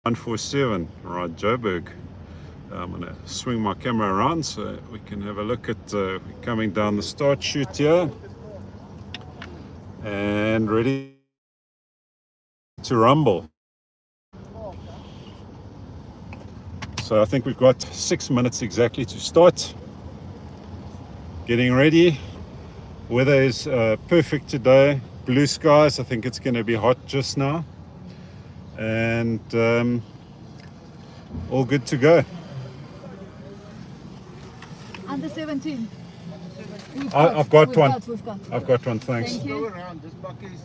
147, Ride Joberg. I'm going to swing my camera around so we can have a look at coming down the start chute here and ready to rumble. So I think we've got 6 minutes exactly to start. Getting ready. Weather is perfect today. Blue skies. I think it's going to be hot just now. And all good to go. Under 17. I've got one. We've got. I've got one, thanks. Thank you. Go around, this bucket is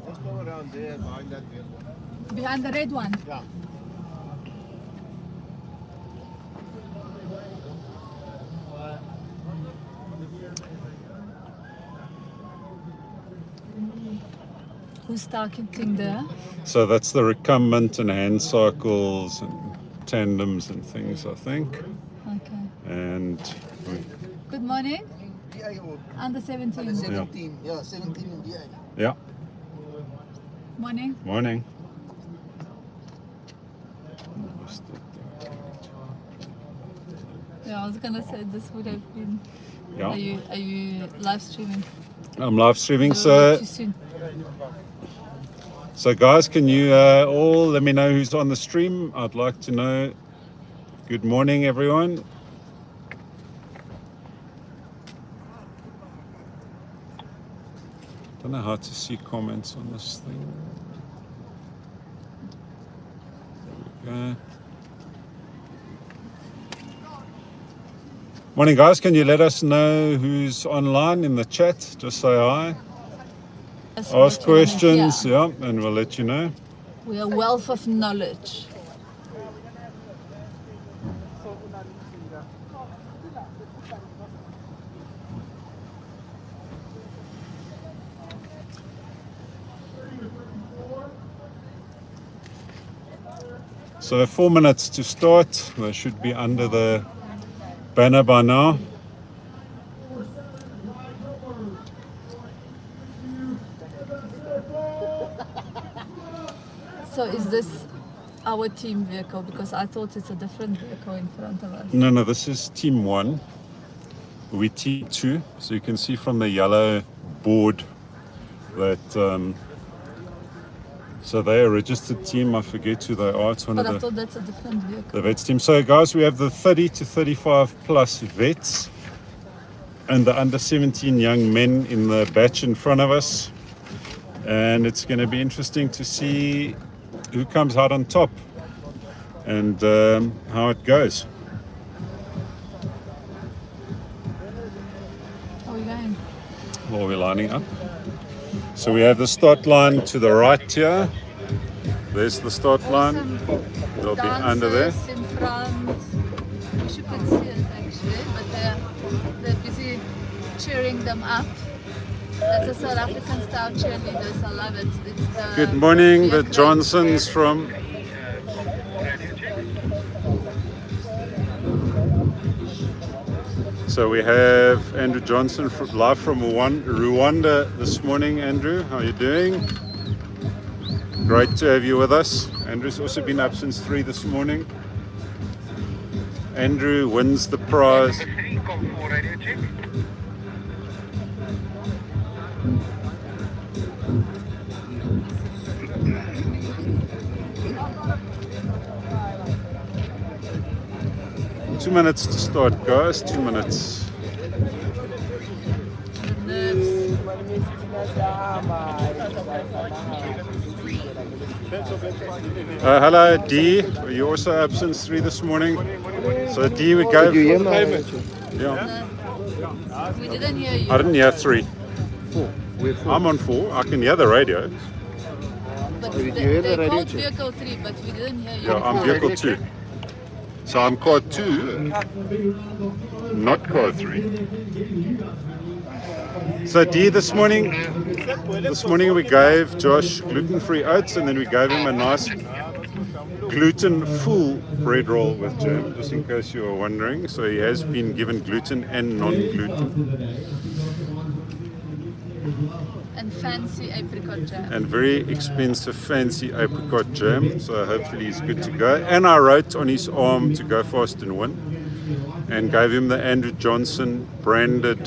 just go around there behind that vehicle. Behind the red one. Yeah. Who's talking there? So that's the recumbent and hand cycles and tandems and things, I think. Okay. And Good morning. DI or Under 17. under 17. Yeah, 17 in DI. yeah, Morning. morning. Yeah, I was gonna say this would have been. Yeah, Are you live streaming? I'm live streaming. Or So, too soon? guys, can you all let me know who's on the stream? I'd like to know. Good morning, everyone. Don't know how to see comments on this thing. There we go. Morning, guys. Can you let us know who's online in the chat? Just say hi. Yes, Ask we're questions, here. yeah, and we'll let you know. We are wealth of knowledge. So 4 minutes to start. They should be under the banner by now. So is this our team vehicle? Because I thought it's a different vehicle in front of us. No, this is team 1. We team 2. So you can see from the yellow board that so they're a registered team. I forget who they are. It's one But I of thought that's a different vehicle. the vets team. So guys, we have the 30 to 35 plus vets and the under 17 young men in the batch in front of us. And it's going to be interesting to see who comes out on top and how it goes. How are we going? While we're lining up. So we have the start line to the right here. There's the start line. They'll be under there. Dancers in front. I wish you could see it actually, but they're busy cheering them up. That's a South African style cheerleaders. I love it. It's the Good morning, the vehicle. Johnsons from. So we have Andrew Johnson live from Rwanda this morning. Andrew, how are you doing? Great to have you with us. Andrew's also been up since 3 this morning. Andrew wins the prize. Two minutes to start, guys. 2 minutes. Nerves. Hello, D. You also up since 3 this morning. So D, we go. You hear my Yeah, We didn't hear you. I didn't hear 3. 4. We're 4. I'm on 4. I can hear the radio. But Did you hear the they radio called check? vehicle 3, but we didn't hear you. Yeah, I'm vehicle 2. So I'm car 2, not car 3. So D, this morning we gave Josh gluten-free oats, and then we gave him a nice gluten-full bread roll with jam, just in case you were wondering. So he has been given gluten and non-gluten. And fancy apricot jam. and very expensive fancy apricot jam. So hopefully he's good to go. And I wrote on his arm to go fast and win, and gave him the Andrew Johnson branded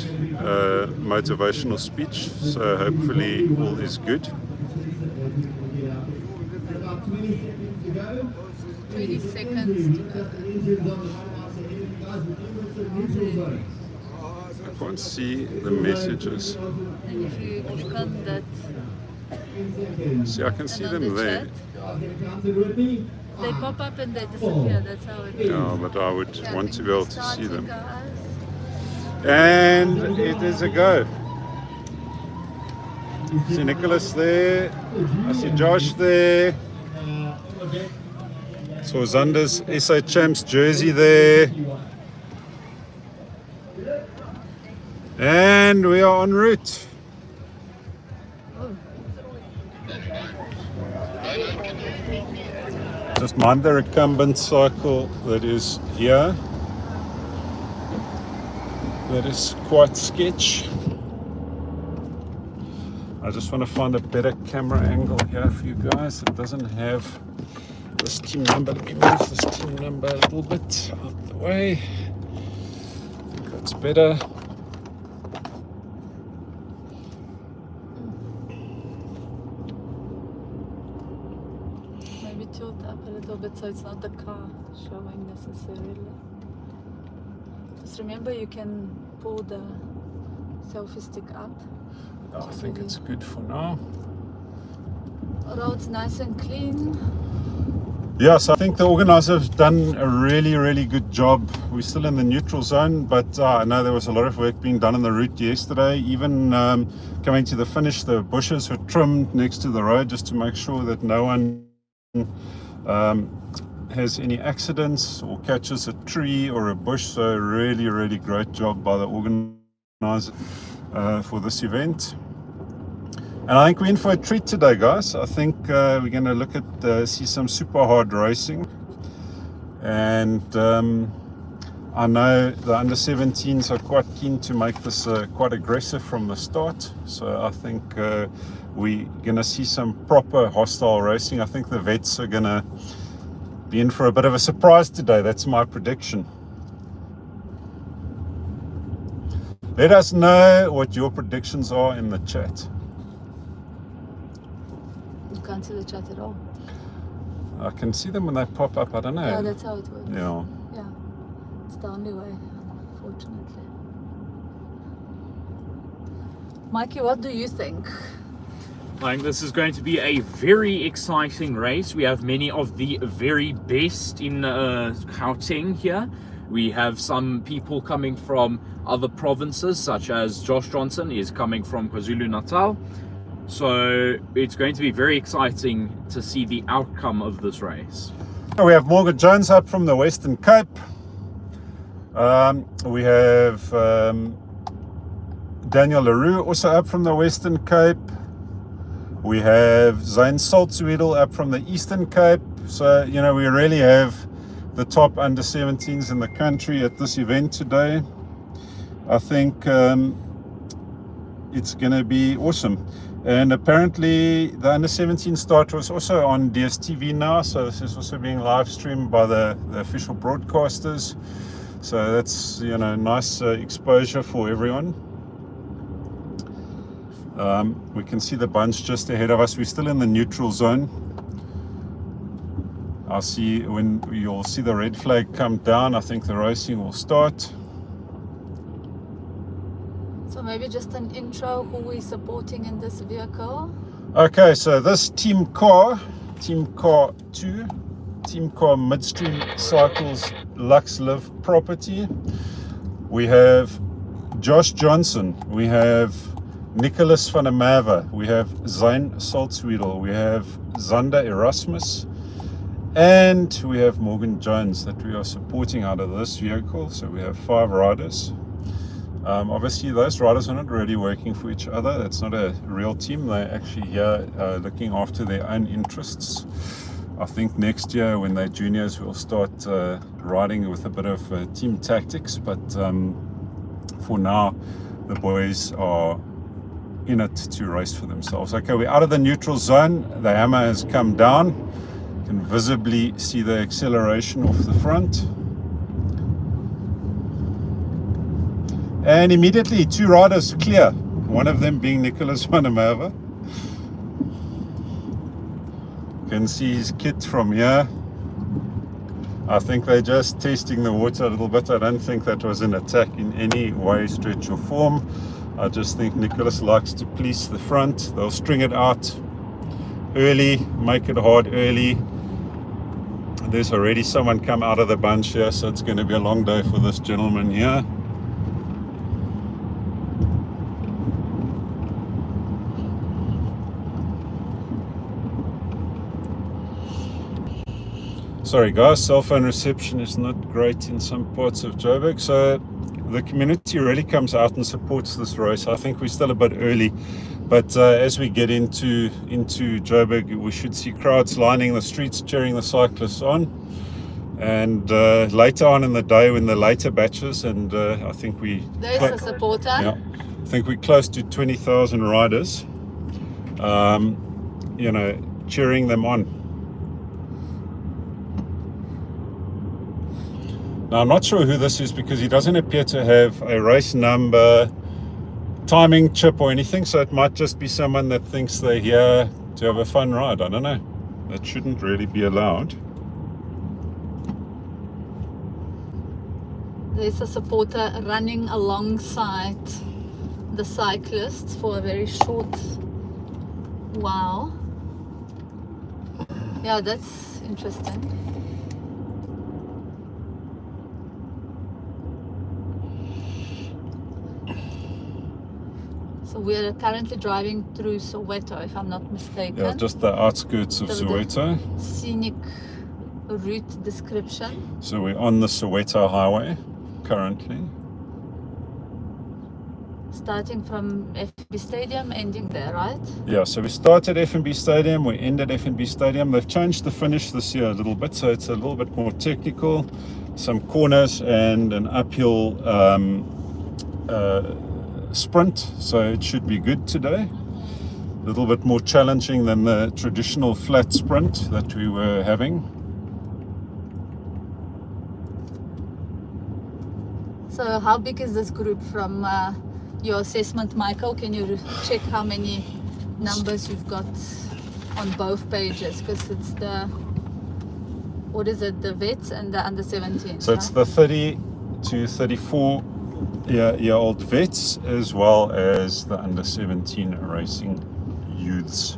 motivational speech. So hopefully all is good. 20 seconds to go. I can't see the messages. And if you click on that, See, I can see and on them the there. chat, they pop up and they disappear. That's how it is. Yeah, but I would Okay, I want to think be able it's to see starting, them. guys. And it is a go. I see Nicholas there. I see Josh there. So Zander's SA Champs jersey there. And we are en route. Just mind the recumbent cycle that is here. That is quite sketch. I just want to find a better camera angle here for you guys. It doesn't have this team number. Let me move this team number a little bit out the way. I think that's better. Maybe tilt up a little bit so it's not the car showing necessarily. Just remember you can pull the selfie stick up. I think it's good for now. Road's nice and clean. Yes, I think the organisers have done a really good job. We're still in the neutral zone, but I know there was a lot of work being done on the route yesterday. Even coming to the finish, the bushes were trimmed next to the road just to make sure that no one has any accidents or catches a tree or a bush. So really great job by the organizer for this event. And I think we're in for a treat today, guys. I think we're going to look at see some super hard racing, and I know the under 17s are quite keen to make this quite aggressive from the start. So I think we're going to see some proper hostile racing. I think the vets are going to be in for a bit of a surprise today. That's my prediction. Let us know what your predictions are in the chat. You can't see the chat at all. I can see them when they pop up. I don't know. Yeah, that's how it works. Yeah. Yeah. It's the only way, unfortunately. Mikey, what do you think? I think this is going to be a very exciting race. We have many of the very best in Gauteng here. We have some people coming from other provinces, such as Josh Johnson is coming from KwaZulu-Natal. So it's going to be very exciting to see the outcome of this race. We have Morgan Jones up from the Western Cape. We have Daniel Leroux also up from the Western Cape. We have Zane Saltzwiedel up from the Eastern Cape. So, you know, we really have the top under 17s in the country at this event today. I think it's going to be awesome. And apparently the under 17 start was also on DSTV now, so this is also being live streamed by the official broadcasters. So that's, you know, nice exposure for everyone. We can see the bunch just ahead of us. We're still in the neutral zone. I'll see when you'll see the red flag come down. I think the racing will start. So maybe just an intro, who we're supporting in this vehicle. Okay, so this Team Car 2, Team Car Midstream Cycles Lux Live property. We have Josh Johnson, we have Nicholas van der Merwe, we have Zane Saltzwiedel, we have Zander Erasmus, and we have Morgan Jones that we are supporting out of this vehicle. So we have 5 riders. Obviously those riders are not really working for each other. That's not a real team. They're actually here looking after their own interests. I think next year when they're juniors we'll start riding with a bit of team tactics, but for now the boys are in it to race for themselves. Okay, we're out of the neutral zone. The hammer has come down. You can visibly see the acceleration off the front. And immediately 2 riders clear, one of them being Nicholas Vanamava. You can see his kit from here. I think they're just testing the water a little bit. I don't think that was an attack in any way, stretch or form. I just think Nicholas likes to police the front. They'll string it out early, make it hard early. There's already someone come out of the bunch here, so it's going to be a long day for this gentleman here. Sorry guys, cell phone reception is not great in some parts of Joburg, so the community really comes out and supports this race. I think we're still a bit early, but as we get into Joburg, we should see crowds lining the streets cheering the cyclists on. And later on in the day, when the later batches, and I think there's a supporter. Yeah, I think we're close to 20,000 riders, you know, cheering them on. Now, I'm not sure who this is because he doesn't appear to have a race number, timing chip or anything, so it might just be someone that thinks they're here to have a fun ride. I don't know. That shouldn't really be allowed. There's a supporter running alongside the cyclists for a very short while. Yeah, that's interesting. So we are currently driving through Soweto, if I'm not mistaken. Yeah, just the outskirts of Soweto. Scenic route description. So we're on the Soweto highway currently. Starting from FB Stadium, ending there, right? Yeah, so we started F&B Stadium, we ended F&B Stadium. They've changed the finish this year a little bit, so it's a little bit more technical. Some corners and an uphill sprint, so it should be good today. A little bit more challenging than the traditional flat sprint that we were having. So how big is this group from your assessment, Michael? Can you check how many numbers you've got on both pages? Because it's the, what is it, the vets and the under 17. So it's the 30 to 34 year old vets as well as the under 17 racing youths.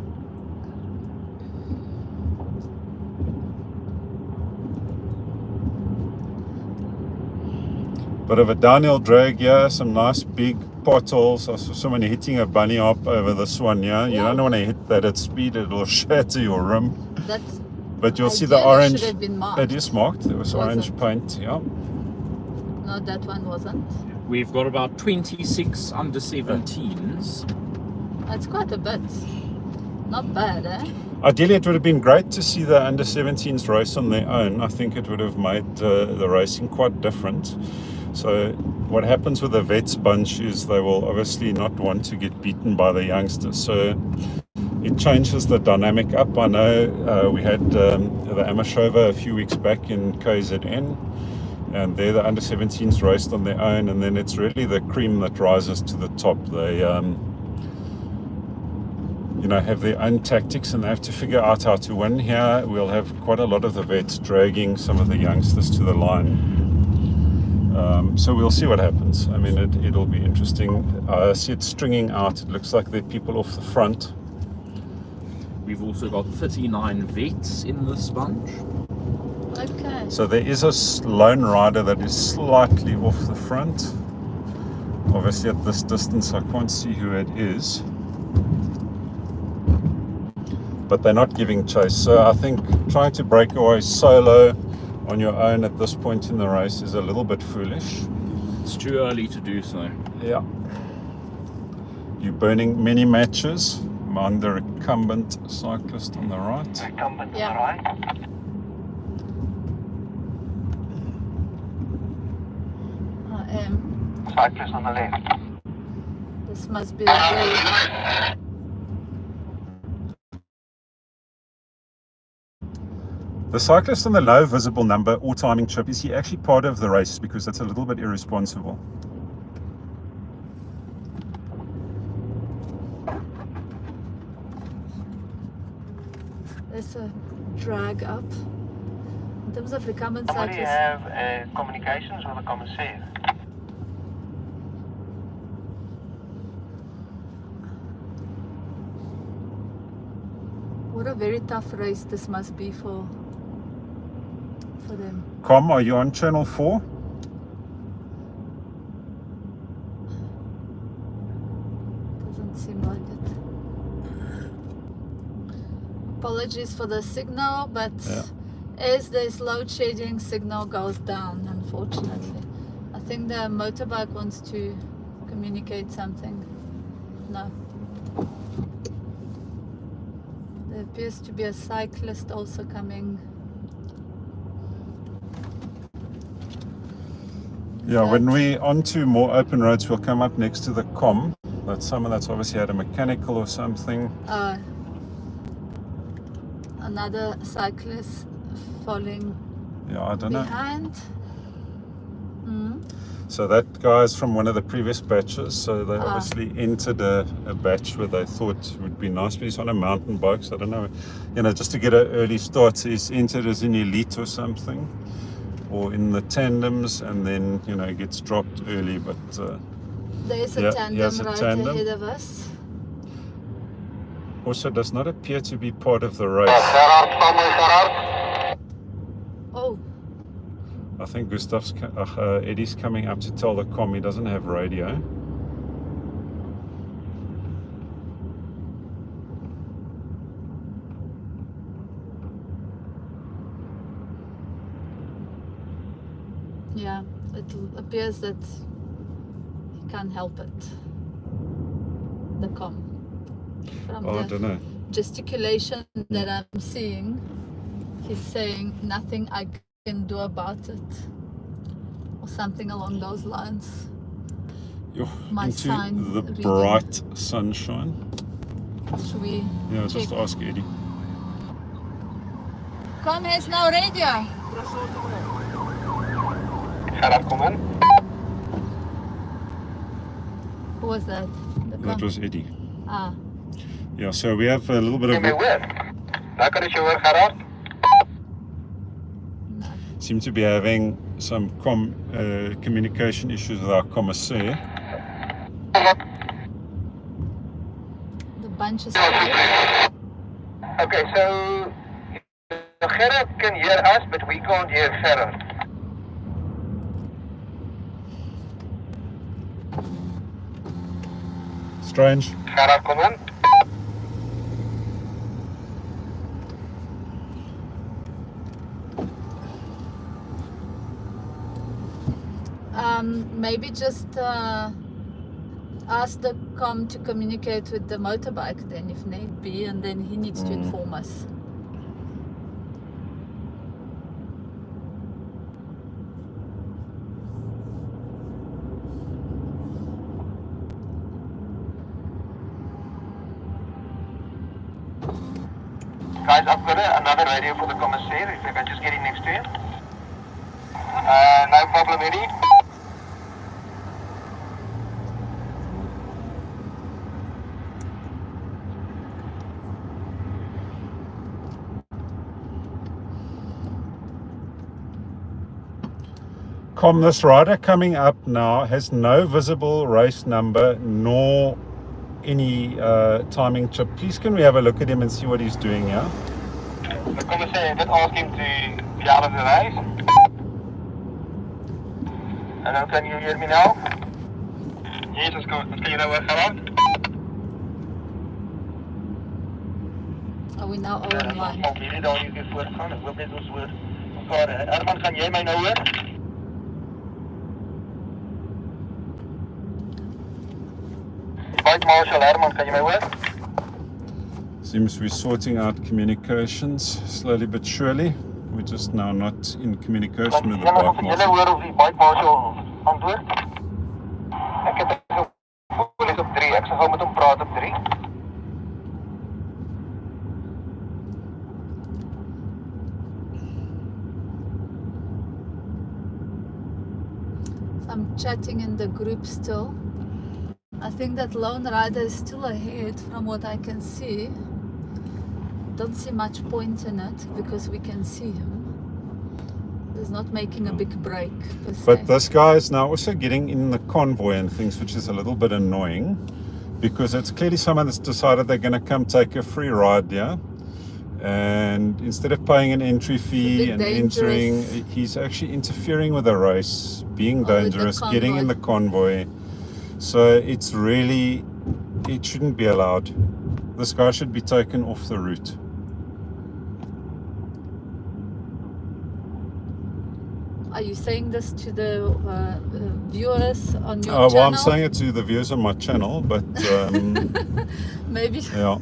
Bit of a downhill drag here, some nice big potholes. I saw someone hitting a bunny hop over this one here. You don't want to hit that at speed, it'll shatter your rim. That's, but you'll see the orange. should have been marked. It is marked, there was orange paint, yeah. No, that one wasn't. We've got about 26 under 17s. That's quite a bit. Not bad, eh? Ideally, it would have been great to see the under 17s race on their own. I think it would have made the racing quite different. So what happens with the vets bunch is they will obviously not want to get beaten by the youngsters. So it changes the dynamic up. I know we had the Amashova a few weeks back in KZN. And there the under 17s raced on their own, and then it's really the cream that rises to the top. They you know, have their own tactics and they have to figure out how to win. Here we'll have quite a lot of the vets dragging some of the youngsters to the line. So we'll see what happens. I mean, it'll be interesting. I see it stringing out. It looks like there are people off the front. We've also got 39 vets in this bunch. Okay. So there is a lone rider that is slightly off the front. Obviously at this distance I can't see who it is. But they're not giving chase. So I think trying to break away solo on your own at this point in the race is a little bit foolish. It's too early to do so. Yeah. You're burning many matches. I'm the recumbent cyclist on the right. Recumbent Yeah. on the right. I am Cyclist on the left. the This must be a very... The cyclist on the low visible number or timing chip, is he actually part of the race? Because that's a little bit irresponsible. There's a drag up. In terms of recumbent Somebody cyclists, have communications with the commissaire. what a very tough race this must be for them. Com, are you on channel 4? Doesn't seem like it. Apologies for the signal, but Yeah. as there's load shedding, signal goes down, unfortunately. I think the motorbike wants to communicate something. No. There appears to be a cyclist also coming. Yeah, when we're onto more open roads, we'll come up next to the com. That's someone that's obviously had a mechanical or something. Another cyclist falling Yeah, I don't know. behind. So that guy's from one of the previous batches. So they obviously entered a batch where they thought it would be nice, but he's on a mountain bike. So I don't know, just to get an early start. He's entered as an elite or something, or in the tandems, and then he gets dropped early. But There's a yeah, tandem he has a right tandem. ahead of us. Also does not appear to be part of the race. Oh, I think Eddie's coming up to tell the com he doesn't have radio. yeah, it appears that he can't help it. The com. From Oh, I the don't know. gesticulation that I'm seeing, he's saying nothing I can do about it, or something along those lines. My Into sign the reading. bright sunshine. Should we Yeah, just check? ask Eddie. Com has no radio. Gerard, kom in. Who was that? The That com? was Eddie. Ah, Yeah, so we have a little bit Jy of my hoor? Lekker as jy hoor, Gerard. no. seem to be having some communication issues with our commissaire. The bunch is quiet. Okay, so Gerard can hear us, but we can't hear Gerard. Strange. Gerard, kom in. Maybe just ask the com to communicate with the motorbike then, if need be, and then he needs to inform us. Guys, I've got another radio for the commissaire, if I can just get in next to you. No problem, Eddie. Com, this rider coming up now has no visible race number nor any timing chip. Please can we have a look at him and see what he's doing here? The commissaire did ask him to get out of the race. Hello, can you hear me now? Yes, it's good. Can you know where Gerard? Are we now all online? Op hierdie daar hier weer voortgaan. Ek hoop net ons hoor mekaar. Herman, gaan jy my nou hoor? Bike Marshal Herman, kan jy my hoor? Seems we're sorting out communications slowly but surely. We're just now not in communication with the Julle bike marshal. hoor of die Bike Marshal antwoord? Ek het 'n polis op 3. gou met hom praat op 3. So I'm chatting in the group still. I think that lone rider is still ahead from what I can see. Don't see much point in it because we can see him. He's not making a big break per se. But this guy is now also getting in the convoy and things, which is a little bit annoying because it's clearly someone that's decided they're going to come take a free ride, yeah? And instead of paying an entry fee and entering, he's actually interfering with the race, being dangerous, getting in the convoy. So it's really, it shouldn't be allowed. This guy should be taken off the route. Are you saying this to the viewers on your Well, channel? I'm saying it to the viewers on my channel, but maybe yeah,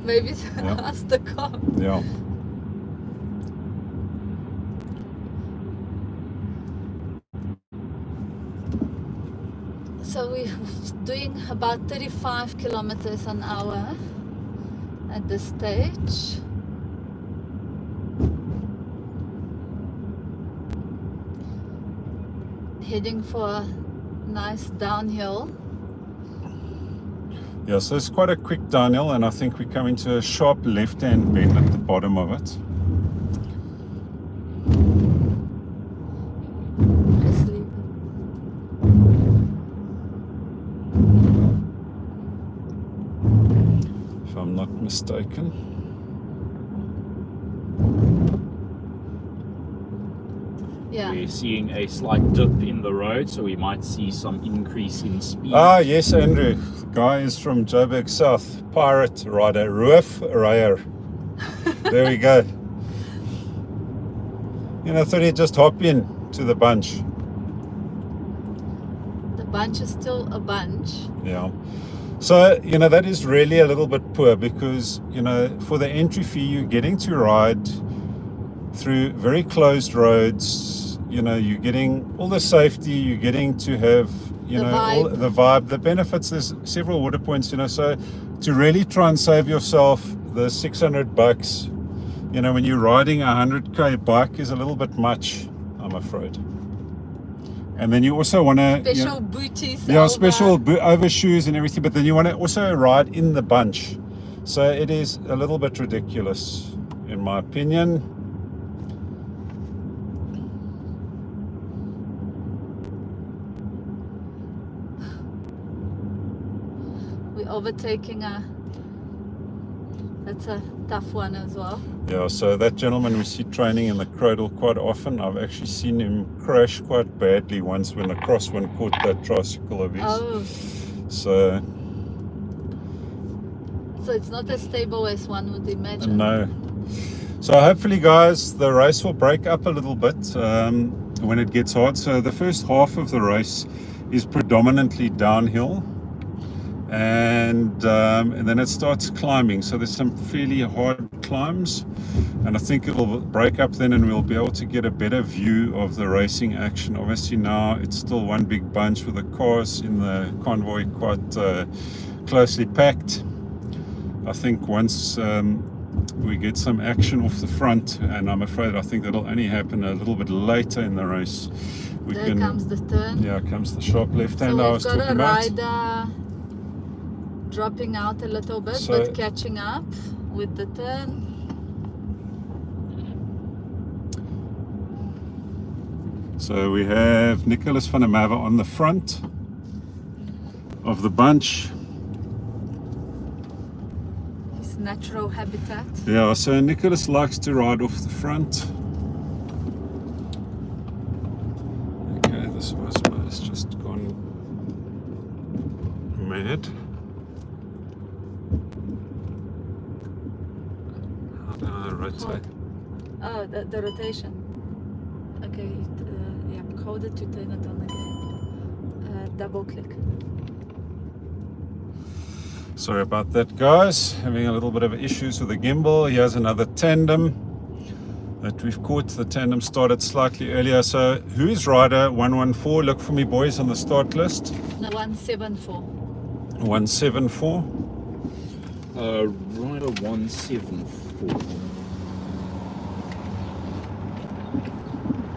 maybe Yeah. ask the car. yeah. So we're doing about 35 kilometers an hour at this stage. Heading for a nice downhill. Yeah, so it's quite a quick downhill, and I think we come into a sharp left-hand bend at the bottom of it. Asleep. If I'm not mistaken. Yeah. We're seeing a slight dip in the road, so we might see some increase in speed. Ah, yes, Andrew. The guy is from Joberg South. Pirate rider, roof rider. There we go. You know, I thought he'd just hop in to the bunch. The bunch is still a bunch. Yeah. So, you know, that is really a little bit poor because, you know, for the entry fee, you're getting to ride through very closed roads. You know, you're getting all the safety, you're getting to have, you The know, all vibe. the vibe, the benefits. There's several water points, you know, so to really try and save yourself the $600, you know, when you're riding a 100k bike is a little bit much, I'm afraid. And then you also want to, Special booties. yeah, over. special overshoes and everything, but then you want to also ride in the bunch. So it is a little bit ridiculous, in my opinion. We're overtaking that's a tough one as well. Yeah, so that gentleman we see training in the cradle quite often. I've actually seen him crash quite badly once when a crosswind caught that tricycle of his. Oh, So, so it's not as stable as one would imagine. no. So hopefully, guys, the race will break up a little bit when it gets hard. So the first half of the race is predominantly downhill. And then it starts climbing, so there's some fairly hard climbs, and I think it'll break up then and we'll be able to get a better view of the racing action. Obviously now it's still one big bunch with the cars in the convoy quite closely packed. I think once we get some action off the front, and I'm afraid I think that'll only happen a little bit later in the race, we There comes the turn. yeah, comes the sharp left hand So I we've was got talking a about. rider dropping out a little bit, So- but catching up with the turn. So we have Nicholas van der Merwe on the front of the bunch. His natural habitat. Yeah, so Nicholas likes to ride off the front. Okay, this has just gone mad. How do I rotate? Oh, the rotation. Okay, yeah, hold it to turn it on again. Double click. Sorry about that, guys. Having a little bit of issues with the gimbal. Here's another tandem that we've caught. The tandem started slightly earlier. So who is rider 114? Look for me, boys, on the start list. No, 174. 174. Rider 174.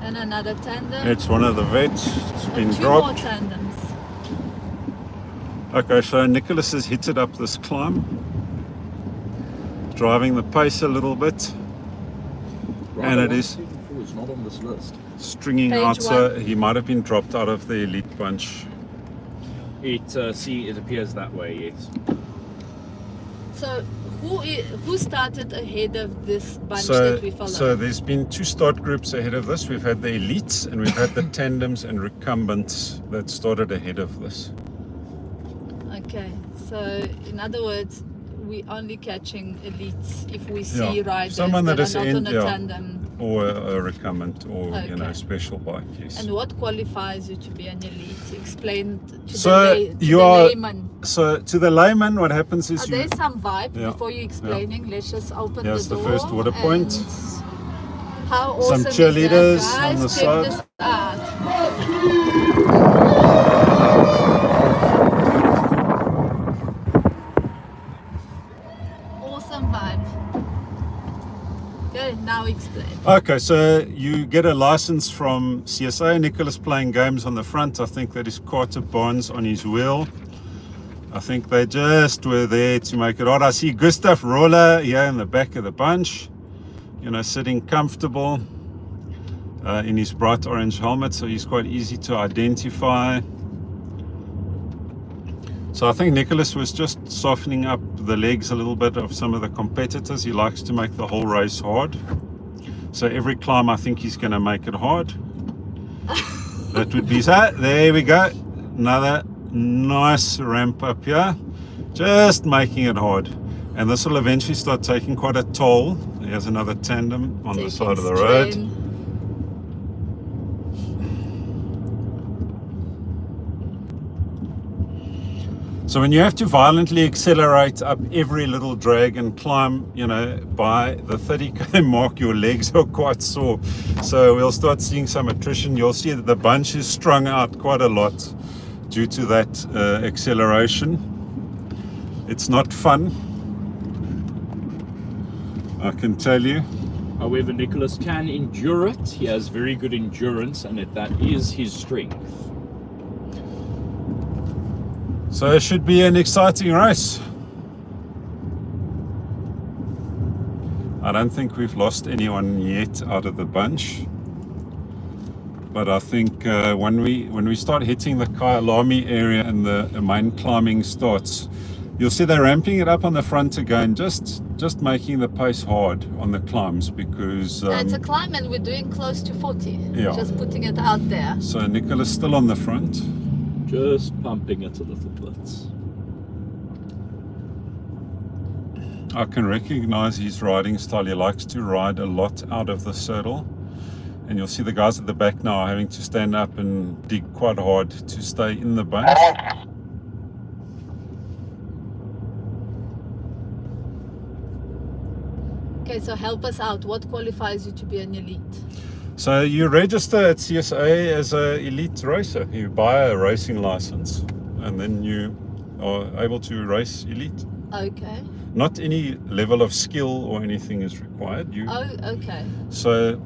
And another tandem. It's one of the vets. It's been Two more dropped. tandems. Okay, so Nicholas has hit it up this climb, driving the pace a little bit, and it is 174 is not on this list. stringing Page out, so one. he might have been dropped out of the elite bunch. It appears that way, yes. So who started ahead of this bunch So, that we follow? so there's been two start groups ahead of this. We've had the elites and we've had the tandems and recumbents that started ahead of this. Okay, so in other words, we only catching elites if we see Yeah, riders someone that that is are not in- on a yeah. tandem. Or a recumbent, or you know, Okay. special bike. Yes. And what qualifies you to be an elite? Explain to So the you are. layman. So to the layman, what happens is you. There's some vibe Yeah, before you explaining. Let's just open Here's the the door. first water point. and How Some awesome cheerleaders is that, guys? on the Check side. this out. Awesome vibe. Okay, now explain. Okay, so you get a license from CSA. Nicholas playing games on the front. I think that is Carter Barnes on his wheel. I think they just were there to make it odd. I see Gustav Roller here in the back of the bunch, you know, sitting comfortable in his bright orange helmet, so he's quite easy to identify. So I think Nicholas was just softening up the legs a little bit of some of the competitors. He likes to make the whole race hard. So every climb, I think he's going to make it hard. That would be so. There we go. Another nice ramp up here. Just making it hard. And this will eventually start taking quite a toll. Here's another tandem on the side of the road. Strain. So when you have to violently accelerate up every little drag and climb, you know, by the 30k mark, your legs are quite sore. So we'll start seeing some attrition. You'll see that the bunch is strung out quite a lot due to that acceleration. It's not fun, I can tell you. However, Nicholas can endure it. He has very good endurance, and that is his strength. So it should be an exciting race. I don't think we've lost anyone yet out of the bunch. But I think when we start hitting the Kyalami area and the main climbing starts, you'll see they're ramping it up on the front again, just making the pace hard on the climbs, because It's a climb and we're doing close to 40. Yeah. Just putting it out there. so Nicola's still on the front. Just pumping it a little bit. I can recognize his riding style. He likes to ride a lot out of the saddle. And you'll see the guys at the back now are having to stand up and dig quite hard to stay in the bunch. Okay, so help us out. What qualifies you to be an elite? So you register at CSA as an elite racer. You buy a racing license and then you are able to race elite. Okay. Not any level of skill or anything is required. Oh, okay. So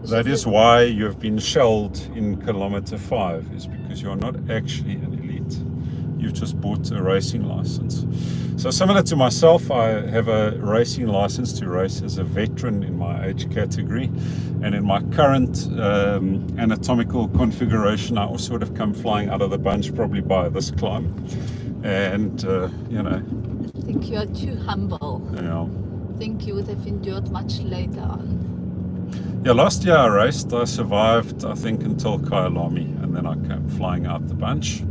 that is why you have been shelled in kilometer 5, is because you're not actually an elite. You've just bought a racing license. So similar to myself, I have a racing license to race as a veteran in my age category. And in my current anatomical configuration, I also would have come flying out of the bunch probably by this climb. And, you know. I think you are too humble. Yeah. I think you would have endured much later on. Yeah, last year I raced. I survived, I think, until Kyalami, and then I came flying out the bunch.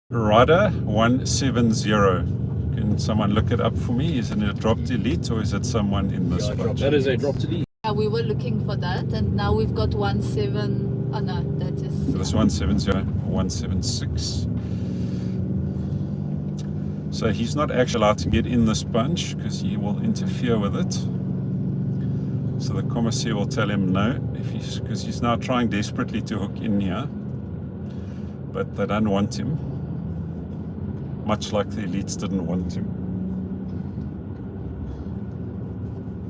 Rider 170. Can someone look it up for me? Is it a dropped elite or is it someone in this bunch? That is a drop to lead. Yeah, we were looking for that, and now we've got 17. Oh no, that is. This 170, 176. So he's not actually allowed to get in this bunch because he will interfere with it. So the commissaire will tell him no, because he's now trying desperately to hook in here. but they don't want him. Much like the elites didn't want him.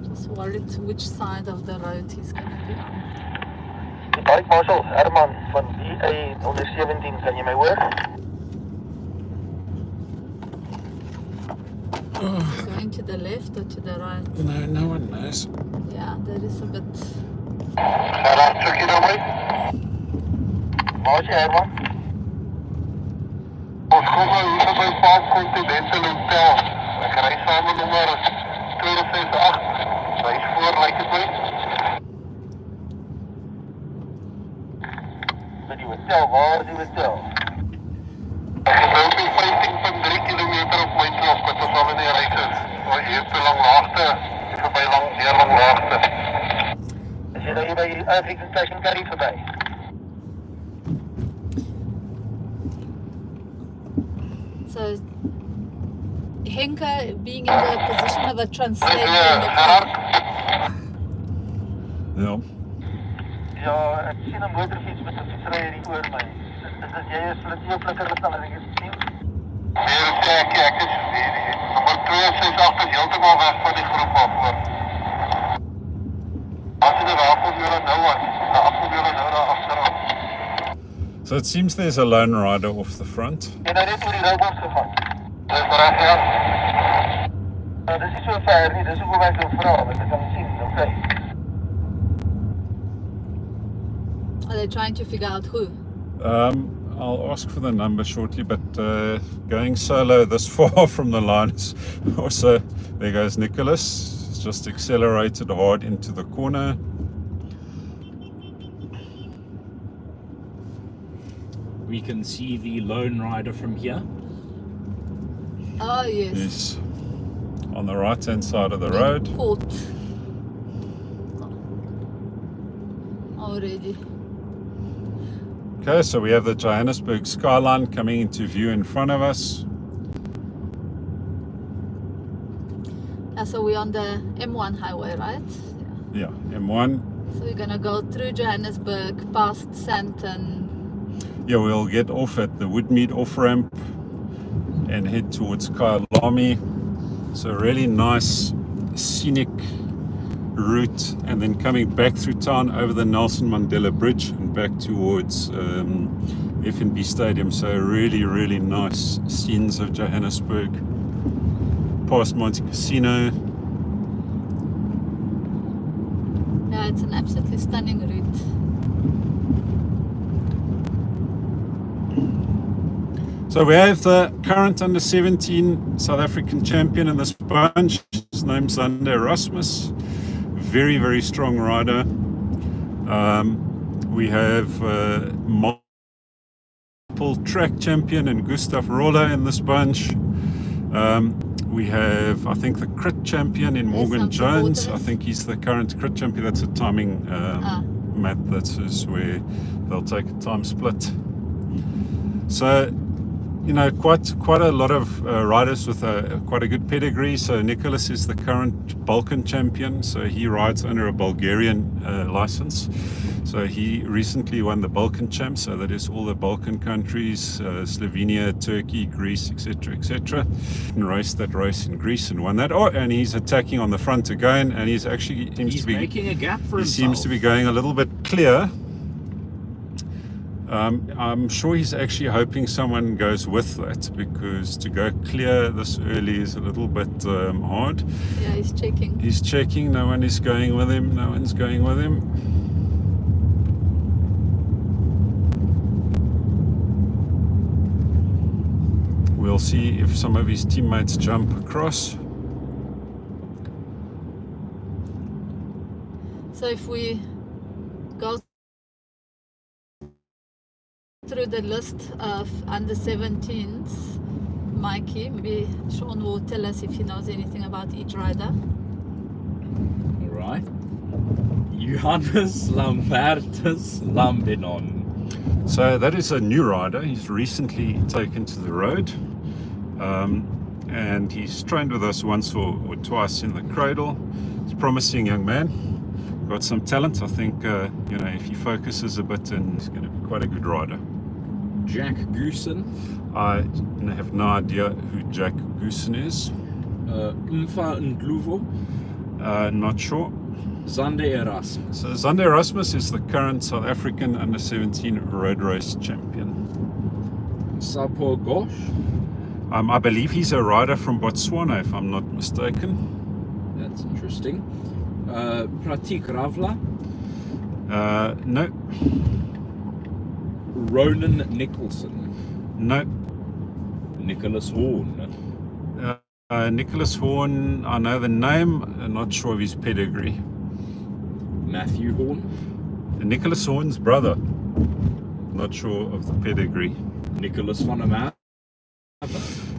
Just worried which side of the road he's going to be on. Die bike marshal Herman van U17, kan jy my hoor? Going to the left or to the right? No one knows. Yeah, that is a bit... Herman, terugkie na my. Waar is jy, Herman? Ons kom nou hier by Park Continental Hotel. Ek ry saam met nommer 268. Hy is voor, lyk het my. By die hotel, waar is die hotel? Ek is nou so 15.3 kilometer op my klok, wat ons al in die reis is. Maar hier te lang laagte, voorbij zeer lang laagte. Is jy nou hier by African Cash and Carry voorbij? So, Henke being in the position of a translator in the car. Ja. Ja, ek sien 'n motorfiets met 'n fietsryer hier oor my. Dis jy is flikker sal ek het sien. Nee, ek is nommer 268 is heeltemal weg van die groep af hoor. As jy daar voor jou nou was, daar agteraan. So it seems there's a lone rider off the front. Jy nou net oor die roubos gegaan. Dis reg ja. Dis nie so ver nie, dis hoekom ek jou vra, want ek kan sien, okay. Are they trying to figure out who? I'll ask for the number shortly, but going solo this far from the line is also, there goes Nicholas. He's just accelerated hard into the corner. We can see the lone rider from here. Oh, yes. He's on the right hand side of the Being road. caught. Already. Okay, so we have the Johannesburg skyline coming into view in front of us. Yeah, so we're on the M1 highway, right? Yeah, M1. So we're gonna go through Johannesburg, past Sandton. Yeah, we'll get off at the Woodmead off-ramp and head towards Kyalami. So really nice scenic route, and then coming back through town over the Nelson Mandela Bridge and back towards F&B Stadium. So really nice scenes of Johannesburg. Past Monte Casino. Yeah, it's an absolutely stunning route. So we have the current under 17 South African champion in this bunch. His name's Zander Erasmus. Very strong rider. We have multiple track champion and Gustav Roller in this bunch. We have, I think, the crit champion in Morgan Jones. I think he's the current crit champion. That's a timing mat. That is where they'll take a time split. So, you know, quite a lot of riders with quite a good pedigree. So Nicholas is the current Balkan champion, so he rides under a Bulgarian license. So he recently won the Balkan Champ, so that is all the Balkan countries, Slovenia, Turkey, Greece, etc. And raced that race in Greece and won that. Oh, and he's attacking on the front again, and he's actually seems to be making a gap for himself. He seems to be going a little bit clear. I'm sure he's actually hoping someone goes with that, because to go clear this early is a little bit hard. Yeah, he's checking. He's checking. No one is going with him. No one's going with him. We'll see if some of his teammates jump across. So if we go through the list of under 17s, Mikey, maybe Sean will tell us if he knows anything about each rider. All right. Johannes Lambertus Lambinon. So that is a new rider. He's recently taken to the road, and he's trained with us once or twice in the cradle. He's a promising young man, got some talent. I think you know, if he focuses a bit, and he's going to be quite a good rider. Jack Goosen. I have no idea who Jack Goosen is. Umfa Ndluvo. Not sure. Zande Erasmus. So Zander Erasmus is the current South African under-17 road race champion. Sapo Gosh. I believe he's a rider from Botswana, if I'm not mistaken. That's interesting. Pratik Ravla. No. Ronan Nicholson. No. Nicholas Horn. Nicholas Horn, I know the name, I'm not sure of his pedigree. Matthew Horn. Nicholas Horn's brother, not sure of the pedigree. Nicholas van der Merwe.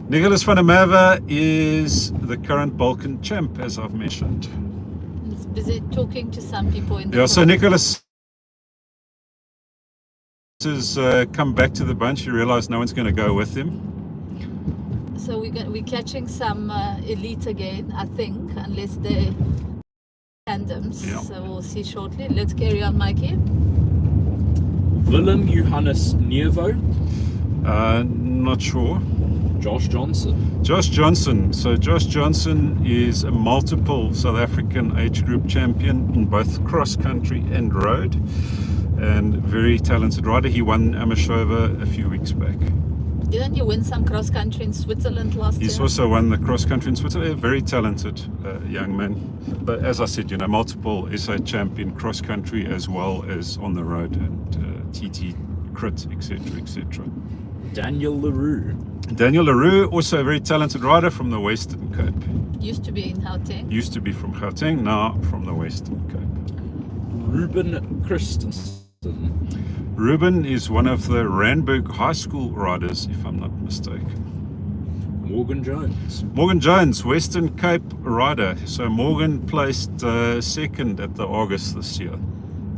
Nicholas van der Merwe is the current Balkan champ, as I've mentioned. He's busy talking to some people in the Yeah, so crowd. Nicholas has come back to the bunch. He realized no one's going to go with him. So we're catching some elite again, I think, unless they're tandems. Yeah. So we'll see shortly. Let's carry on, Mikey. Willem Johannes Nievo. Not sure. Josh Johnson. Josh Johnson. So Josh Johnson is a multiple South African age group champion in both cross country and road, and very talented rider. He won Amashova a few weeks back. Didn't you win some cross country in Switzerland last He's year? also won the cross country in Switzerland. A very talented young man. But as I said, multiple SA champion cross country as well as on the road, and TT crit, etc., etc. Daniel LaRue. Daniel LaRue, also a very talented rider from the Western Cape. Used to be in Gauteng. Used to be from Gauteng, now from the Western Cape. Ruben Christensen. Ruben is one of the Randburg High School riders, if I'm not mistaken. Morgan Jones. Morgan Jones, Western Cape rider. So Morgan placed second at the August this year.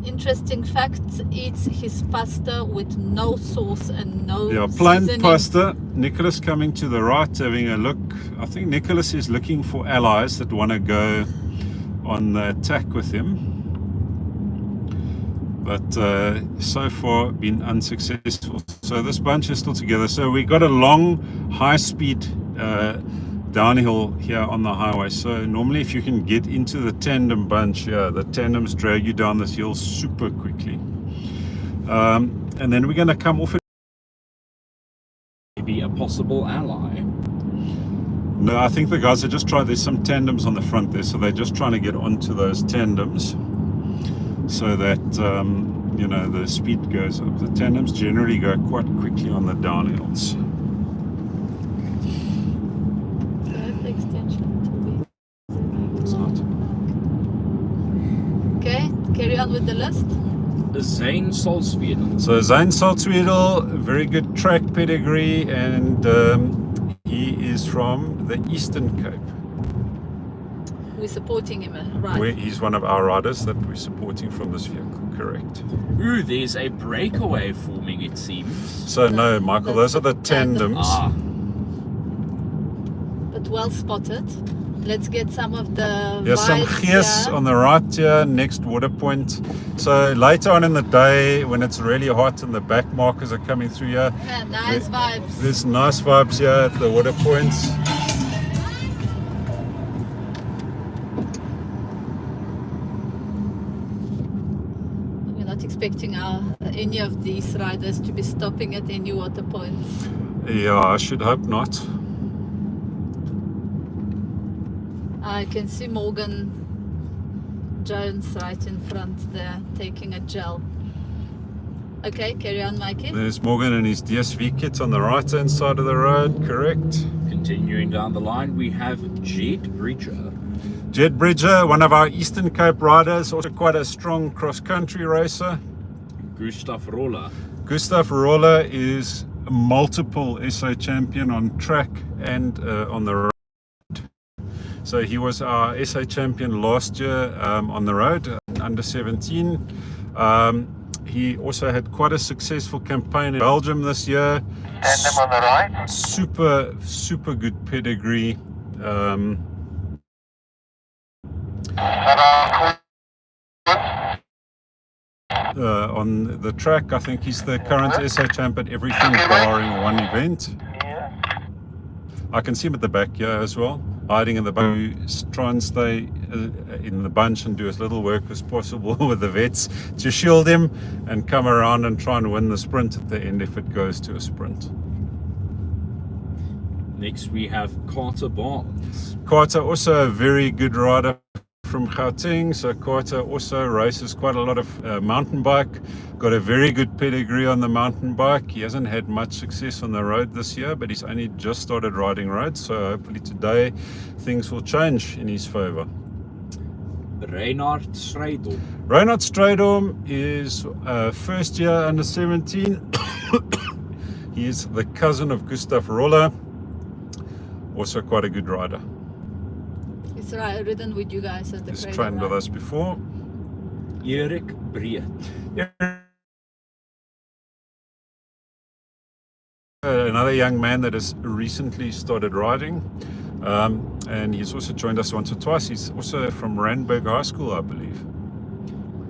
Interesting fact, eats his pasta with no sauce and no Yeah, plain seasoning. pasta. Nicholas coming to the right, having a look. I think Nicholas is looking for allies that want to go on the attack with him. But so far been unsuccessful. So this bunch is still together. So we got a long, high-speed downhill here on the highway. So normally if you can get into the tandem bunch here, the tandems drag you down this hill super quickly. And then we're going to come off it. Maybe a possible ally. No, I think the guys are just trying. There's some tandems on the front there, so they're just trying to get onto those tandems so that the speed goes up. The tandems generally go quite quickly on the downhills. Do I have the extension? It's not. Okay, carry on with the list. Zane Salzwiedel. So Zane Salzwiedel, very good track pedigree, and he is from the Eastern Cape. We're supporting him, right? He's one of our riders that we're supporting from this vehicle, correct. Ooh, there's a breakaway forming, it seems. So no, Michael, those are the tandems. Ah, But well spotted. Let's get some of the There's some vibes gears here. on the right here, next water point. So later on in the day, when it's really hot and the back markers are coming through here, Yeah, nice vibes. there's nice vibes here at the water points. We're not expecting any of these riders to be stopping at any water points. Yeah, I should hope not. I can see Morgan Jones right in front there, taking a gel. Okay, carry on, Mikey. There's Morgan and his DSV kit on the right hand side of the road, correct. continuing down the line, we have Jed Bridger. Jed Bridger, one of our Eastern Cape riders, also quite a strong cross-country racer. Gustav Roller. Gustav Roller is a multiple SA champion on track and on the road. So he was our SA champion last year on the road, under 17. He also had quite a successful campaign in Belgium this year. Tandem on the right. Super good pedigree. on the track. I think he's the current SA champ at everything barring one event. I can see him at the back here as well, hiding in the bunch, try and stay in the bunch and do as little work as possible with the vets to shield him and come around and try and win the sprint at the end if it goes to a sprint. Next we have Carter Barnes. Carter, also a very good rider from Gauteng. So Carter also races quite a lot of mountain bike, got a very good pedigree on the mountain bike. He hasn't had much success on the road this year, but he's only just started riding roads, so hopefully today things will change in his favor. Reinhard Strijdom. Reinhard Strijdom is first year under 17. He is the cousin of Gustav Roller, also quite a good rider. He's ridden with you guys at the He's Breakaway. trained with us before. Erik Breed. Another young man that has recently started riding, and he's also joined us once or twice. He's also from Randburg High School, I believe.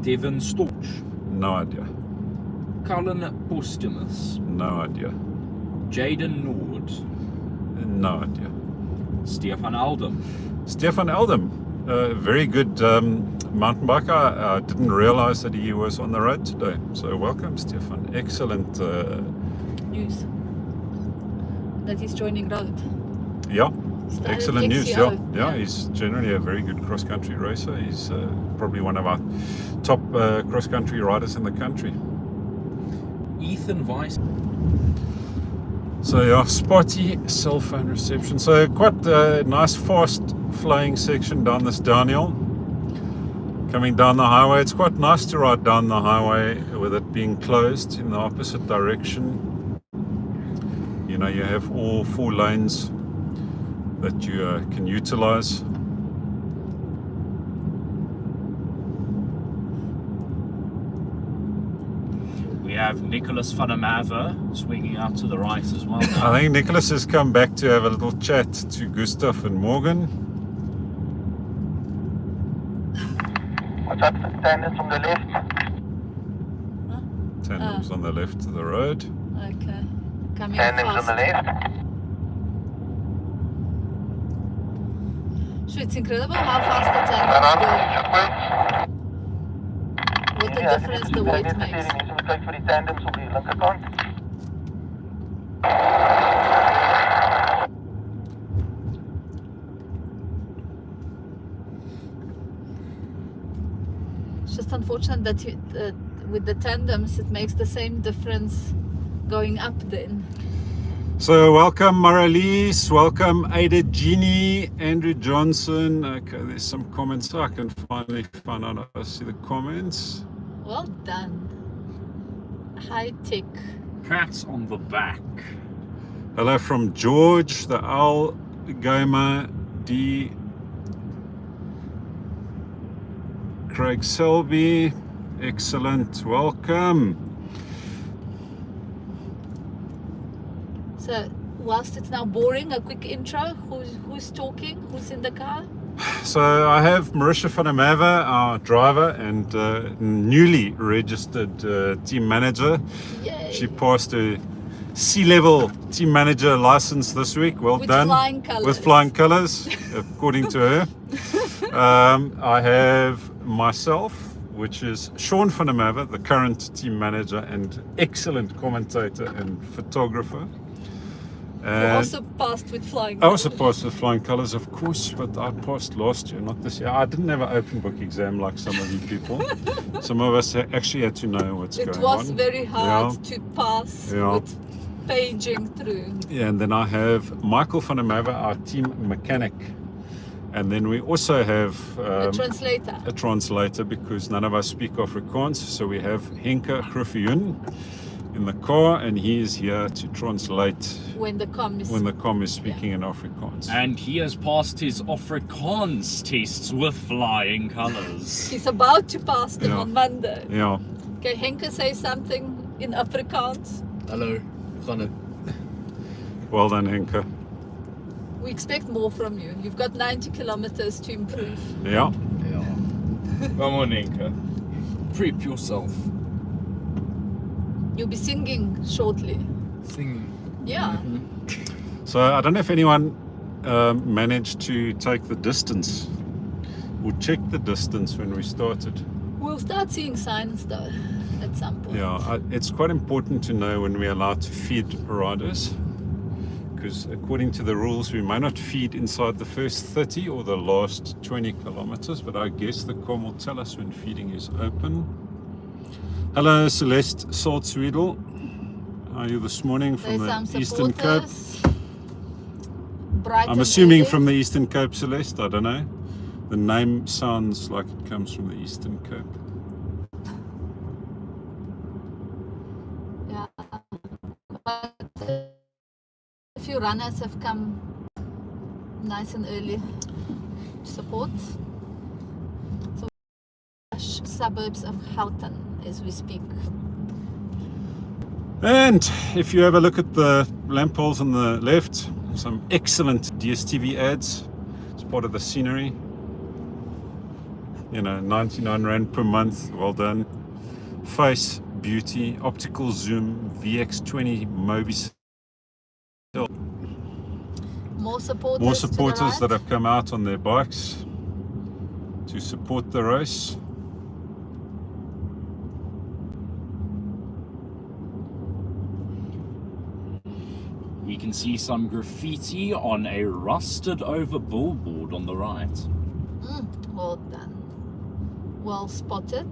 Devin Storch. No idea. Cullen Postumus. No idea. Jaden Nord. No idea. Stefan Aldum. Stefan Aldum, very good mountain biker. I didn't realize that he was on the road today. So welcome, Stefan. Excellent. News that he's joining road. Yeah, Started excellent news. XCO. Yeah, he's generally a very good cross-country racer. He's probably one of our top cross-country riders in the country. Ethan Weiss. So yeah, spotty cell phone reception. So quite a nice fast flying section down this downhill. Coming down the highway, it's quite nice to ride down the highway with it being closed in the opposite direction. You know, you have all 4 lanes that you can utilize. We have Nicholas van der Merwe swinging out to the right as well now. I think Nicholas has come back to have a little chat to Gustav and Morgan. What's up, standards on the left? Tandem's on the left of the road. Okay. Coming Standards on the fast. left. So it's incredible how fast the Around tandems the go. What the difference the weight makes. Ons moet kyk vir die tandems op die linkerkant. It's just unfortunate that with the tandems it makes the same difference going up then. So welcome Maralise, welcome Ada Genie, Andrew Johnson. Okay, there's some comments. I can finally find out. I see the comments. Well done. High tech. Pats on the back. Hello from George, the Owl Gamer, D. Craig Selby. Excellent, welcome. So whilst it's now boring, a quick intro. Who's talking? Who's in the car? So I have Marisha van der Merwe, our driver and newly registered team manager. Yay. She passed a C-level team manager license this week. Well With done. flying colours. With flying colours, according to her. I have myself, which is Sean van der Merwe, the current team manager and excellent commentator and photographer. You also passed with flying I colours. also passed with flying colours, of course, but I passed last year, not this year. I didn't have an open book exam like some of you people. Some of us actually had to know what's It going was on. very hard to pass with paging through. Yeah, and then I have Michael van der Merwe, our team mechanic. And then we also have A translator. a translator because none of us speak Afrikaans. So we have Henke Griffioen in the car, and he is here to translate When the com is speaking in Afrikaans. And he has passed his Afrikaans tests with flying colours. He's about to pass them Yeah. on Monday. Yeah. Okay, Henke, say something in Afrikaans. Hallo, gaan het? Well done, Henke. We expect more from you. You've got 90 kilometers to improve. Yeah. Ja. Come on, Inka. Prep yourself. You'll be singing shortly. Singing. Yeah. So I don't know if anyone managed to take the distance or check the distance when we started. We'll start seeing signs though at some point. Yeah, it's quite important to know when we're allowed to feed riders, because according to the rules we may not feed inside the first 30 or the last 20 kilometers, but I guess the com will tell us when feeding is open. Hello Celeste Saltzwiedel, how are you this morning from There's the Eastern Cape? supporters. Bright I'm and assuming early. from the Eastern Cape, Celeste, I don't know. The name sounds like it comes from the Eastern Cape. Yeah. Quite a few runners have come nice and early to support. So suburbs of Gauteng as we speak. And if you have a look at the lamp poles on the left, some excellent DSTV ads as part of the scenery. You know, 99 Rand per month, well done. Face Beauty, Optical Zoom, VX20 Mobi. More supporters. More to the supporters right. that have come out on their bikes to support the race. We can see some graffiti on a rusted over billboard on the right. Well done. Well spotted.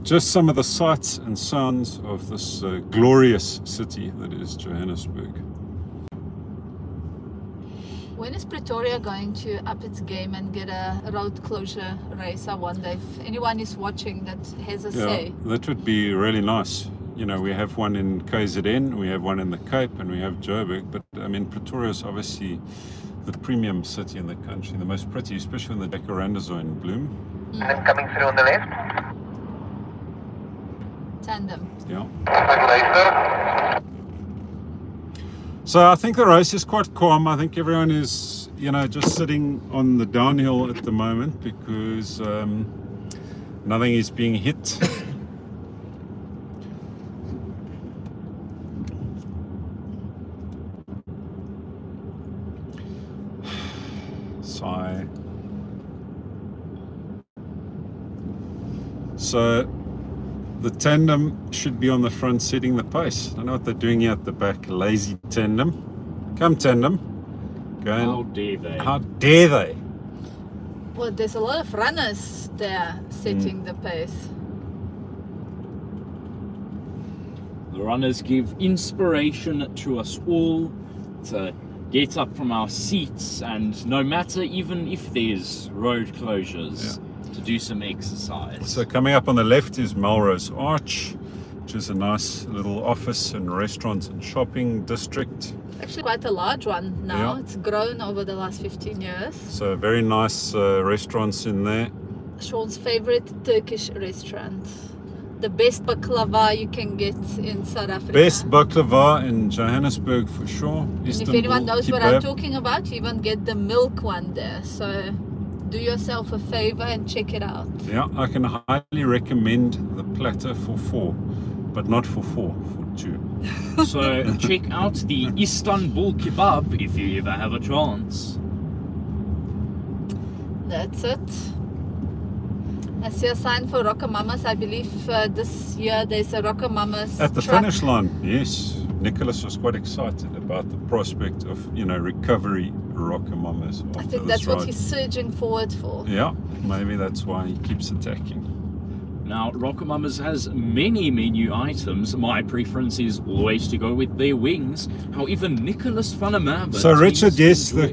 Just some of the sights and sounds of this glorious city that is Johannesburg. When is Pretoria going to up its game and get a road closure race? I wonder if anyone is watching that has a say. That would be really nice. You know, we have one in KZN, we have one in the Cape, and we have Joberg. But I mean, Pretoria is obviously the premium city in the country, the most pretty, especially when the jacarandas are in bloom. And coming through on the left. Tandem. Yeah. Later. So I think the race is quite calm. I think everyone is, you know, just sitting on the downhill at the moment because nothing is being hit. Sigh. So the tandem should be on the front setting the pace. I don't know what they're doing here at the back. Lazy tandem. Come tandem. Go and, How dare they? how dare they? Well, there's a lot of runners there setting the pace. The runners give inspiration to us all to get up from our seats, and no matter even if there's road closures, to do some exercise. So coming up on the left is Melrose Arch, which is a nice little office and restaurant and shopping district. Actually quite a large one now. Yeah. It's grown over the last 15 years. So very nice restaurants in there. Sean's favorite Turkish restaurant. The best baklava you can get in South Africa. Best baklava in Johannesburg for sure. And if Istanbul anyone knows what I'm kebab. talking about, you even get the milk one there. So do yourself a favor and check it out. Yeah, I can highly recommend the platter for 4, but not for 4, for 2. So check out the Istanbul kebab if you ever have a chance. That's it. I see a sign for Rocamamas. I believe this year there's a Rocamamas At the truck. finish line, yes. Nicholas was quite excited about the prospect of, you know, recovery Rocamamas. I think that's what he's surging forward for. Yeah, maybe that's why he keeps attacking. Now, Rocamamas has many menu items. My preference is always to go with their wings. However, Nicholas van der Merwe So Richard, yes, the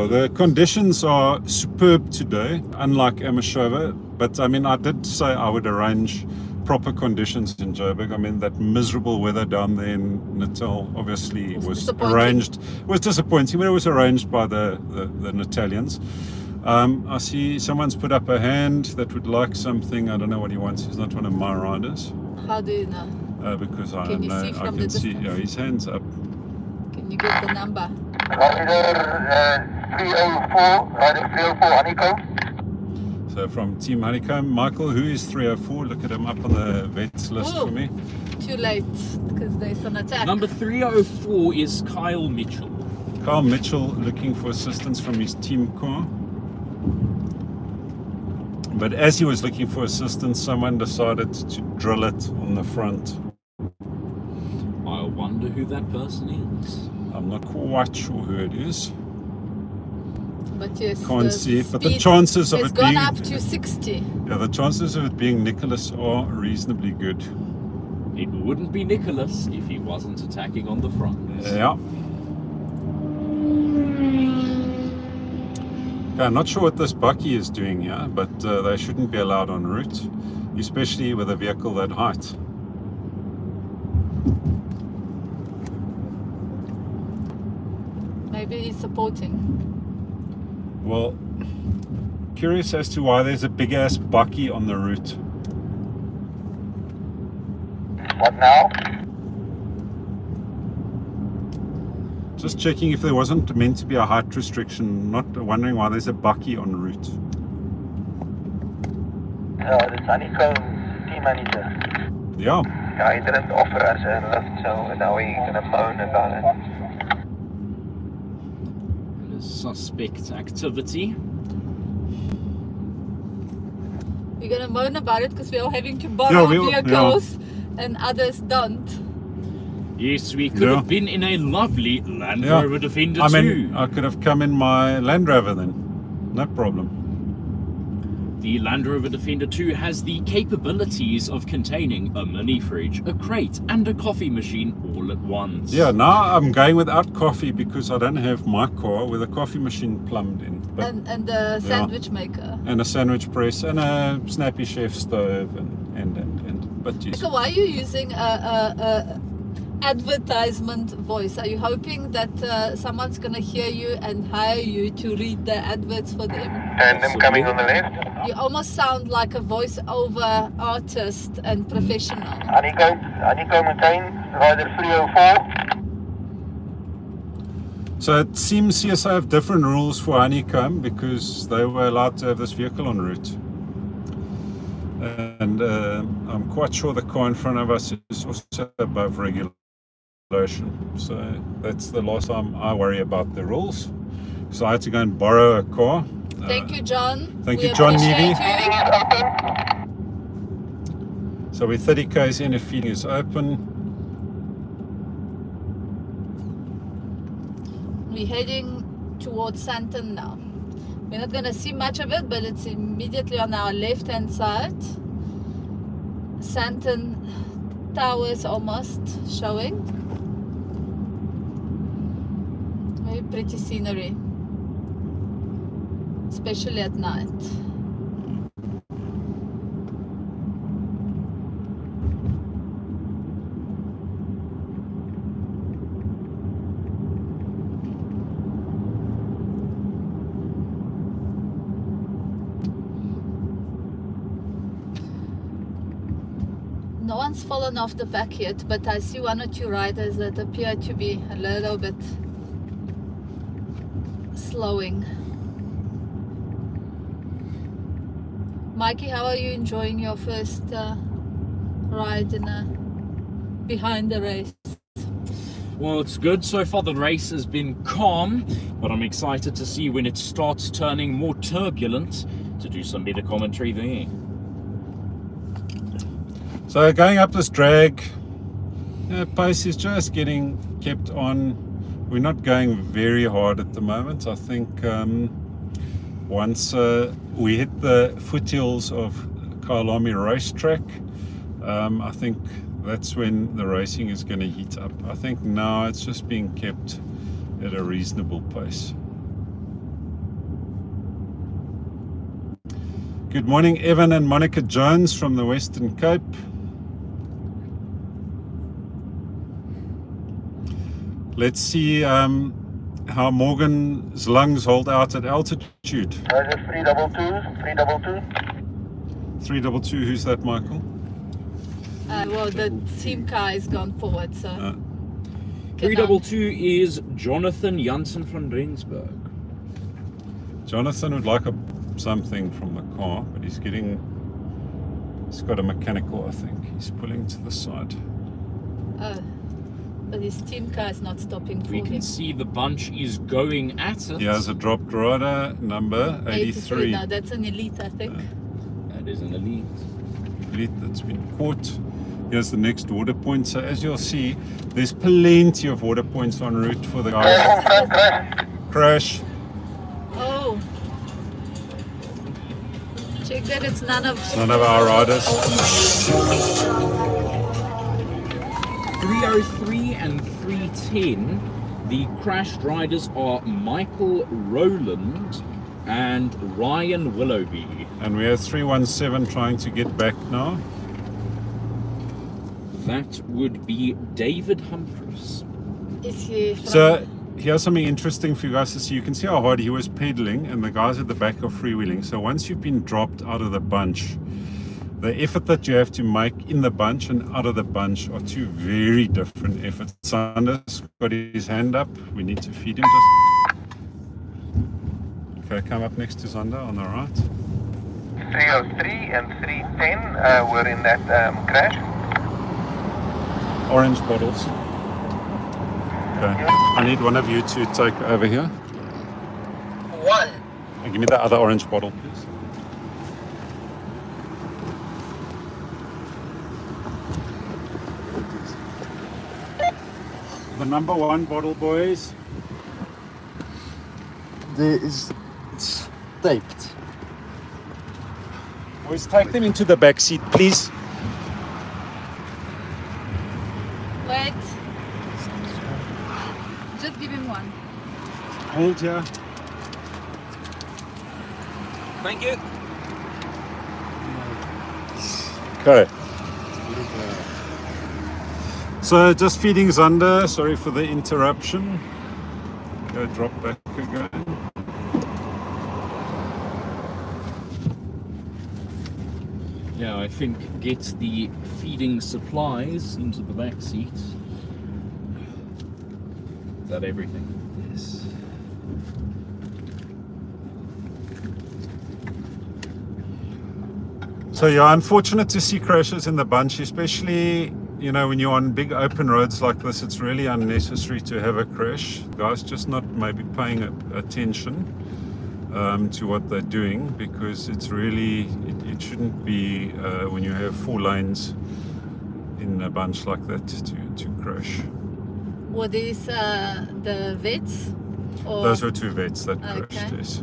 the conditions are superb today, unlike Amashowa. But I mean, I did say I would arrange proper conditions in Joburg. I mean, that miserable weather down there in Natal obviously was disappointing. arranged. Was disappointing, but it was arranged by the Natalians. I see someone's put up a hand that would like something. I don't know what he wants. He's not one of my riders How do you know? because I Can you know see I from can the see. distance? Yeah, his hands up. Can you get the number? Rider 304, Rider 304, honeycomb. So So from Team Honeycomb, Michael, who is 304? Look at him up on the vets list Ooh. for me. Too late because there's an attack. Number 304 is Kyle Mitchell. Kyle Mitchell looking for assistance from his team car. But as he was looking for assistance, someone decided to drill it on the front. I wonder who that person is. I'm not quite sure who it is. But yes, Can't the see it, but the speed chances of has it gone being up to 60. yeah, the chances of it being Nicholas are reasonably good. It wouldn't be Nicholas if he wasn't attacking on the front. Yeah. Okay, I'm not sure what this Bucky is doing here, but they shouldn't be allowed en route, especially with a vehicle that height. Maybe he's supporting. Well, curious as to why there's a big ass Bucky on the route. What now? Just checking if there wasn't meant to be a height restriction, not wondering why there's a Bucky en route. The Honeycomb team manager. Yeah. Yeah, he didn't offer us a lift, so now we're gonna moan about it. Suspect activity. We're gonna moan about it because we are having to borrow vehicles and others don't. Yes, we could have been in a lovely Land Yeah. Rover Defender I 2. mean, I could have come in my Land Rover then. No problem. The Land Rover Defender 2 has the capabilities of containing a mini fridge, a crate, and a coffee machine all at once. Yeah, now I'm going without coffee because I don't have my car with a coffee machine plumbed in. But, And the sandwich maker. and a sandwich press and a Snappy Chef stove and but yes. So why are you using a advertisement voice? Are you hoping that someone's gonna hear you and hire you to read the adverts for them? And them coming on the left. You almost sound like a voice-over artist and professional. Honeycomb meteen, rider 304. So it seems CSA have different rules for Honeycomb because they were allowed to have this vehicle en route. And I'm quite sure the car in front of us is also above regulation. So that's the last time I worry about the rules. So I had to go and borrow a car. Thank you, John. Thank We you, John appreciate Neely. you. So we're 30 k's in, if feeding is open. We're heading towards Santon now. We're not going to see much of it, but it's immediately on our left-hand side. Santon Towers almost showing. Very pretty scenery, especially at night. No one's fallen off the back yet, but I see one or two riders that appear to be a little bit slowing. Mikey, how are you enjoying your first ride in behind the race? Well, it's good. So far the race has been calm, but I'm excited to see when it starts turning more turbulent to do some better commentary there. So going up this drag, pace is just getting kept on. We're not going very hard at the moment. I think once we hit the foothills of Kyalami racetrack, I think that's when the racing is going to heat up. I think now it's just being kept at a reasonable pace. Good morning, Evan and Monica Jones from the Western Cape. Let's see how Morgan's lungs hold out at altitude. Rider 322, 322, who's that, Michael? Well, the team car has gone forward, so. 322 is Jonathan Janssen from Rensburg. Jonathan would like a something from the car, but he's got a mechanical, I think. He's pulling to the side. Oh, but his team car is not stopping for We him. can see the bunch is going at it. He has a dropped rider, number 83. No, that's an elite, I think. That is an elite. Elite that's been caught. Here's the next water point. So as you'll see, there's plenty of water points en route for the guys. Crash. Oh. Check that it's none of our riders. 303 and 310, the crashed riders are Michael Rowland and Ryan Willoughby. And we have 317 trying to get back now. That would be David Humphreys. Is he from So here's something interesting for you guys to see. You can see how hard he was pedaling, and the guys at the back are freewheeling. So once you've been dropped out of the bunch, the effort that you have to make in the bunch and out of the bunch are two very different efforts. Sander's got his hand up. We need to feed him. Okay, come up next to Zander on the right. 303 and 310 were in that crash. Orange bottles. Okay, I need one of you to take over here. One. And give me the other orange bottle, please. The number 1 bottle, boys. It's taped. Boys, take them into the back seat, please. Wait. Just give him one. Hold here. Thank you. Okay. So just feeding Zander. Sorry for the interruption. Go drop back again. Yeah, I think get the feeding supplies into the back seat. Is that everything? Yes. So yeah, unfortunate to see crashes in the bunch, especially, you know, when you're on big open roads like this. It's really unnecessary to have a crash. Guys just not maybe paying attention to what they're doing, because it's really, it shouldn't be when you have 4 lanes in a bunch like that to crash. Were these the vets? Or? Those were 2 vets that crashed, Okay. yes.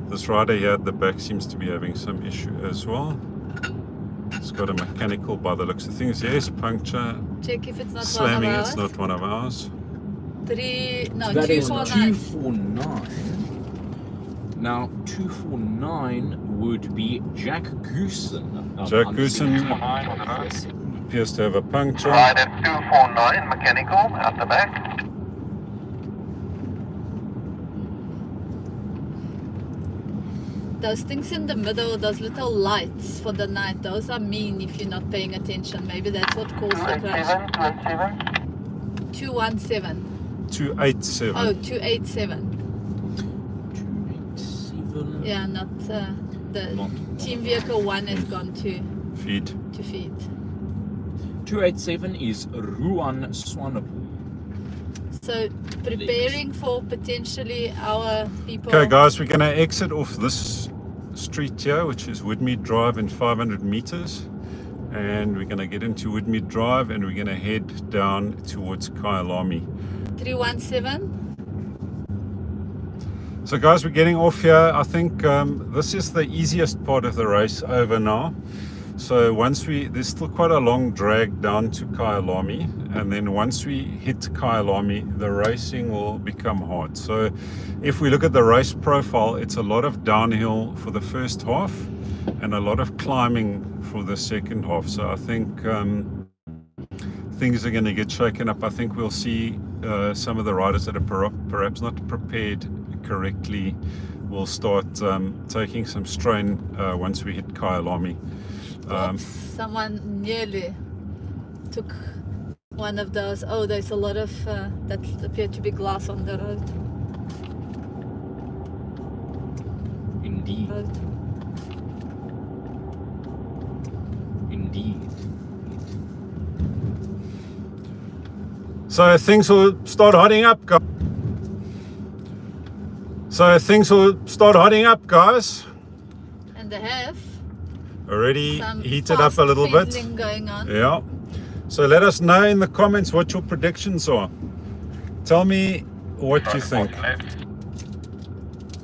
This rider here at the back seems to be having some issue as well. It's got a mechanical by the looks of things. Yes, puncture, Check if it's not slamming, one of ours. it's not one of ours. 249. 249. Now, 249 would be Jack Goosen. Jack Goosen appears to have a puncture. Rider 249, mechanical, out the back. Those things in the middle, those little lights for the night, those are mean if you're not paying attention. Maybe that's what caused the crash. 287, 217. 287. Oh, 287. 287. Yeah, not the Not team vehicle 1 has gone to Feed. feed. 287 is Ruan Swanepoel. So preparing for potentially our people. Okay guys, we're going to exit off this street here, which is Woodmead Drive, in 500 meters. And we're going to get into Woodmead Drive and we're going to head down towards Kyalami. 317. So guys, we're getting off here. I think this is the easiest part of the race over now. So once there's still quite a long drag down to Kyalami, and then once we hit Kyalami, the racing will become hard. So if we look at the race profile, it's a lot of downhill for the first half and a lot of climbing for the second half. So I think things are going to get shaken up. I think we'll see some of the riders that are perhaps not prepared correctly will start taking some strain once we hit Kyalami. Oops, someone nearly took one of those. Oh, there's a lot of that appear to be glass on the road. Indeed. Indeed. So things will start hotting up, guys. And they have Already some heated up a little bit. pedaling going on. Yeah. So let us know in the comments what your predictions are. Tell me what you think.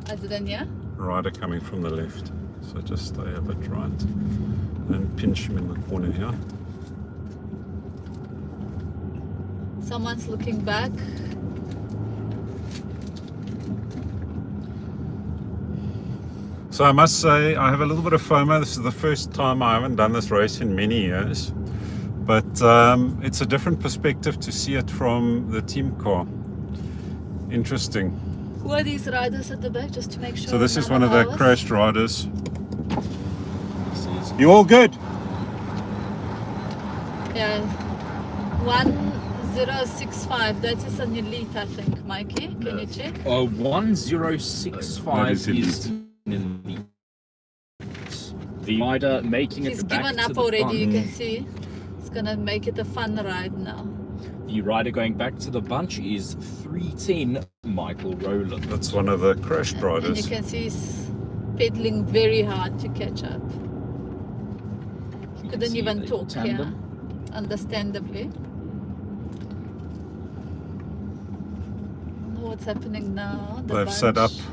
I didn't hear. Rider coming from the left. So just stay a bit right and pinch him in the corner here. Someone's looking back. So I must say I have a little bit of FOMO. This is the first time I haven't done this race in many years. But it's a different perspective to see it from the team car. Interesting. Who are these riders at the back, just to make sure? So this is none one of the ours? crashed riders. This is You all good? Yeah. 1065. That is an elite, I think, Mikey. Can you check? 1065 That is is elite. in elite. The rider making He's it back given to up the already, you bunch. can see. It's gonna make it a fun ride now. The rider going back to the bunch is 310 Michael Rowland. That's one of the crashed And you riders. can see he's pedaling very hard to catch up. You can Couldn't see even the talk here, tandem. understandably. Wonder what's happening now. The They've set up. bunch.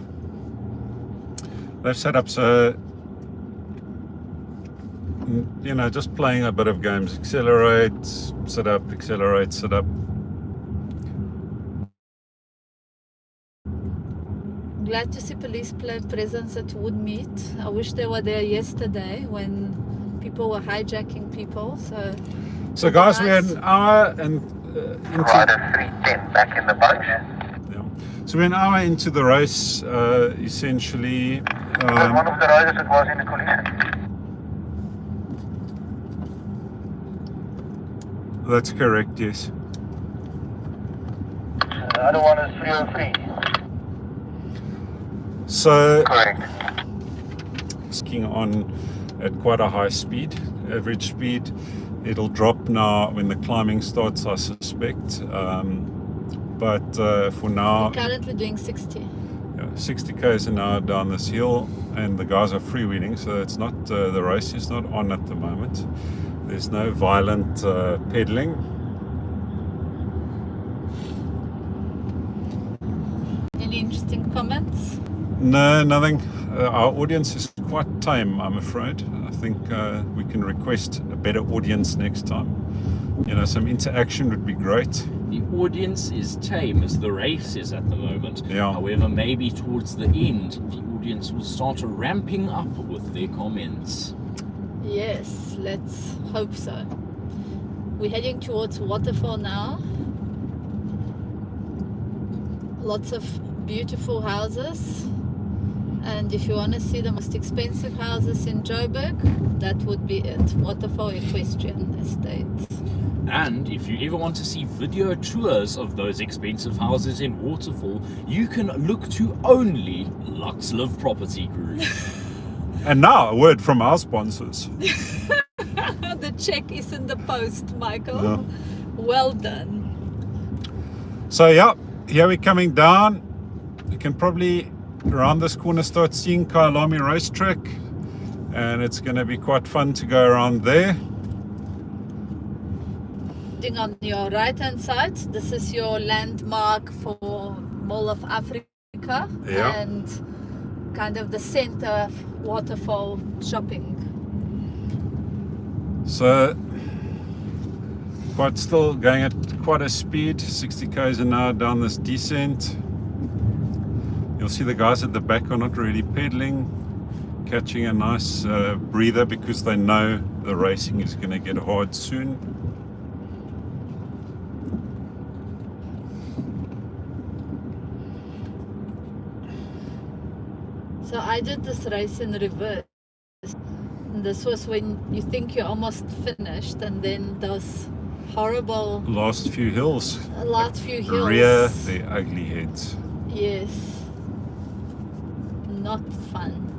They've set up so, you know, just playing a bit of games. Accelerate, sit up, accelerate, sit up. Glad to see police presence at Woodmead. I wish they were there yesterday when people were hijacking people. So guys, we had an hour and Rider 310 back in the bunch. yeah. So we're an hour into the race, essentially. Was one of the riders that was in the collision. That's correct, yes. The other one is 303. So Correct. skiing on at quite a high speed, average speed. It'll drop now when the climbing starts, I suspect. But for now, currently doing 60. 60 k's an hour down this hill, and the guys are freewheeling, so it's not the race is not on at the moment. There's no violent pedaling. Any interesting comments? No, nothing. Our audience is quite tame, I'm afraid. I think we can request a better audience next time. You know, some interaction would be great. The audience is tame as the race is at the moment. Yeah. However, maybe towards the end, the audience will start ramping up with their comments. Yes, let's hope so. We're heading towards Waterfall now. Lots of beautiful houses. And if you want to see the most expensive houses in Joberg, that would be it. Waterfall Equestrian Estate. And if you ever want to see video tours of those expensive houses in Waterfall, you can look to only Luxlive Property Group. And now a word from our sponsors. The check is in the post, Michael. Yeah. Well done. So yeah, here we're coming down. You can probably around this corner start seeing Kyalami racetrack, and it's going to be quite fun to go around there. On your right hand side, this is your landmark for Mall of Africa. Yeah. And kind of the center of Waterfall shopping. So quite still going at quite a speed, 60 k's an hour down this descent. You'll see the guys at the back are not really pedaling, catching a nice breather because they know the racing is going to get hard soon. So I did this race in reverse. And this was when you think you're almost finished, and then those horrible Last few hills, last few hills. rear the ugly heads. Yes. Not fun.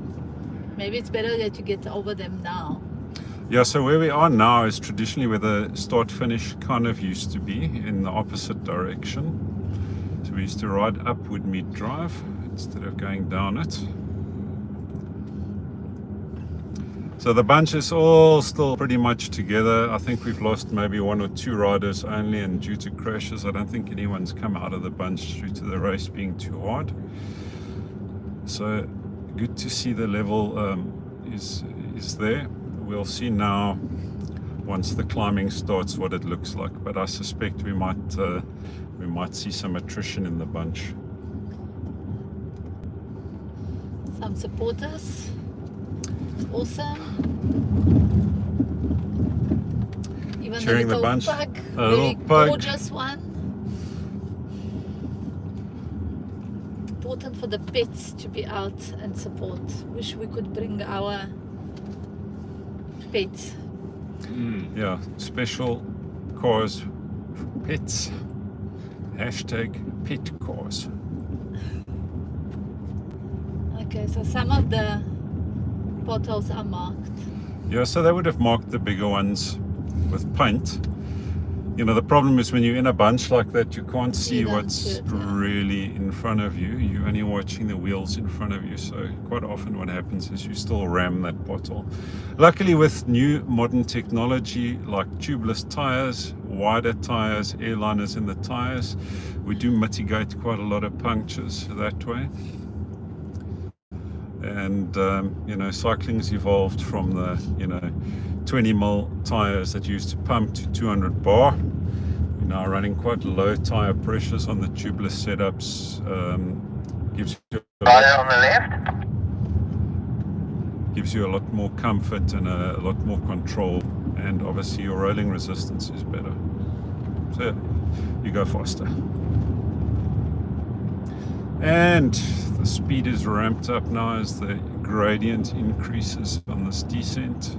Maybe it's better that you get over them now. Yeah, so where we are now is traditionally where the start-finish kind of used to be, in the opposite direction. So we used to ride up Woodmead Drive instead of going down it. So the bunch is all still pretty much together. I think we've lost maybe 1 or 2 riders only, and due to crashes, I don't think anyone's come out of the bunch due to the race being too hard. So good to see the level is there. We'll see now once the climbing starts what it looks like, but I suspect we might see some attrition in the bunch. Some supporters. It's awesome. Even Cheering the the little bunch. pug, A very little pug. gorgeous one. Important for the pets to be out and support. Wish we could bring our pets. Yeah, special cars for pets. Hashtag pet cars. Okay, so some of the potholes are marked. Yeah, so they would have marked the bigger ones with paint. You know, the problem is when you're in a bunch like that, you can't see You don't what's see it, yeah. really in front of you. You're only watching the wheels in front of you. So quite often what happens is you still ram that pothole. Luckily, with new modern technology like tubeless tires, wider tires, airliners in the tires, we do mitigate quite a lot of punctures that way. And you know, cycling's evolved from the 20mm tires that used to pump to 200 bar. We're now running quite low tire pressures on the tubeless setups. Gives you Tire on the left. gives you a lot more comfort and a lot more control, and obviously your rolling resistance is better, so you go faster. And the speed is ramped up now as the gradient increases on this descent.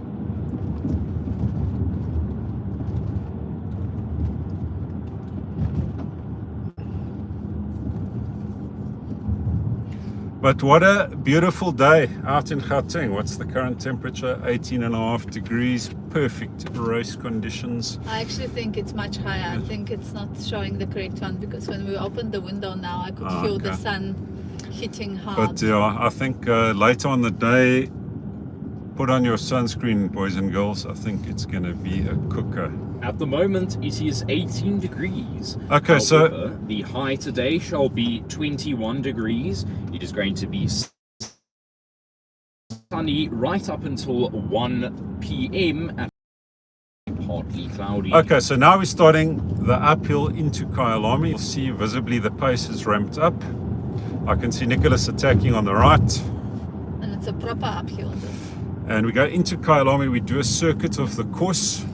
But what a beautiful day out in Gauteng. What's the current temperature? 18.5 degrees. Perfect race conditions. I actually think it's much higher. I think it's not showing the correct one, because when we opened the window now, I could feel the Okay. sun hitting hard. But yeah, I think later on the day, put on your sunscreen, boys and girls. I think it's going to be a cooker. At the moment, it is 18 degrees. Okay, so However, the high today shall be 21 degrees. It is going to be sunny right up until 1 p.m. and partly cloudy. okay, so now we're starting the uphill into Kyalami. You'll see visibly the pace is ramped up. I can see Nicholas attacking on the right. And it's a proper uphill. And we go into Kyalami, we do a circuit of the course,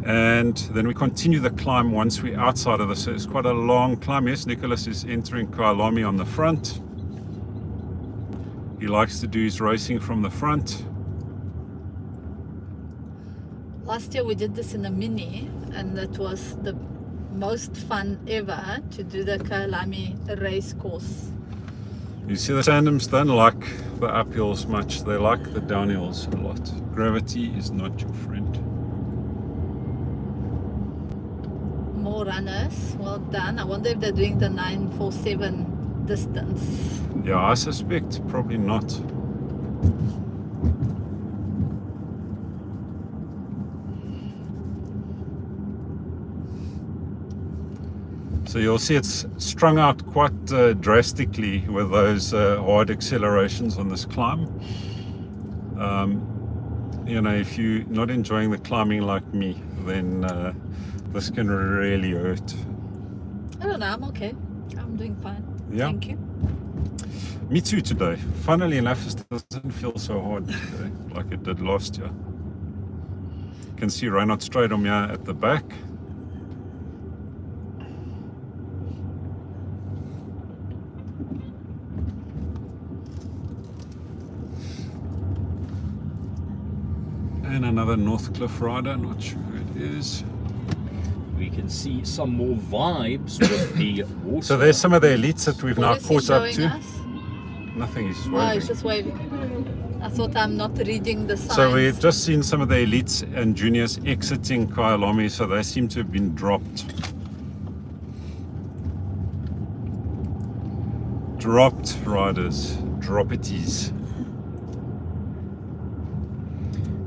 and then we continue the climb once we're outside of this. So it's quite a long climb. Yes, Nicholas is entering Kyalami on the front. He likes to do his racing from the front. Last year we did this in a mini, and it was the most fun ever to do the Kyalami race course. You see, the tandems don't like the uphills much. They like the downhills a lot. Gravity is not your friend. More runners, well done. I wonder if they're doing the 947 distance. Yeah, I suspect probably not. So you'll see it's strung out quite drastically with those hard accelerations on this climb. You know, if you're not enjoying the climbing like me, then this can really hurt. I don't know, I'm okay. I'm doing fine. Yeah. Thank you. Me too today. Funnily enough, it doesn't feel so hard today like it did last year. You can see Reinhard Strydom here at the back. And another Northcliffe rider, not sure who it is. We can see some more vibes with the water. So there's some of the elites that we've now What is he caught up showing to. us? Nothing, he's Oh, waving. he's just waving. I thought I'm not reading the signs. So we've just seen some of the elites and juniors exiting Kyalami, so they seem to have been dropped. Dropped riders, droppities.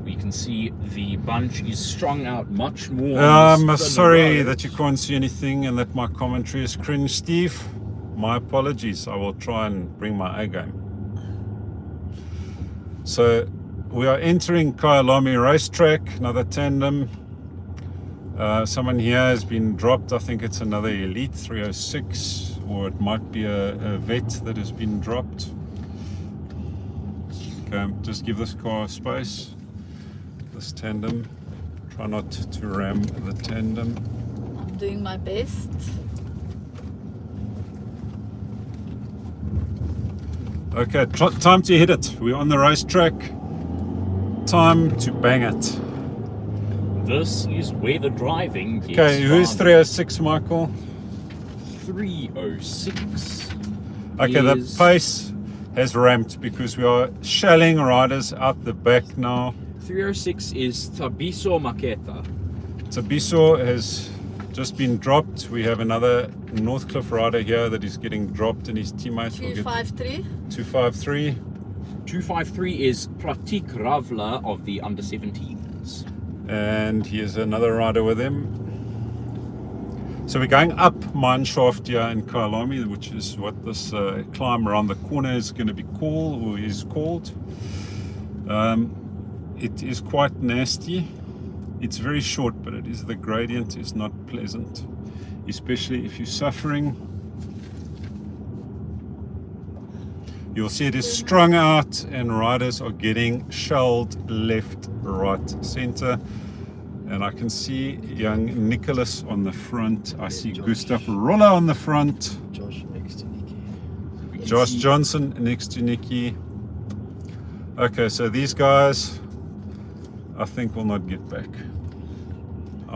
We can see the bunch is strung out much more. on I'm this thin sorry road. that you can't see anything and that my commentary is cringe, Steve. My apologies. I will try and bring my A game. So we are entering Kyalami racetrack, another tandem. Someone here has been dropped. I think it's another Elite 306, or it might be a vet that has been dropped. Okay, just give this car space. This tandem. Try not to ram the tandem. I'm doing my best. Okay, time to hit it. We're on the racetrack. Time to bang it. This is where the driving gets Okay, who's fun. 306, Michael? 306. Okay, the is pace has ramped because we are shelling riders out the back now. 306 is Tabiso Maketa. Tabiso has just been dropped. We have another Northcliffe rider here that is getting dropped, and his teammates will get 253. 253. 253 is Pratik Ravla of the under 17s. And here's another rider with him. So we're going up Mineshaft here in Kyalami, which is what this climb around the corner is going to be called, or is called. It is quite nasty. It's very short, but the gradient is not pleasant, especially if you're suffering. You'll see it is strung out and riders are getting shelled left, right, center. And I can see young Nicholas on the front. I see Gustav Rolla on the front. Josh next to Nikki. Josh Johnson next to Nikki. Okay, so these guys, I think, will not get back.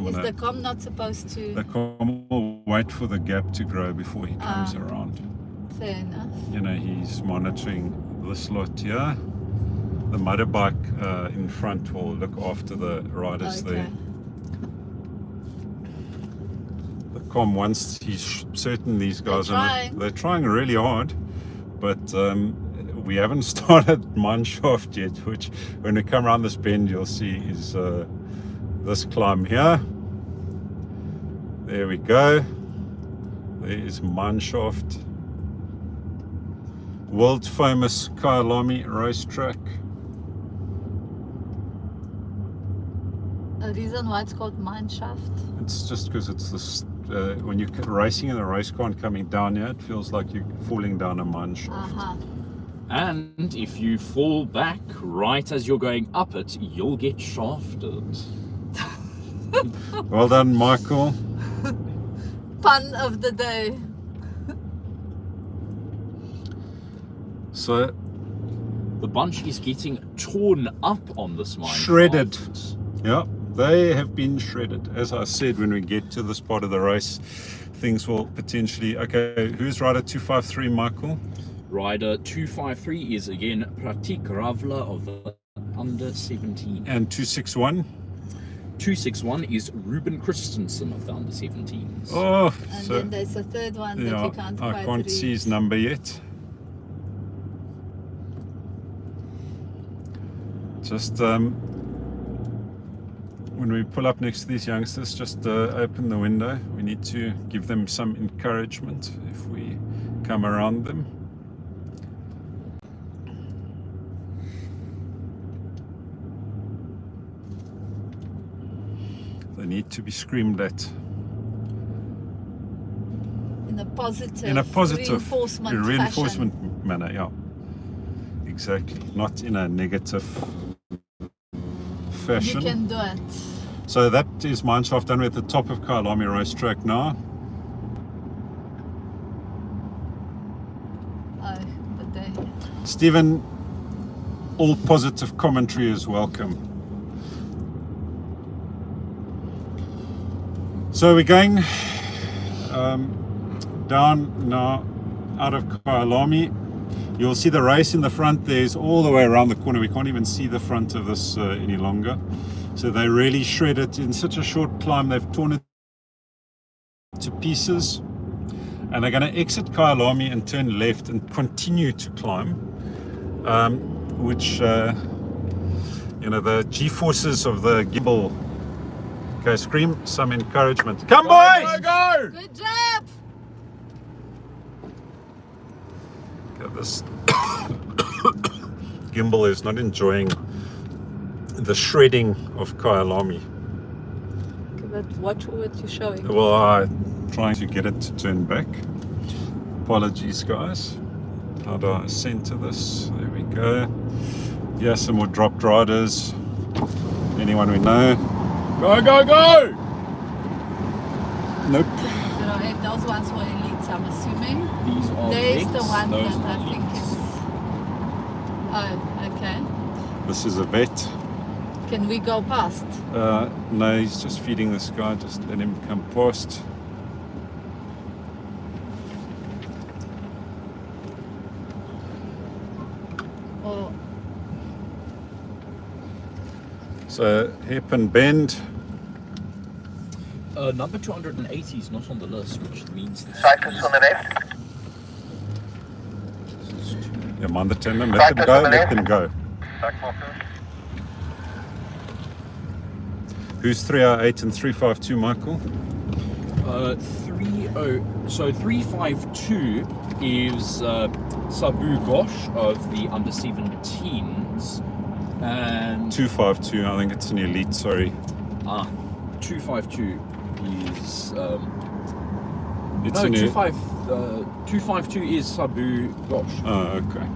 Is the com not supposed to? The com will wait for the gap to grow before he comes around. Fair enough. You know, he's monitoring this lot here. The motorbike in front will look after the riders there. The com, once he's certain these guys they're trying really hard, but we haven't started Mineshaft yet, which when we come around this bend you'll see is this climb here. There we go. There is Mineshaft, world famous Kyalami racetrack. A reason why it's called Mineshaft? It's just because it's this when you're racing in a race car and coming down here, it feels like you're falling down a mine shaft. And if you fall back right as you're going up it, you'll get shafted. Well done, Michael. Pun of the day. So the bunch is getting torn up on this mine. shredded. shaft. Yeah, they have been shredded. As I said, when we get to this part of the race, things will potentially... Okay, who's rider 253, Michael? Rider 253 is again Pratik Ravla of the under 17. And 261? 261 is Ruben Christensen of the under 17s. Oh, And so then there's a third one that yeah, you can't I quite can't read. see his number yet. Just when we pull up next to these youngsters, just open the window. We need to give them some encouragement if we come around them. They need to be screamed at In a positive reinforcement manner. Yeah, exactly. Not in a negative fashion. You can do it. So that is Mineshaft done. We're at the top of Kyalami racetrack now. Oh, but they... Stephen, all positive commentary is welcome. So we're going down now out of Kyalami. You'll see the race in the front there is all the way around the corner. We can't even see the front of this any longer. So they really shred it in such a short climb. They've torn it to pieces. And they're going to exit Kyalami and turn left and continue to climb. Which, you know, the G-forces of the gimbal. Okay, scream some encouragement. Come, boys! Go! Good job! Okay, this gimbal is not enjoying the shredding of Kyalami. Okay, but watch what you're showing. Well, I'm trying to get it to turn back. Apologies, guys. How do I center this? There we go. Yeah, some more dropped riders. Anyone we know? Go, go, go! Nope. 08, those ones were elites, I'm assuming. These are There's vets, the one those that are I think elites. is. Oh, okay. This is a vet. Can we go past? No, he's just feeding this guy. Just let him come past. Or So, hairpin bend. Number 280 is not on the list, which means this Cyclists on the left. Yeah, mind the tandem. Let them go. Let them go. Who's 308 and 352, Michael? 352 is Sabu Ghosh of the under 17s, and 252. I think it's an elite. Sorry. 252 is It's no an 252 is Sabu Ghosh, Oh, okay.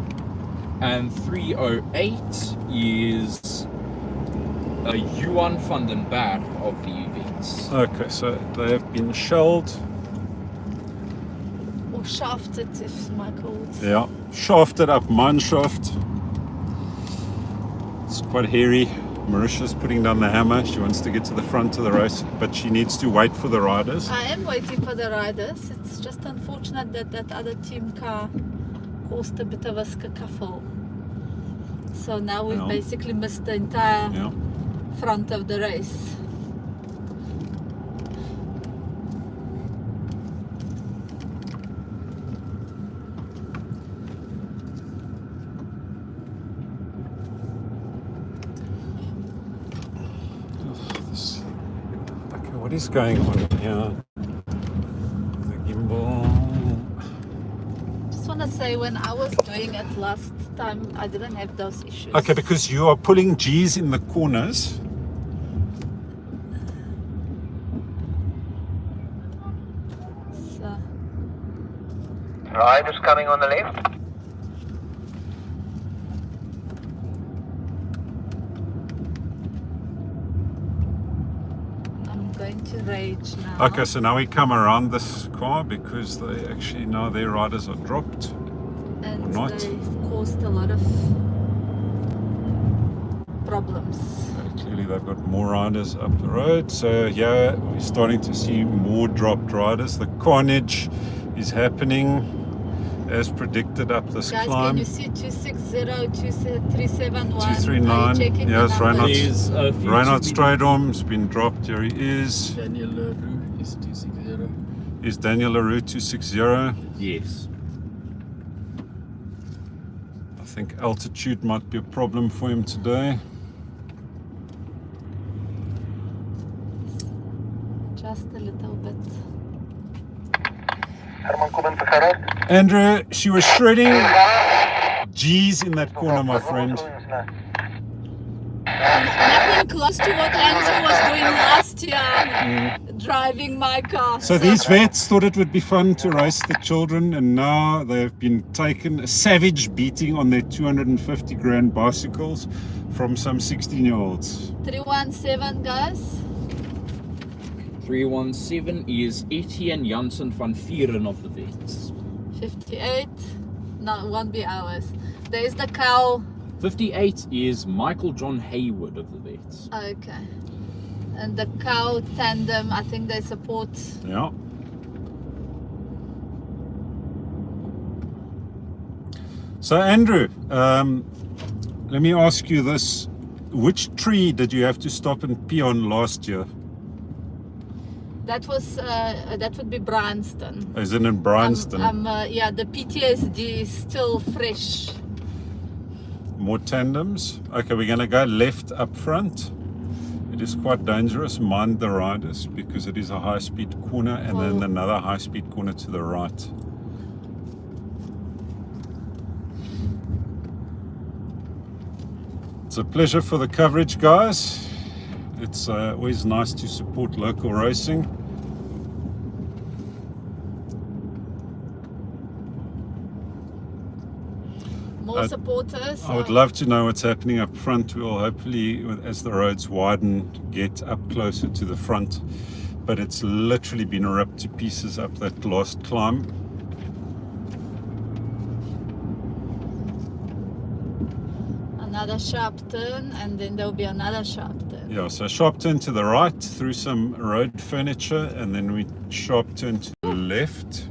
and 308 is Yuan van den Berg of the events. Okay, so they have been shelled. or shafted, if Michael would say. Yeah, shafted up mine shaft. It's quite hairy. Marisha's putting down the hammer. She wants to get to the front of the race, but she needs to wait for the riders. I am waiting for the riders. It's just unfortunate that that other team car caused a bit of a scuffle. So now we've Yeah. basically missed the entire Yeah. front of the race. Okay, what is going on here? The gimbal. Just want to say, when I was doing it last time, I didn't have those issues. Okay, because you are pulling G's in the corners. So, Riders coming on the left. I'm going to rage now. Okay, so now we come around this car because they actually now their riders are dropped. And or not. they've caused a lot of problems. Clearly they've got more riders up the road. So yeah, we're starting to see more dropped riders. The carnage is happening as predicted up this Guys, climb. can you see 260, 2371? 239. Are you checking Yes, the Reinhard. numbers? There's a few Reinhard to be- Strydom has been dropped. Here he is. Daniel LaRue is 260. Is Daniel LaRue 260? Yes. I think altitude might be a problem for him today. Just a little bit. Herman, kom in vir gerus. Andrew, she was shredding G's in that corner, my friend. Nothing close to what Andrew was doing last year, driving my car. So these vets thought it would be fun to race the children, and now they've been taken a savage beating on their 250 grand bicycles from some 16-year-olds. 317, guys. 317 is Etienne Janssen van Vieren of the Vets. 58. No, it won't be ours. There's the cow. 58 is Michael John Hayward of the Vets. Okay. And the cow tandem, I think they support. So Andrew, let me ask you this. Which tree did you have to stop and pee on last year? That was that would be Bryanston. Is it in Bryanston? Yeah, the PTSD is still fresh. More tandems. Okay, we're going to go left up front. It is quite dangerous. Mind the riders because it is a high-speed corner and then another high-speed corner to the right. It's a pleasure for the coverage, guys. It's always nice to support local racing. More supporters. I would love to know what's happening up front. We'll hopefully, as the roads widen, get up closer to the front. But it's literally been ripped to pieces up that last climb. Another sharp turn, and then there'll be another sharp turn. Yeah, so sharp turn to the right through some road furniture, and then we sharp turn to the left.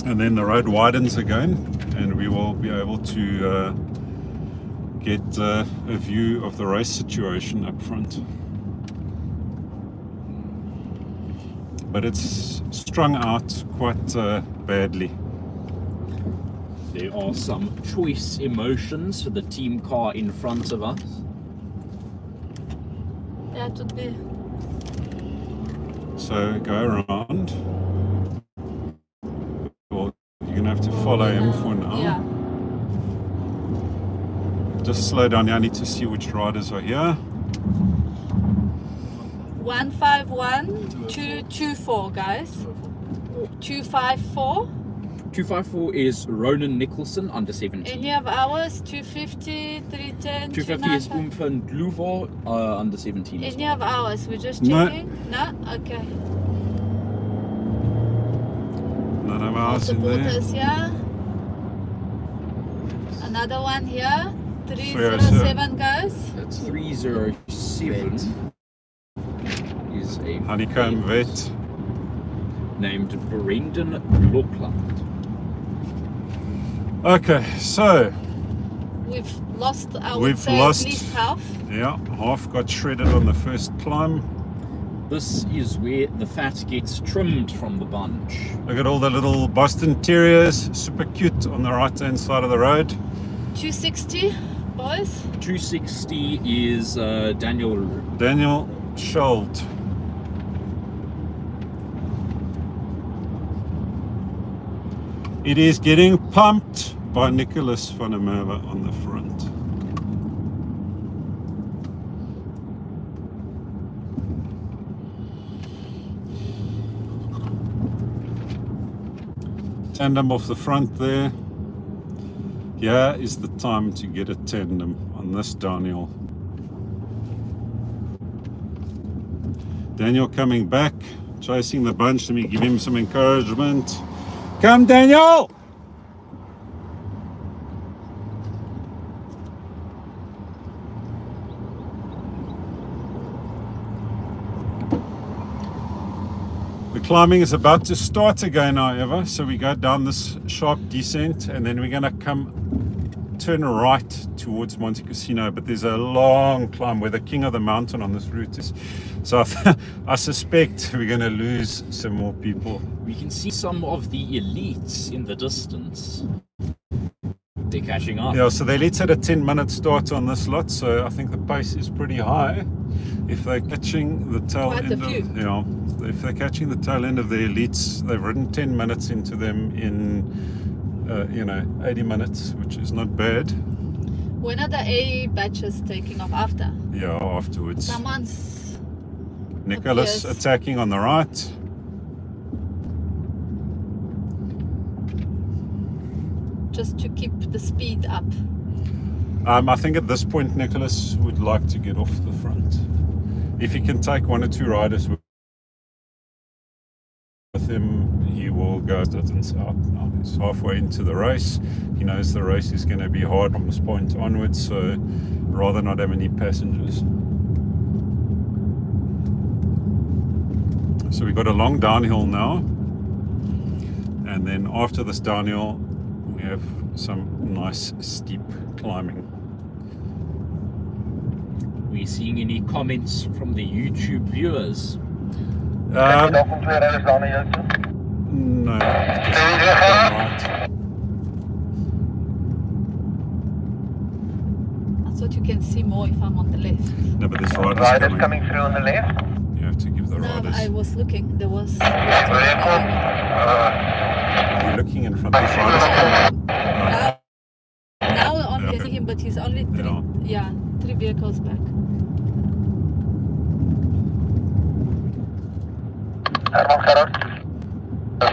And then the road widens again, and we will be able to get a view of the race situation up front. But it's strung out quite badly. There are some choice emotions for the team car in front of us. That would be. So go around. Well, you're gonna have to follow him for now. Yeah. Just slow down. I need to see which riders are here. 151-224, guys. 254. 254 is Ronan Nicholson, under 17. Any of ours? 250, 310, 250 is 295. Luvo, under 17 as Any well. of ours? We're just No. checking. No? Okay. None of More ours in there. supporters here. Another one here. 307. 307, guys. That's 307 is a Honeycomb vet. named Brendan Lockland. Okay, so We've lost, I would We've say, lost- at least half. yeah, half got shredded on the first climb. This is where the fat gets trimmed from the bunch. Look at all the little Boston Terriers, super cute on the right hand side of the road. 260, boys. 260 is Daniel. Daniel Schuld. It is getting pumped by Nicholas van der Merwe on the front. Tandem off the front there. Here is the time to get a tandem on this downhill. Daniel coming back, chasing the bunch. Let me give him some encouragement. Come, Daniel! The climbing is about to start again, however, so we go down this sharp descent and then we're going to turn right towards Monte Cassino, but there's a long climb. We're the king of the mountain on this route. So I suspect we're going to lose some more people. We can see some of the elites in the distance. They're catching up. Yeah, so the elites had a 10-minute start on this lot, so I think the pace is pretty high. If they're catching the tail Quite a end few. of, yeah, if they're catching the tail end of the elites, they've ridden 10 minutes into them in 80 minutes, which is not bad. When are the A batches taking off after? Yeah, afterwards. Someone's Nicholas appears. attacking on the right. just to keep the speed up. I think at this point Nicholas would like to get off the front. If he can take one or two riders with him, he will go distance out. Now he's halfway into the race. He knows the race is going to be hard from this point onwards, so rather not have any passengers. So we've got a long downhill now. And then after this downhill, we have some nice steep climbing. We seeing any comments from the YouTube viewers? Daar komt twee rijders daar naar jou toe. No, just right. I thought you can see more if I'm on the left. No, but there's riders Riders coming. coming through on the left. You have to give the No, riders. I was looking. There was. Vehicle. You're looking in front. There's riders coming. Now on Yeah. can see him, but he's only three. Yeah. 3 vehicles back. Herman Gerard.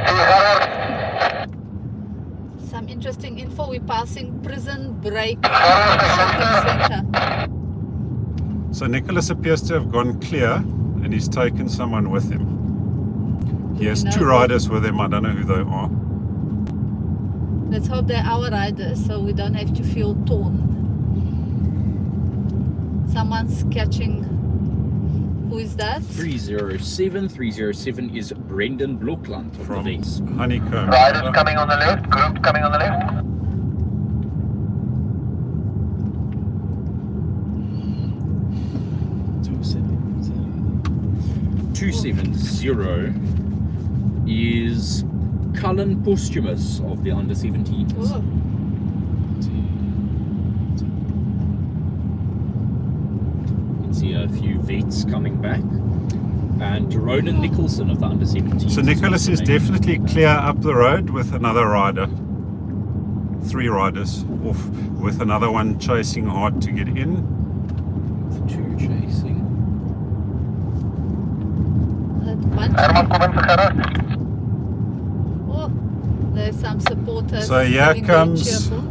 Gerard. Some interesting info. We're passing Prison Break Shopping Center. So Nicholas appears to have gone clear, and he's taken someone with him. He has No. 2 riders with him. I don't know who they are. Let's hope they're our riders, so we don't have to feel torn. Someone's catching. Who is that? 307. 307 is Brendan Blokland of From the West. Honeycomb. Riders coming on the left. Group coming on the left. 270 is Cullen Posthumous of the under 17s. Oh, You can see a few vets coming back. And Ronan Nicholson of the under 17s. So Nicholas is definitely clear up the road with another rider. 3 riders off, with another one chasing hard to get in. 2 chasing. that one. Herman, kom in vir Gerard. Oh, there's some supporters. So here being very comes cheerful.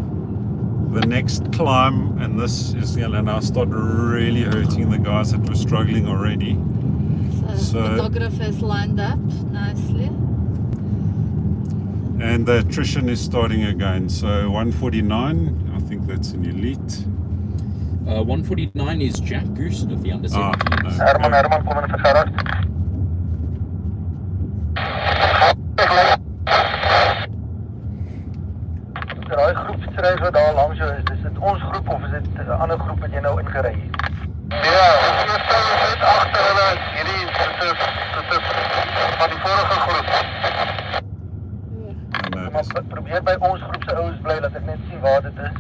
the next climb, and this is going to now start really hurting the guys that were struggling already. So photographers lined up nicely. And the attrition is starting again. So 149, I think that's an elite. 149 is Jack Goosen of the under 17s. No. Herman, kom in vir Gerard. Daai groep fietsryers wat daar langs jou is dit ons groep of is dit 'n ander groep wat jy nou ingery het? Ja, ons staan net agter hulle. Hierdie dit is van die vorige groep. No, Maar probeer by ons groep se ouens bly dat ek net sien waar dit is.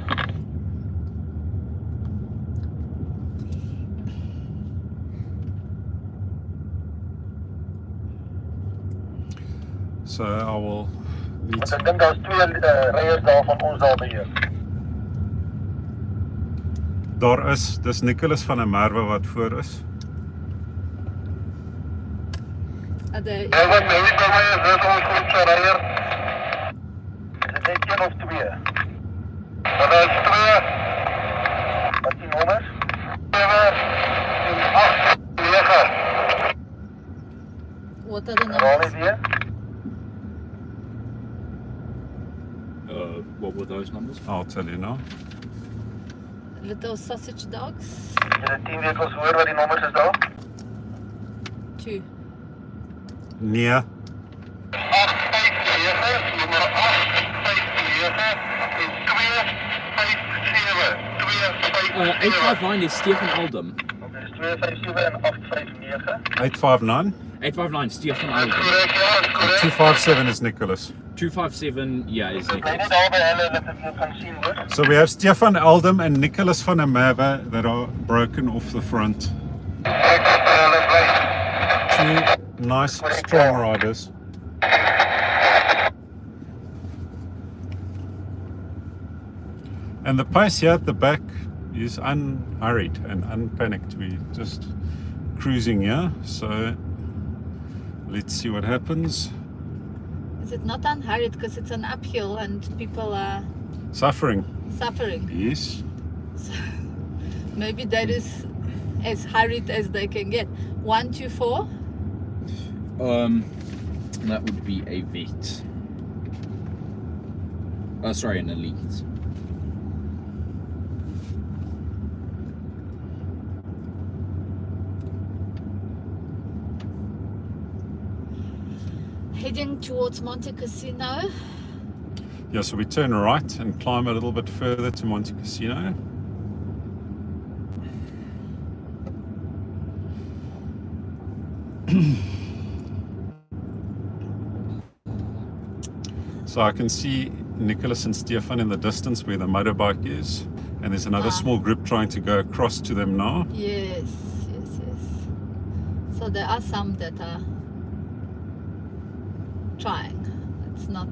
so I will need Want ek dink daar's 2 ryers daar van ons daar by jou. Daar is, dis Nicholas van der Merwe wat voor is. Are they, Ja, wat nou is by my is dit ons groep se ryer. Is dit net 1 of 2? Dat is 2. Wat die nommers? 7 en 8, 9. what are the Raal numbers? net weer. What were those numbers? I'll tell you now. Little sausage dogs. Jy het 10 winkels hoor wat die nommers is daar? 2. Nee, 859, nommer 859 en 257. 257. 859 is Stefan Aldum. Okay, dis 257 en 859. 859. 859 Stefan Dis Aldum. korrek, ja, dis korrek. 257 is Nicholas. 257, yeah, is Bly net Nicholas. daar by hulle dat ek jou kan sien hoor. So we have Stefan Eldam and Nicholas van der Merwe that are broken off the front. Ek by hulle bly. 2 nice, strong riders. And the pace here at the back is unhurried and unpanicked. We're just cruising here. So let's see what happens. Is it not unhurried because it's an uphill and people are Suffering. suffering? Yes. So maybe that is as hurried as they can get. 124. That would be a vet. Sorry, an elite. Het heading towards Monte Cassino. Yeah, so we turn right and climb a little bit further to Monte Cassino. So I can see Nicholas and Stefan in the distance where the motorbike is, and there's another small group trying to go across to them now. Yes. So there are some that are trying. It's not.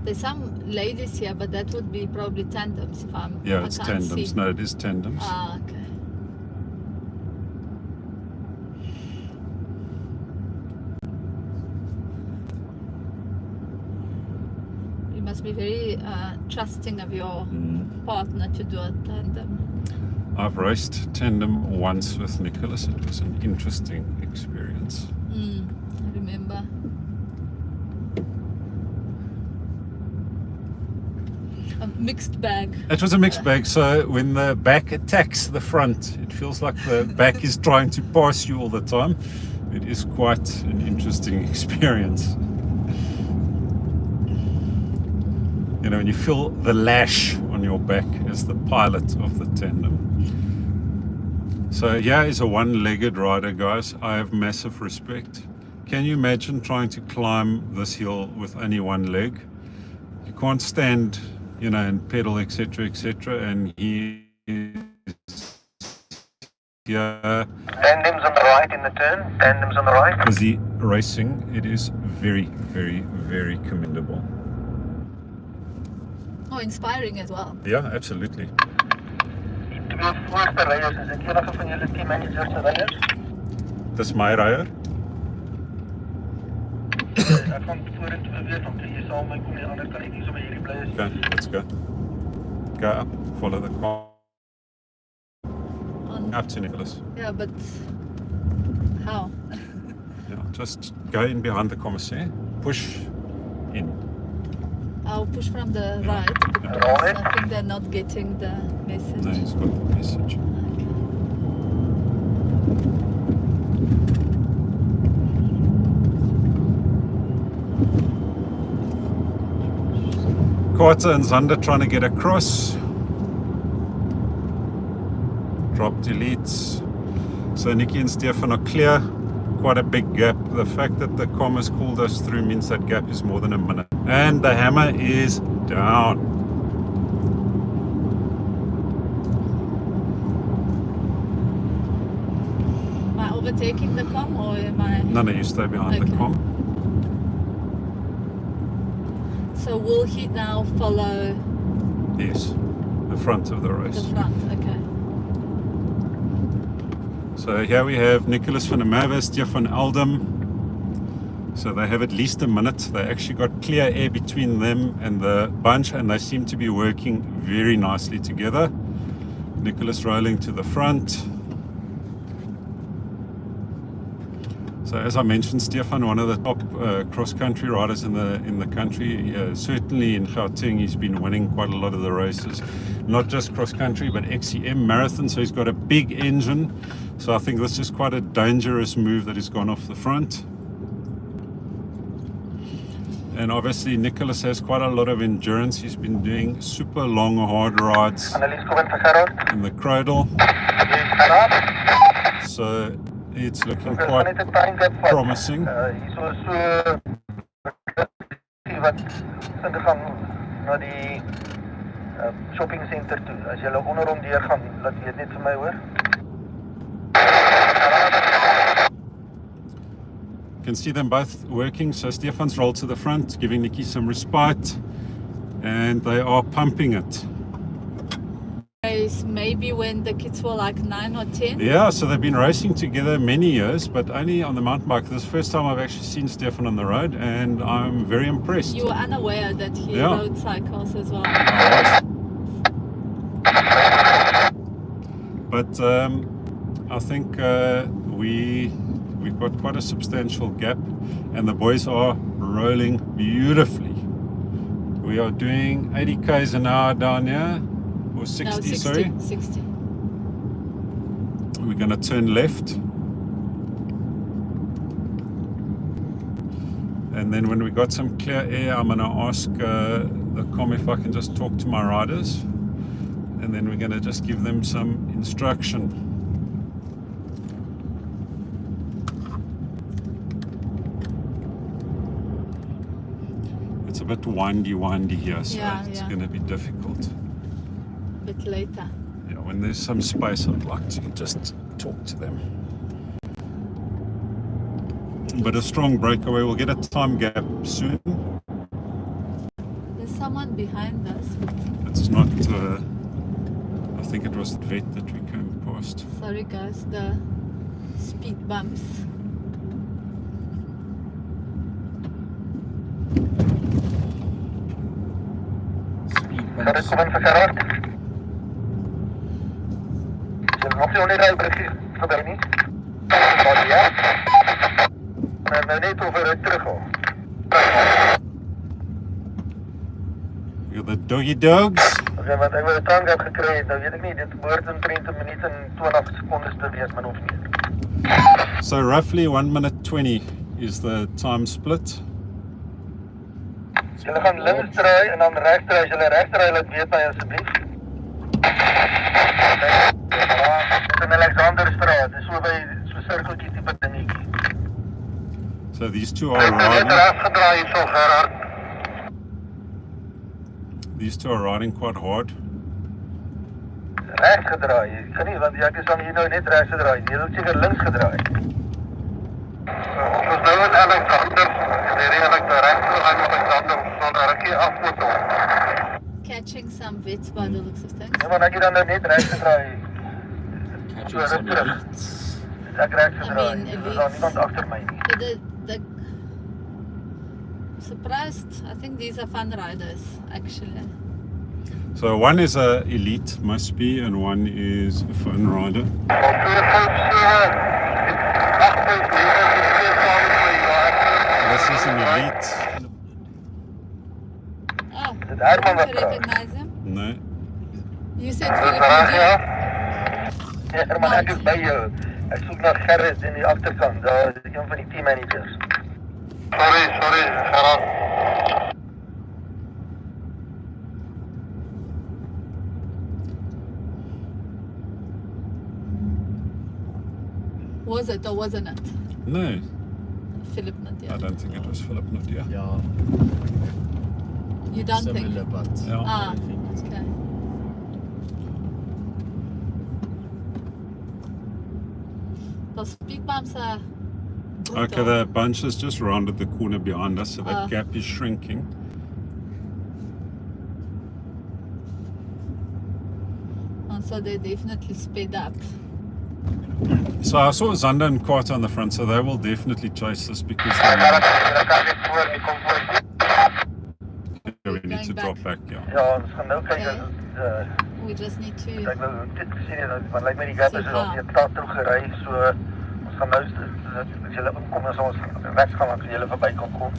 There's some ladies here, but that would be probably tandems if I'm. Yeah, it's I can't tandems. see. No, it is tandems. Ah, okay. You must be very trusting of your partner to do a tandem. I've raced tandem once with Nicholas. It was an interesting experience. I remember. A mixed bag. It was a mixed bag, so when the back attacks the front, it feels like the back is trying to pass you all the time. It is quite an interesting experience. You know, when you feel the lash on your back as the pilot of the tandem. So here is a one-legged rider, guys. I have massive respect. Can you imagine trying to climb this hill with only one leg? You can't stand, you know, and pedal, etc., etc. And he is here. Tandems on the right in the turn. Tandems on the right. Busy racing. It is very, very, very commendable. Oh, inspiring as well. Yeah, absolutely. Die twee voorste ryers, is dit enige van julle team managers se ryers? Dis my ryer. Ek gaan vorentoe beweeg om te hier saam met my kom die ander kant hier so by hierdie bly is. Okay, let's go. Go up, follow the car. Up to Nicholas. Yeah, but how? Yeah, just go in behind the commissaire. Push in. I'll push from the right because Alright. I think they're not getting the message. No, he's got the message. Carter and Zander trying to get across. Drop deletes. So Nikki and Stefan are clear. Quite a big gap. The fact that the com has called us through means that gap is more than a minute. And the hammer is down. Am I overtaking the com or am I? No, you stay behind the Okay. com. So will he now follow Yes, the front of the race. the front? Okay. So here we have Nicholas van der Merwe, Stefan Eldam. So they have at least a minute. They actually got clear air between them and the bunch, and they seem to be working very nicely together. Nicholas rolling to the front. So as I mentioned, Stefan, one of the top cross-country riders in the country. Certainly in Gauteng, he's been winning quite a lot of the races. Not just cross-country, but XCM marathon. So he's got a big engine. So I think this is quite a dangerous move that has gone off the front. And obviously Nicholas has quite a lot of endurance. He's been doing super long, hard rides Annelies kom in vir Gerard. in the cradle. Gerard. So it's looking Ons gaan quite net 'n time gap vat. promising. Hierso so wat vind gaan na die shopping center toe. As jy onder hom deur gaan, laat weet net vir my hoor. You can see them both working. So Stefan's rolled to the front, giving Nikki some respite, and they are pumping it. Race maybe when the kids were like 9 or 10. Yeah, so they've been racing together many years, but only on the mountain bike. This is the first time I've actually seen Stefan on the road, and I'm very impressed. You were unaware that he Yeah. rode cycles as well. But I think we've got quite a substantial gap, and the boys are rolling beautifully. We are doing 80 k's an hour down here, or 60, No, 60. sorry. 60. We're going to turn left, And then when we got some clear air, I'm going to ask the com if I can just talk to my riders. And then we're going to just give them some instruction. It's a bit windy here, so it's going to be difficult. A bit later. Yeah, when there's some space, I'd like to just talk to them. But a strong breakaway. We'll get a time gap soon. There's someone behind us. It's not, I think it was the vet that we came past. Sorry guys, the speed bumps. Gerard, kom in vir Gerard. Jy mag nie onder die bruggie verby nie. Maar ja. Nou net oor terug gaan. We got the doggy dogs. Okay, want ek het 'n time gap gekry, nou weet ek nie, dit behoort omtrent 'n minuut en 20 sekondes te wees, min of meer. So roughly 1 minute 20 is the time split. Julle gaan links draai en dan regs draai. As julle regs draai, laat weet my asseblief. Dit is 'n Alexanderstraat. Dit is so by so 'n sirkeltjie tipe dingetjie. So these two are Net riding. regs gedraai hierso, Gerard. These two are riding quite hard. Regs gedraai. Ek kan nie, want ek is dan hier nou net regs gedraai. Jy het seker links gedraai. Ons is nou in Alexander. Hierdie regs gaan op Alexander. Ons sal rukkie afmotor. Catching some vets by the looks of things. Ja, maar ek het dan nou net regs gedraai. So, Catching some terug. elites. Ek regs gedraai. I mean, Er is daar niemand agter my nie. The surprised. I think these are fun riders actually. So one is a elite, must be, and one is a fun rider. This is an elite. Oh, Dit I Herman wat don't praat. recognize him. No. You said Dis Philip reg, Lee. ja? Ja, Herman, ek is by jou. Ek soek na Gerrit in die agterkant. Daar is een van die team managers. Sorry, Gerard. Was it or wasn't it? No, Philip not I yet. don't think it was Philip Nadia. Ja, You don't think? similar but Yeah. Ah, I think it's okay. Those speed bumps are brutal. Okay, the bunch has just rounded the corner behind us, so that gap is shrinking. And so they definitely sped up. So I saw Zander and Carter on the front, so they will definitely chase this because Gerrit, they ek kan net voor, ek kom voor. we need to drop back. Yeah. Ja, ons gaan nou kyk. We just need to. Ek nou dit gesien het, want lyk my die gap is al weer stad toe gery, so ons gaan nou as julle inkom, dan sal ons regs gaan, dan julle verby kan kom.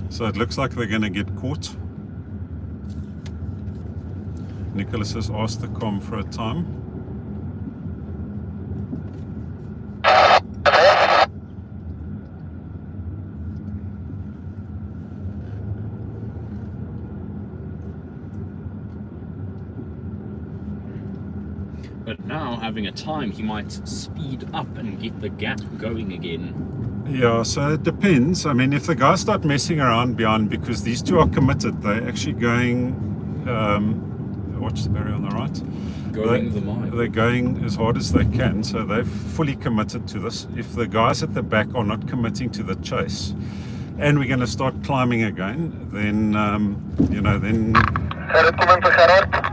So it looks like they're going to get caught. Nicholas has asked the com for a time. But now, having a time, he might speed up and get the gap going again. Yeah, so it depends. I mean, if the guys start messing around behind, because these two are committed, they're actually going, watch the barrier on the right. Going the mile. They're going as hard as they can, so they're fully committed to this. If the guys at the back are not committing to the chase, and we're going to start climbing again, then, you know, then Gerrit, kom in vir Gerard.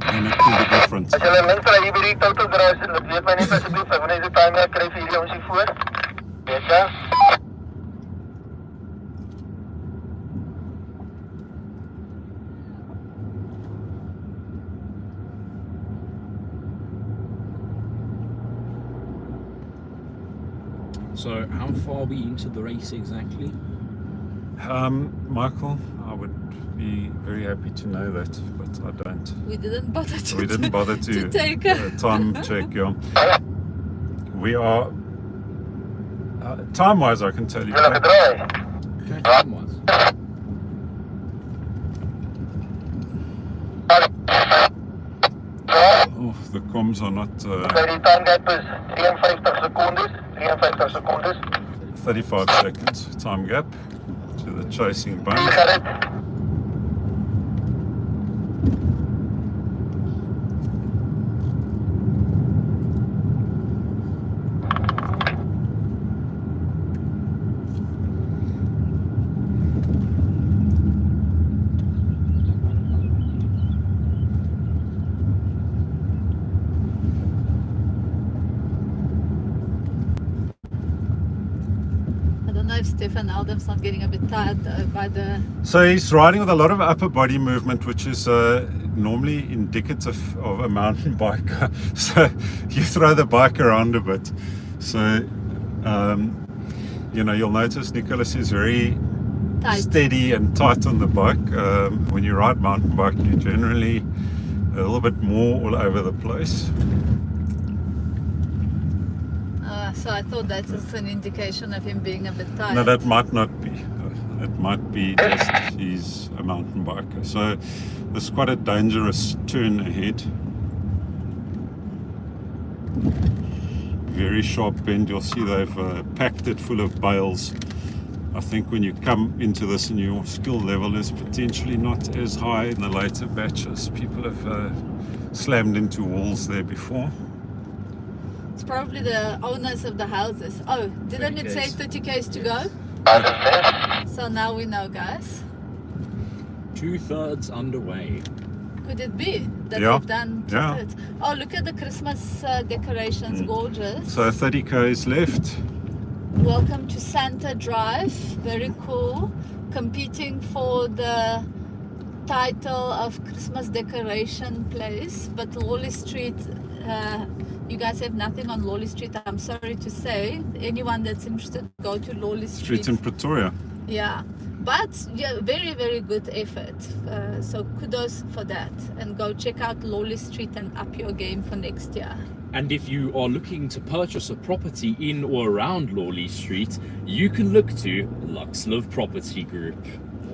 it can be different. As julle links ry hier by die total garage, en dit weet my net asseblief, ek wil net die timer kry vir hierdie ons hier voor. Weet jy? So, how far are we into the race exactly? Michael, I would be very happy to know that, but I don't. We didn't bother to, We didn't bother to take a time check. Yeah. We are time-wise, I can tell you. Julle gedraai. Okay, time-wise. Oh, the comms are not By die time gap is 53 secondes. 53 secondes. 35 seconds time gap to the chasing bunch. Gerrit. I don't know if Stefan Eldam's not getting a bit tired by the. So he's riding with a lot of upper body movement, which is normally indicative of a mountain biker. So you throw the bike around a bit. So you know, you'll notice Nicholas is very Tight. steady and tight on the bike. When you ride mountain bike, you're generally a little bit more all over the place. So I thought that was an indication of him being a bit tired. No, that might not be. It might be just he's a mountain biker. So there's quite a dangerous turn ahead. Very sharp bend. You'll see they've packed it full of bales. I think when you come into this and your skill level is potentially not as high in the later batches, people have slammed into walls there before. It's probably the owners of the houses. Oh, didn't it say 30 k's to go? So now we know, guys. 2/3 underway. Could it be that Yeah, we've done yeah. 2/3? Oh, look at the Christmas decorations, gorgeous. So 30 k's left. Welcome to Santa Drive, very cool. Competing for the title of Christmas decoration place, but Lawley Street, you guys have nothing on Lawley Street, I'm sorry to say. Anyone that's interested, go to Lawley Street. Street in Pretoria. Yeah, but yeah, very, very good effort. So kudos for that. And go check out Lawley Street and up your game for next year. And if you are looking to purchase a property in or around Lawley Street, you can look to Luxlove Property Group.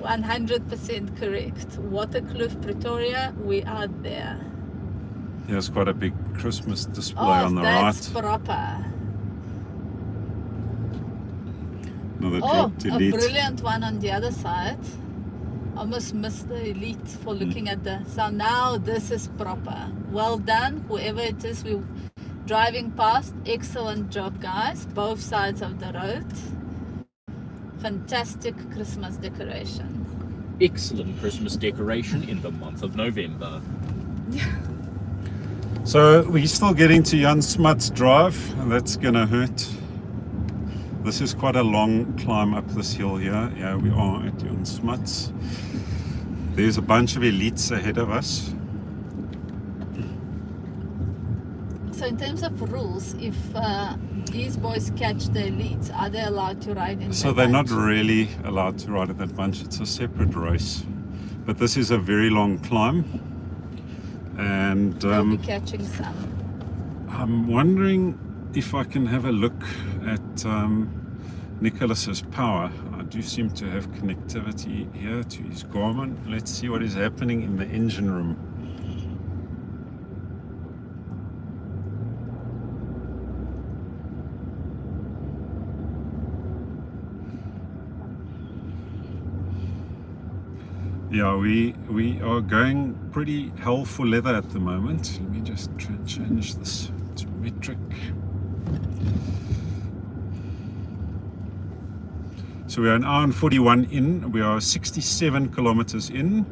100% correct. Waterkloof, Pretoria, we are there. Here's quite a big Christmas display Oh, on the that's right. proper. Another Oh, drop to a elite. brilliant one on the other side. Almost missed the elite for looking at the. So now this is proper. Well done, whoever it is we're driving past. Excellent job, guys. Both sides of the road. Fantastic Christmas decoration. Excellent Christmas decoration in the month of November. So we're still getting to Jan Smuts Drive, and that's gonna hurt. This is quite a long climb up this hill here. Yeah, we are at Jan Smuts. There's a bunch of elites ahead of us. So in terms of rules, if these boys catch the elites, are they allowed to ride in So that they're not bunch? really allowed to ride at that bunch. It's a separate race. But this is a very long climb. And They'll be catching some. I'm wondering if I can have a look at Nicholas's power. I do seem to have connectivity here to his Garmin. Let's see what is happening in the engine room. Yeah, we are going pretty hell for leather at the moment. Let me just try and change this to metric. So we are an hour and 41 in. We are 67 kilometers in.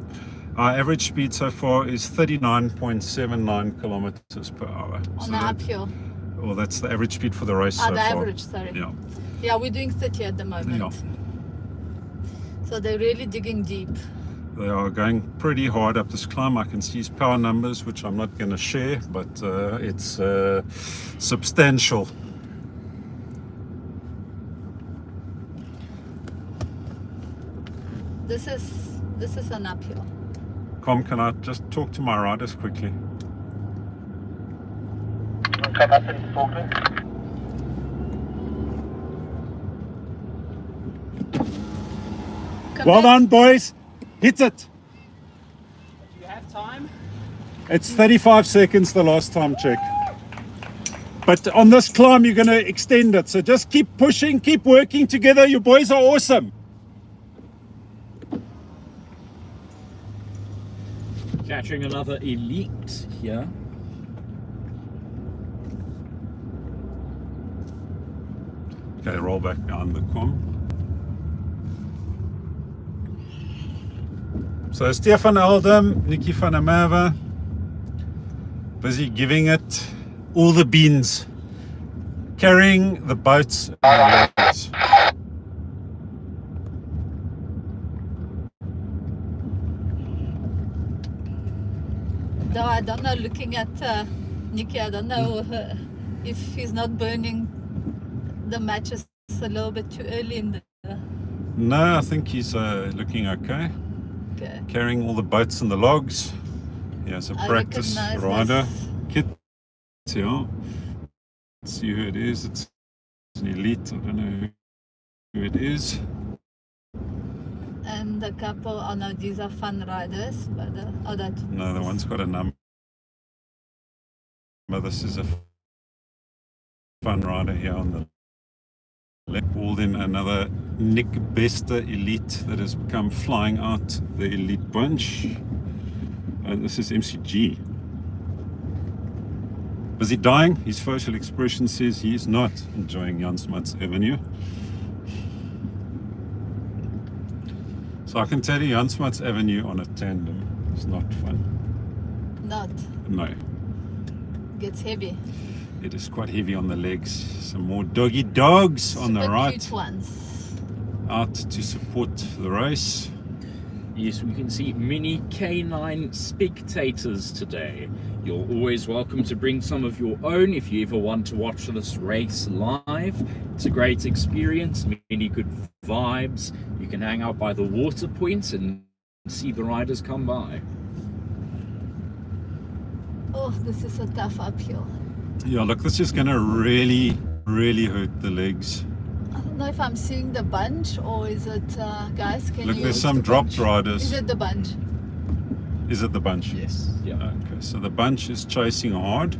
Our average speed so far is 39.79 kilometers per hour. On So the that- uphill. well, that's the average speed for the race Ah, so the far. average, sorry. Yeah. Yeah, we're doing 30 at the moment. Yeah. So they're really digging deep. They are going pretty hard up this climb. I can see his power numbers, which I'm not going to share, but it's substantial. this is an uphill. Com, can I just talk to my riders quickly? Come up and talk to him. Come Well back. done, boys. Hit it. Do you have time? It's 35 seconds the last time check. But on this climb, you're going to extend it. So just keep pushing, keep working together. You boys are awesome. Catching another elite here. Okay, roll back down the com. So Stefan Eldam, Nikki van der Merwe, busy giving it all the beans, carrying the boats and the legs. Though I don't know, looking at Nikki, I don't know if he's not burning the matches a little bit too early in the... No, I think he's looking okay. Okay. Carrying all the boats and the logs. He has a I practice recognize rider this. kit. Yeah. Let's see who it is. It's an elite. I don't know who it is. And a couple, oh no, these are fun riders, but oh, that... No, the one's got a number. This is a fun rider here on the left. Pulled in another Nick Bester elite that has come flying out the elite bunch. This is MCG. Busy dying. His facial expression says he is not enjoying Jan Smuts Avenue. So I can tell you Jan Smuts Avenue on a tandem is not fun. Not. No. Gets heavy. It is quite heavy on the legs. Some more doggy dogs on the Super right. cute ones. Out to support the race. Yes, we can see many canine spectators today. You're always welcome to bring some of your own if you ever want to watch this race live. It's a great experience, many good vibes. You can hang out by the water points and see the riders come by. Oh, this is a tough uphill. Yeah, look, this is going to really, really hurt the legs. I don't know if I'm seeing the bunch or is it, guys, can Look, you... there's it's some the dropped bunch. riders. Is it the bunch? Is it the bunch? Yes. Yeah. Okay, so the bunch is chasing hard,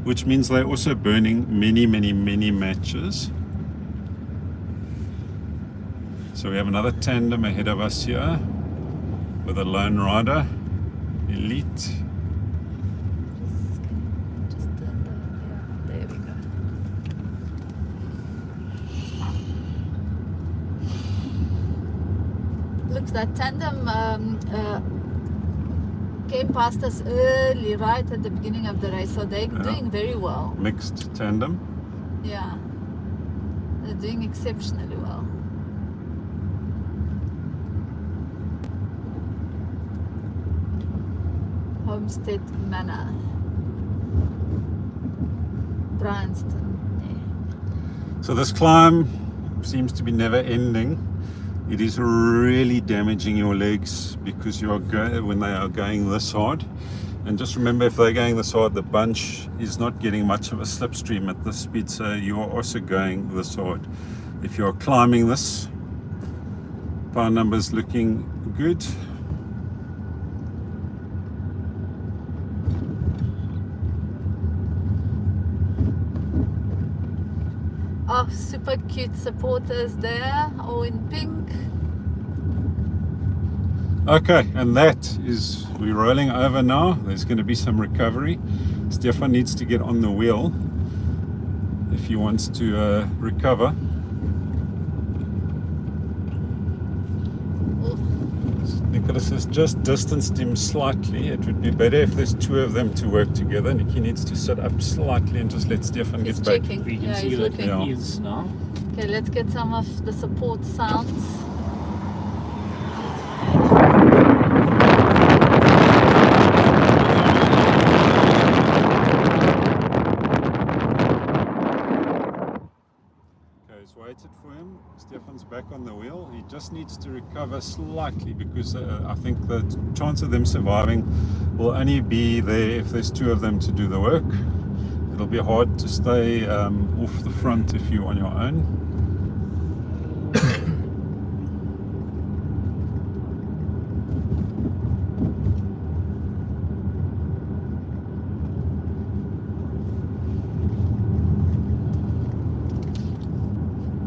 which means they're also burning many, many, many matches. So we have another tandem ahead of us here with a lone rider, elite. Just yeah, there we go. Looks that tandem came past us early, right at the beginning of the race, so they're doing very well. Mixed tandem. Yeah, they're doing exceptionally well. Homestead Manor, Bryanston. Yeah. So this climb seems to be never ending. It is really damaging your legs because you are when they are going this hard. And just remember, if they're going this hard, the bunch is not getting much of a slipstream at this speed, so you are also going this hard. If you are climbing this, power numbers looking good. Oh, super cute supporters there, all in pink. Okay, and that is, we're rolling over now. There's going to be some recovery. Stefan needs to get on the wheel if he wants to recover. Nicholas has just distanced him slightly. It would be better if there's two of them to work together. Nicky needs to sit up slightly and just let Stefan He's get back. checking. We can Yeah, see he's that looking. Yeah. he is now. Okay, let's get some of the support sounds. Okay, he's waited for him. Stefan's back on the wheel. He just just needs to recover slightly because I think the chance of them surviving will only be there if there's two of them to do the work. It'll be hard to stay off the front if you're on your own.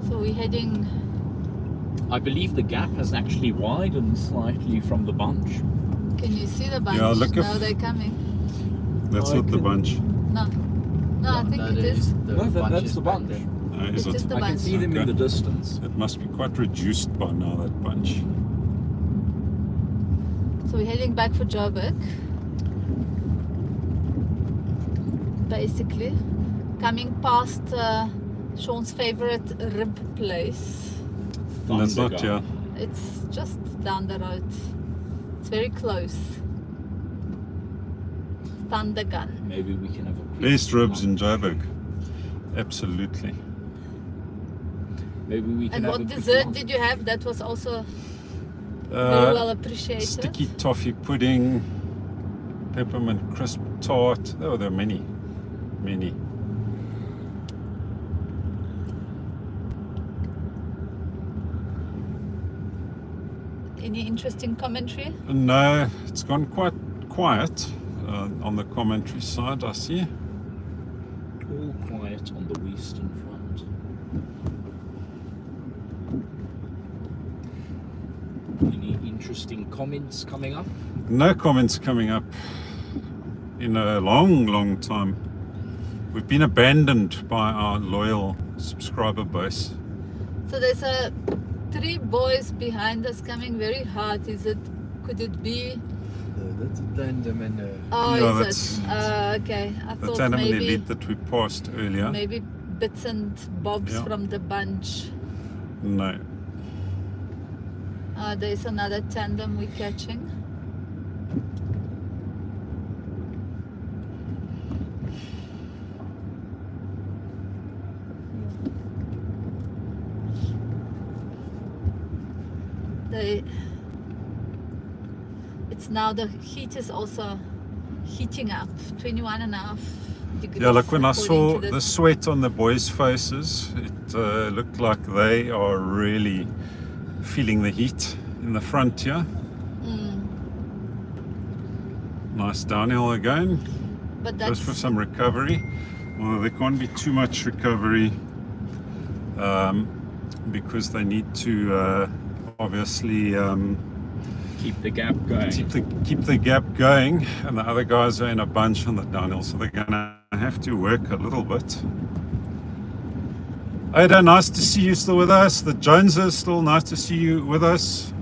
So we're heading. I believe the gap has actually widened slightly from the bunch. Can you see the bunch? Yeah, look now if- they're coming. That's I not the can- bunch. No, no, I think it is. That's the bunch. Is It's it? just the I can bunch. see them in Okay. the distance. It must be quite reduced by now, that bunch. So we're heading back for Joberg. Basically, coming past Sean's favorite rib place. And that's not, Thundergun. yeah. It's just down the road. It's very close. Thundergun. Maybe we can have a quick Best ribs in lunch. Joburg. Absolutely. Maybe we can And have what a quick dessert lunch. did you have? That was also very well Uh, appreciated. sticky toffee pudding, peppermint crisp tart. Oh, there are many. Many. Any interesting commentary? No, it's gone quite quiet on the commentary side, I see. All quiet on the western front. Any interesting comments coming up? No comments coming up in a long, long time. We've been abandoned by our loyal subscriber base. So there's three boys behind us coming very hard. Could it be? That's a tandem and a... Oh, Yeah, is it? Okay. I The thought tandem maybe elite that we passed earlier. maybe bits and bobs Yeah. from the bunch. No. There's another tandem we're catching. It's now the heat is also heating up, 21.5 degrees. Yeah, like when I according saw to this. the sweat on the boys' faces, it looked like they are really feeling the heat in the front here. Nice downhill again, But just for that's some recovery. Well, there can't be too much recovery because they need to obviously Keep the gap going. keep the gap going, and the other guys are in a bunch on the downhill, so they're gonna have to work a little bit. Ada, nice to see you still with us. The Joneses, still nice to see you with us.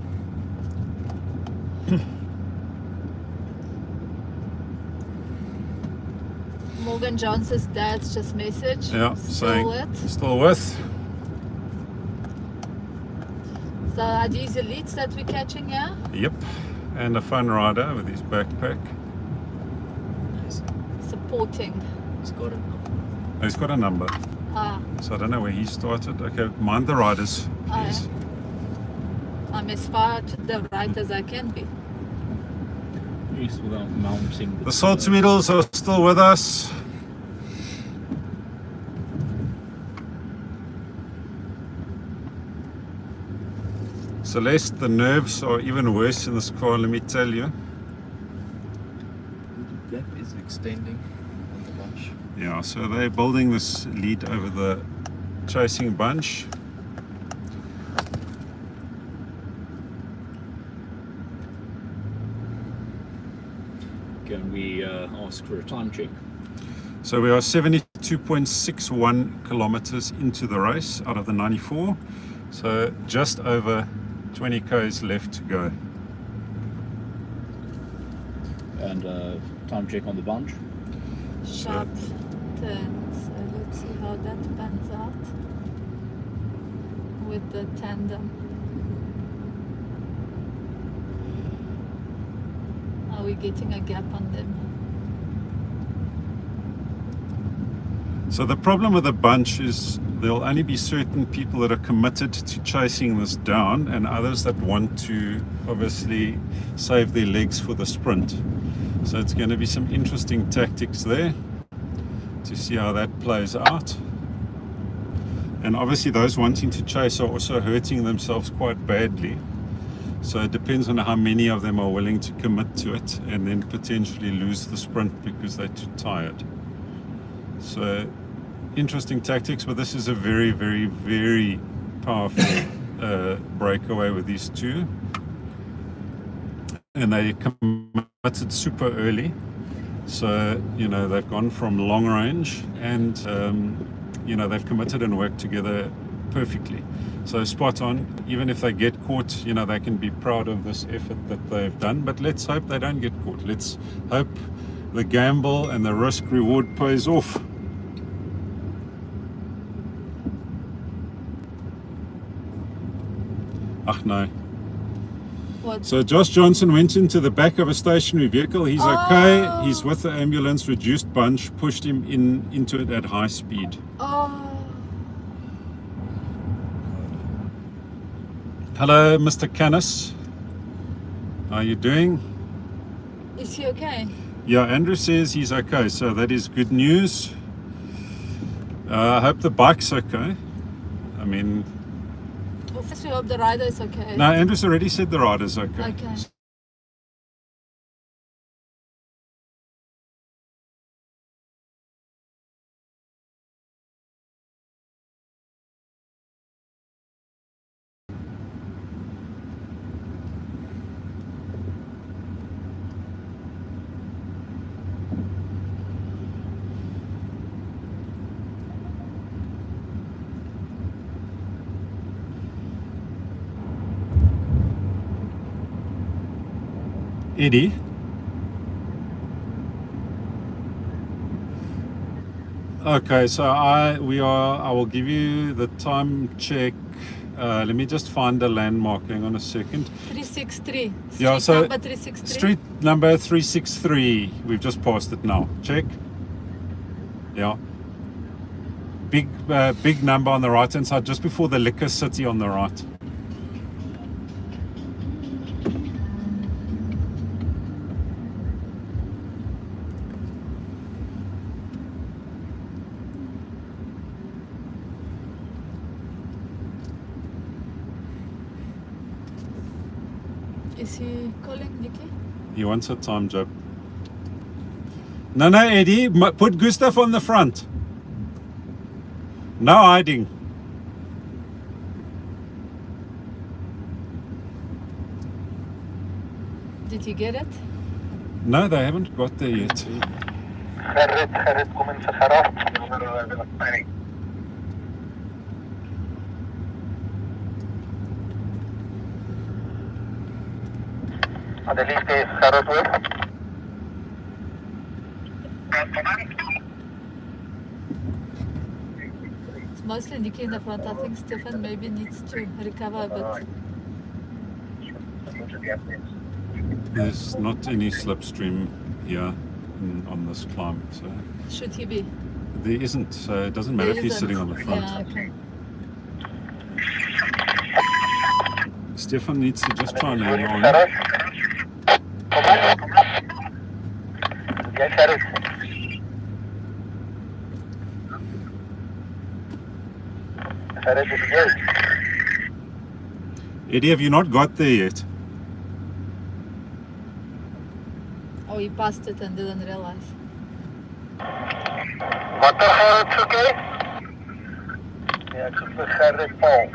Morgan Johnson's dad's just message. Yeah, Still saying with. still with. So are these elites that we're catching here? Yep, and a fun rider with his backpack. Nice. Supporting. It's got it. He's got a number, Ah, so I don't know where he started. Okay, mind the riders, Ah, please. I'm as far to the right as I can be. Yes, without mounting. The Saltweedles are still with us. Celeste, the nerves are even worse in this car, let me tell you. The gap is extending on the bunch. Yeah, so they're building this lead over the chasing bunch. Can we ask for a time check? So we are 72.61 kilometers into the race out of the 94. So just over 20 k's left to go. And time check on the bunch. Sharp turn. So let's see how that pans out with the tandem. Are we getting a gap on them? So the problem with the bunch is there'll only be certain people that are committed to chasing this down, and others that want to obviously save their legs for the sprint. So it's going to be some interesting tactics there to see how that plays out. And obviously those wanting to chase are also hurting themselves quite badly. So it depends on how many of them are willing to commit to it and then potentially lose the sprint because they're too tired. So interesting tactics, but this is a very, very, very powerful breakaway with these two. And they committed super early. So, you know, they've gone from long range and, you know, they've committed and worked together perfectly. So spot on. Even if they get caught, you know, they can be proud of this effort that they've done. But let's hope they don't get caught. Let's hope the gamble and the risk reward pays off. Ach no. What? So Josh Johnson went into the back of a stationary vehicle. He's okay. He's with the ambulance. Reduced bunch pushed him into it at high speed. Oh. Hello, Mr. Canis. How are you doing? Is he okay? Yeah, Andrew says he's okay, so that is good news. I hope the bike's okay. I mean, Well, first we hope the rider is okay. no, Andrew's already said the rider's okay. Okay. Eddie? Okay, so I will give you the time check. Let me just find the landmark. Hang on a second. 363. Street Yeah, so number 363. street number 363. We've just passed it now. Check. Yeah. Big number on the right hand side, just before the Liquor City on the right. Is he calling Nikki? He wants a time job. No, Eddie, put Gustav on the front. No hiding. Did you get it? No, they haven't got there yet. Gerrit, kom in sa Gerrit. Adelie, Gerrit hoor. It's mostly Nikki in the front. I think Stefan maybe needs to recover a bit. There's not any slipstream here on this climb, so Should he be? there isn't. So it doesn't matter if he's sitting on the front. Yeah, okay. Stefan needs to just try and hang on. Gerrit. Kom aan. Jy Gerrit. Gerrit is jy. Eddie, have you not got there yet? Oh, he passed it and didn't realize. Watter Gerrit soek jy? Ja, ek soek vir Gerrit Paul.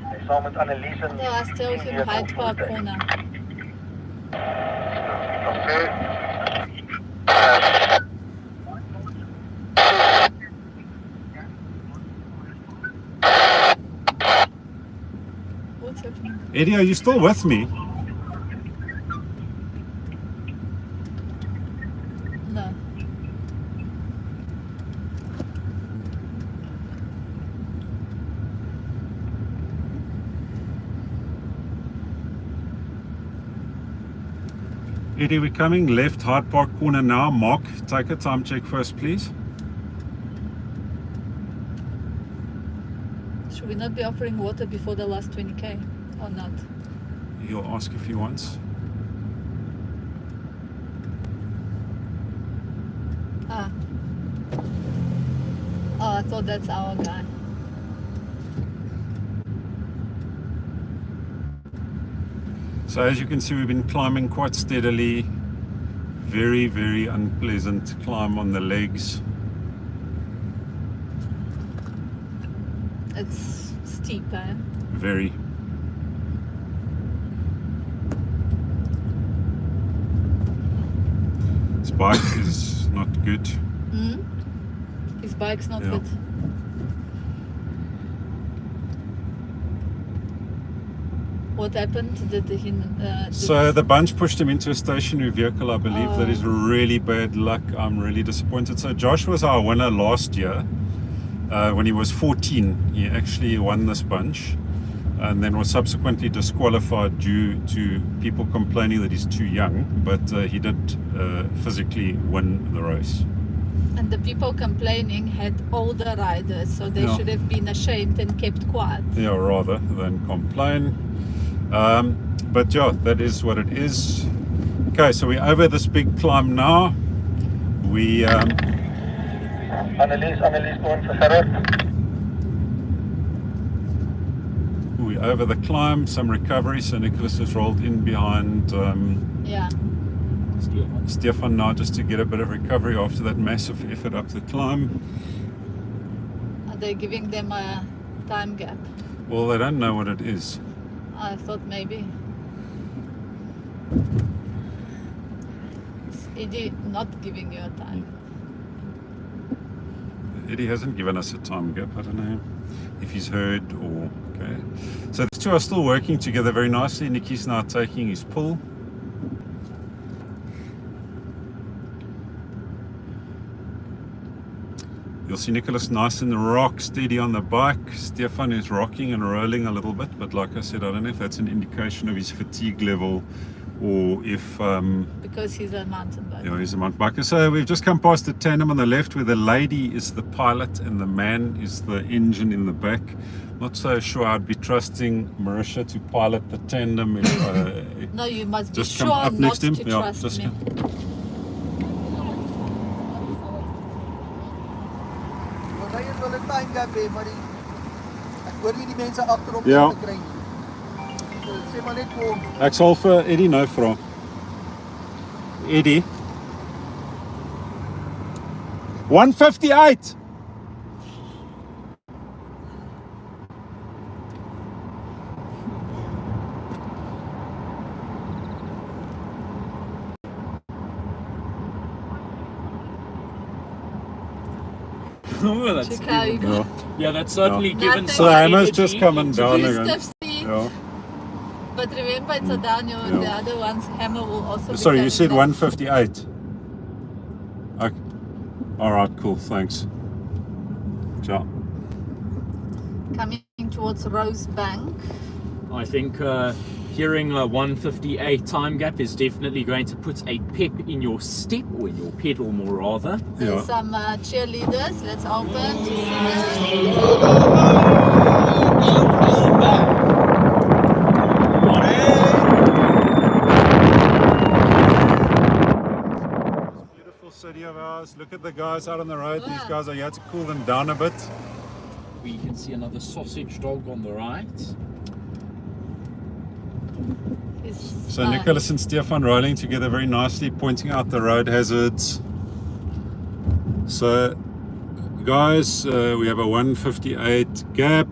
Hy is saam met Annelies en No, I still him Hyde Park corner. Okay. What's happening? Eddie, are you still with me? No. Eddie, we're coming left, Hyde Park corner now. Mark, take a time check first, please. Should we not be offering water before the last 20k or not? He'll ask if he wants. Ah. Oh, I thought that's our guy. So as you can see, we've been climbing quite steadily. Very, very unpleasant climb on the legs. It's steep, eh? Very. His bike is not good. Hmm? His bike's not Yeah. good. What happened? Did he? So the bunch pushed him into a stationary vehicle, I believe. Oh. That is really bad luck. I'm really disappointed. So Josh was our winner last year. When he was 14, he actually won this bunch, and then was subsequently disqualified due to people complaining that he's too young. But he did physically win the race. And the people complaining had older riders, so they Yeah. should have been ashamed and kept quiet. Yeah, rather than complain. But yeah, that is what it is. Okay, so we're over this big climb now. We Annelies going for verder. we're over the climb, some recovery. So Nicholas has rolled in behind Yeah. Stefan now just to get a bit of recovery after that massive effort up the climb. Are they giving them a time gap? Well, they don't know what it is. I thought maybe. Is Eddie not giving you a time? Eddie hasn't given us a time gap. I don't know if he's heard or... Okay. So the two are still working together very nicely. Nicky's now taking his pull. You'll see Nicholas nice in the rock, steady on the bike. Stefan is rocking and rolling a little bit, but like I said, I don't know if that's an indication of his fatigue level or if... Because he's a mountain biker. Yeah, he's a mountain biker. So we've just come past the tandem on the left where the lady is the pilot and the man is the engine in the back. Not so sure I'd be trusting Marisha to pilot the tandem. If, No, you must be just come sure up not next to him. to Yeah, trust just me. Ryan wil 'n time gap hê, maar ek hoor nie die mense agter hom Ja. te kry nie. So, sê maar net vir hom. Ek sal vir Eddie nou vra. Eddie. 158. Oh, that's Check how you Ja. go. yeah, that's certainly No. given Nothing. So some Emma's energy just coming into down this. again. Stiff seat. Ja. But remember, it's a downhill, and the other one's hammer will also be Sorry, you coming said down. 158. Okay. All right, cool. Thanks. Ciao. Coming towards Rosebank. I think hearing a 158 time gap is definitely going to put a pep in your step, or in your pedal more rather. There's Yeah. some cheerleaders. Let's open. Beautiful city of ours. Look at the guys out on the road. These Wow. guys are here to cool them down a bit. We can see another sausage dog on the right. So Nicholas and Stefan rolling together very nicely, pointing out the road hazards. So guys, we have a 158 gap.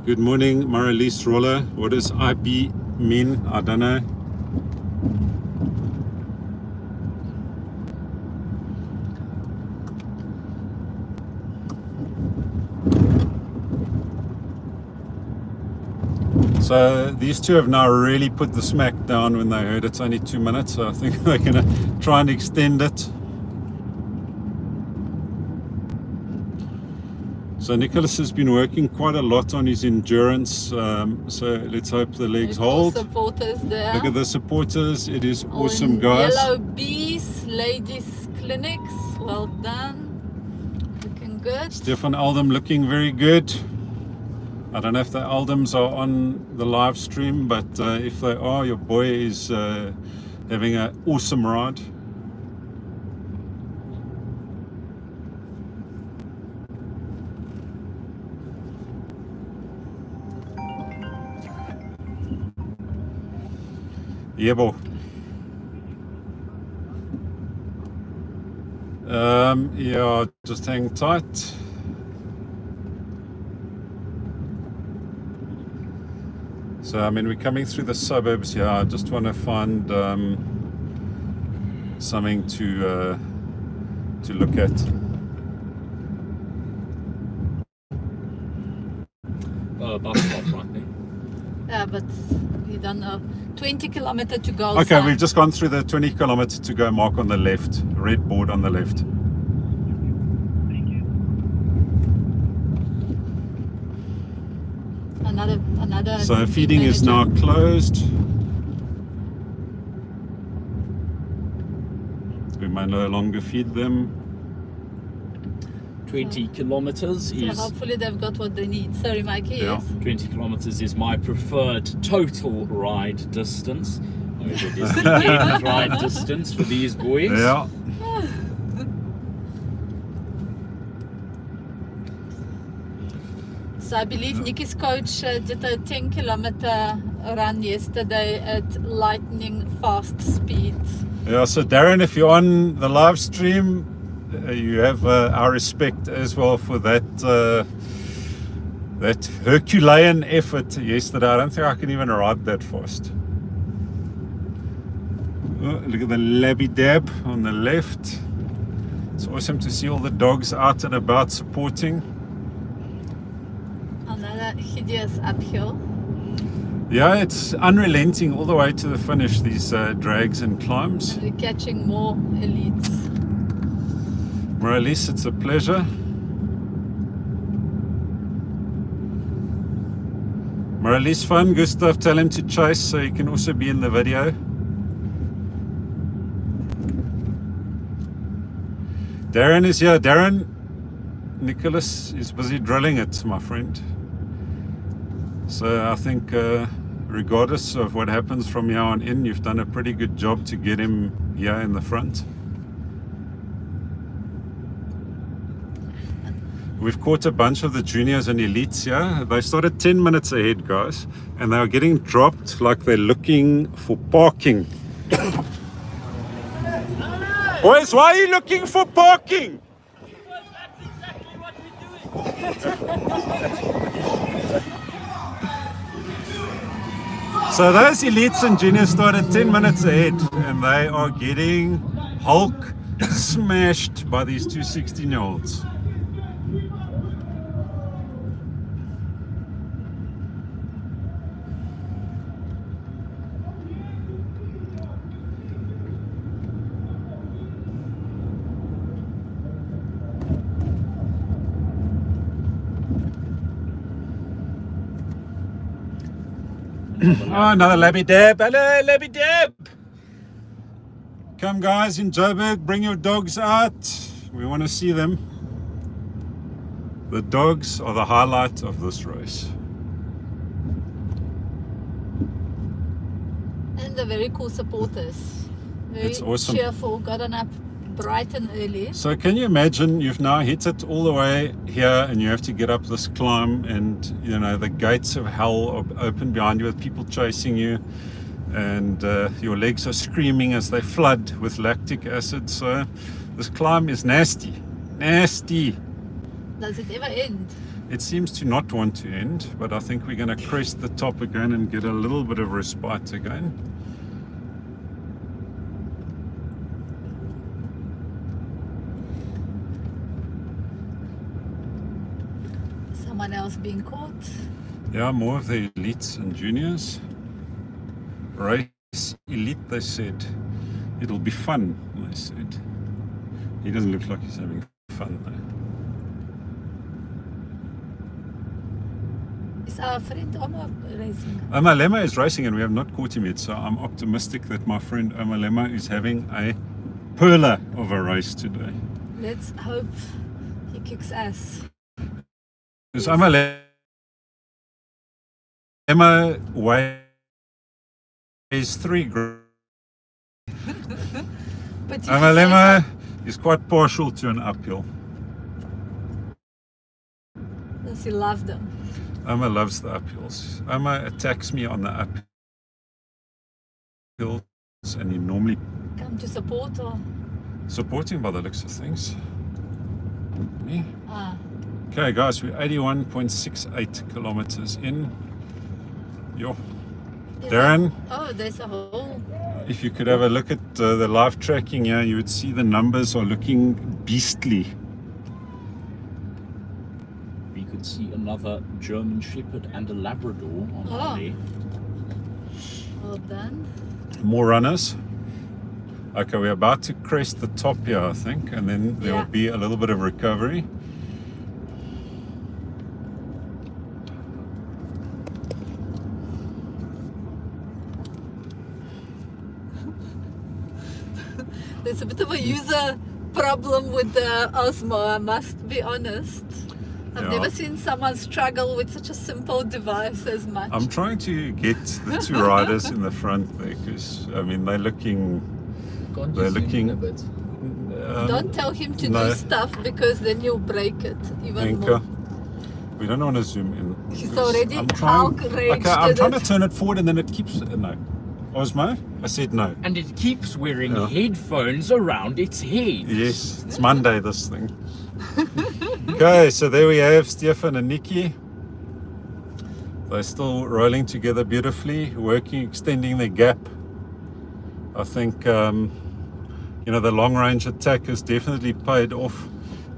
Good morning, Marilise Roller. What does IP mean? I don't know. So these two have now really put the smack down when they heard it's only 2 minutes. So I think they're going to try and extend it. So Nicholas has been working quite a lot on his endurance. So let's hope the legs hold. Supporters there. Look at the supporters. It is All awesome, in guys. Yellow Bees, Ladies Clinics. Well done. Looking good. Stefan Aldam looking very good. I don't know if the Aldums are on the live stream, but if they are, your boy is having an awesome ride. Yeah, boy. Yeah, just hang tight. So, I mean, we're coming through the suburbs here. I just want to find something to look at. Bus stop right there. Yeah, but you don't know. 20 kilometers to go. Okay, so we've just gone through the 20 kilometers to go mark on the left. Red board on the left. another. So feeding is now closed. We may no longer feed them. 20 kilometers So is hopefully they've got what they need. Sorry, Mikey. Yeah. Yes. 20 kilometers is my preferred total ride distance. It is the end ride distance for these boys. Yeah. So I believe Nikki's coach did a 10 kilometer run yesterday at lightning fast speed. Yeah, so Darren, if you're on the live stream, you have our respect as well for that that Herculean effort yesterday. I don't think I can even ride that fast. Oh, look at the labby dab on the left. It's awesome to see all the dogs out and about supporting. Another hideous uphill. Yeah, it's unrelenting all the way to the finish, these drags and climbs. We're catching more elites. Morales, it's a pleasure. Morales fun, Gustav, tell him to chase so he can also be in the video. Darren is here. Darren, Nicholas is busy drilling it, my friend. So I think regardless of what happens from here on in, you've done a pretty good job to get him here in the front. We've caught a bunch of the juniors and elites here. They started 10 minutes ahead, guys, and they are getting dropped like they're looking for parking. Boys, why are you looking for parking? Because that's exactly what we're doing. So those elites and juniors started 10 minutes ahead, and they are getting Hulk smashed by these two 16-year-olds. Oh, another labby dab. Hello, labby dab. Come, guys, in Joberg, bring your dogs out. We want to see them. The dogs are the highlight of this race. And the very cool supporters. Very It's awesome. cheerful, gotten up bright and early. So can you imagine you've now hit it all the way here and you have to get up this climb, and you know the gates of hell are open behind you with people chasing you, and your legs are screaming as they flood with lactic acid. So this climb is nasty. Does it ever end? It seems to not want to end, but I think we're going to crest the top again and get a little bit of respite again. Someone else being caught. Yeah, more of the elites and juniors. Race elite, they said. It'll be fun, they said. He doesn't look like he's having fun though. Is our friend Omo racing? Omalema is racing and we have not caught him yet, so I'm optimistic that my friend Omalema is having a perler of a race today. Let's hope he kicks ass. Because Omalema Emma weighs 3 grams. But if Emma you say Lemma is quite partial to an uphill. so, does he love them? Emma loves the uphills. Emma attacks me on the uphills, and he normally Come to support or? supporting by the looks of things. Me. Ah, Okay, guys, we're 81.68 kilometers in. Yo, is Darren, it- oh, there's a whole. if you could have a look at the live tracking here, you would see the numbers are looking beastly. We could see another German Shepherd and a Labrador on Oh. our way. Well done. More runners. Okay, we're about to crest the top here, I think, and then there will Yeah. be a little bit of recovery. There's a bit of a user problem with the Osmo, I must be honest. I've Yeah. never seen someone struggle with such a simple device as much. I'm trying to get the two riders in the front there because, I mean, they're looking. Can't They're you zoom in looking- a bit? Don't tell him to no. do stuff because then you'll break it even Anchor. more. We don't want to zoom in. He's because already I'm trying, Hulk raged okay, I'm at trying it. to turn it forward and then it keeps. No. Osmo? I said no. And it keeps wearing Yeah. headphones around its head. Yes, it's Monday, this thing. Okay, so there we have Stefan and Nikki. They're still rolling together beautifully, working, extending their gap. I think, you know, the long range attack has definitely paid off,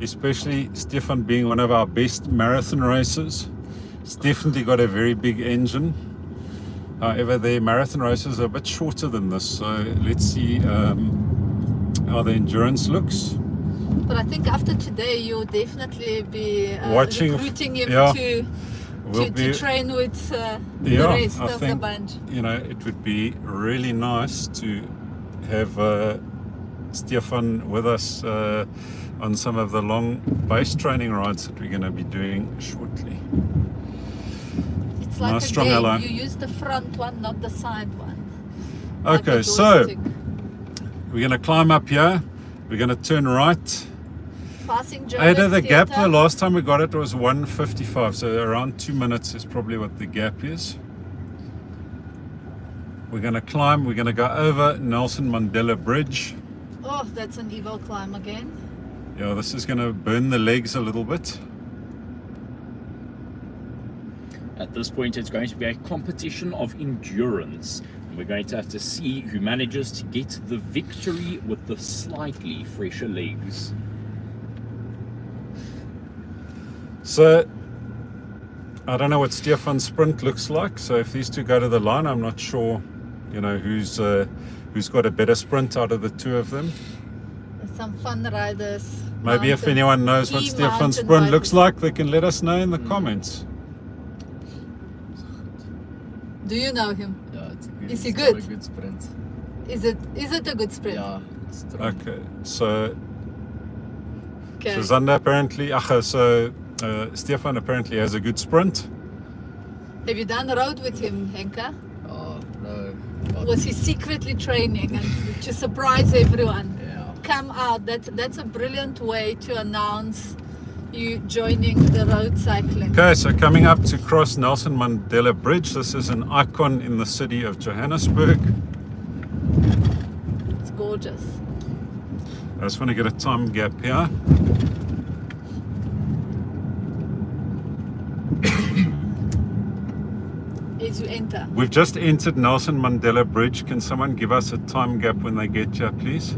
especially Stefan being one of our best marathon racers. He's definitely got a very big engine. However, their marathon races are a bit shorter than this, so let's see how the endurance looks. But I think after today you'll definitely be Watching- recruiting him yeah. to We'll to train with the Yeah, rest I of the think, bunch. you know, it would be really nice to have Stefan with us on some of the long base training rides that we're going to be doing shortly. It's like Nice a strong game. ally. You use the front one, not the side one. Okay, Like a so joystick. we're going to climb up here. We're going to turn right. Passing Out of the Joberg gap, theatre. the last time we got it was 1:55, so around 2 minutes is probably what the gap is. We're going to climb, we're going to go over Nelson Mandela Bridge. Oh, that's an evil climb again. Yeah, this is going to burn the legs a little bit. At this point, it's going to be a competition of endurance. And we're going to have to see who manages to get the victory with the slightly fresher legs. So, I don't know what Stefan's sprint looks like. So if these two go to the line, I'm not sure, you know, who's got a better sprint out of the two of them. There's some fun riders. Maybe if anyone knows what Stefan's mountain sprint looks bikers. like, they can let us know in the comments. Do you know him? Yeah, it's a good. Is he it's got good? A good sprint. Is it a good sprint? Yeah, strong. Okay, so Okay. Zander apparently, Stefan apparently has a good sprint. Have you done a road with him, Henka? Oh no. But, Was he secretly training and to surprise everyone? yeah. Come out. That's a brilliant way to announce you joining the road cycling. Okay, so coming up to cross Nelson Mandela Bridge. This is an icon in the city of Johannesburg. It's gorgeous. I just want to get a time gap here. As you enter. We've just entered Nelson Mandela Bridge. Can someone give us a time gap when they get here, please?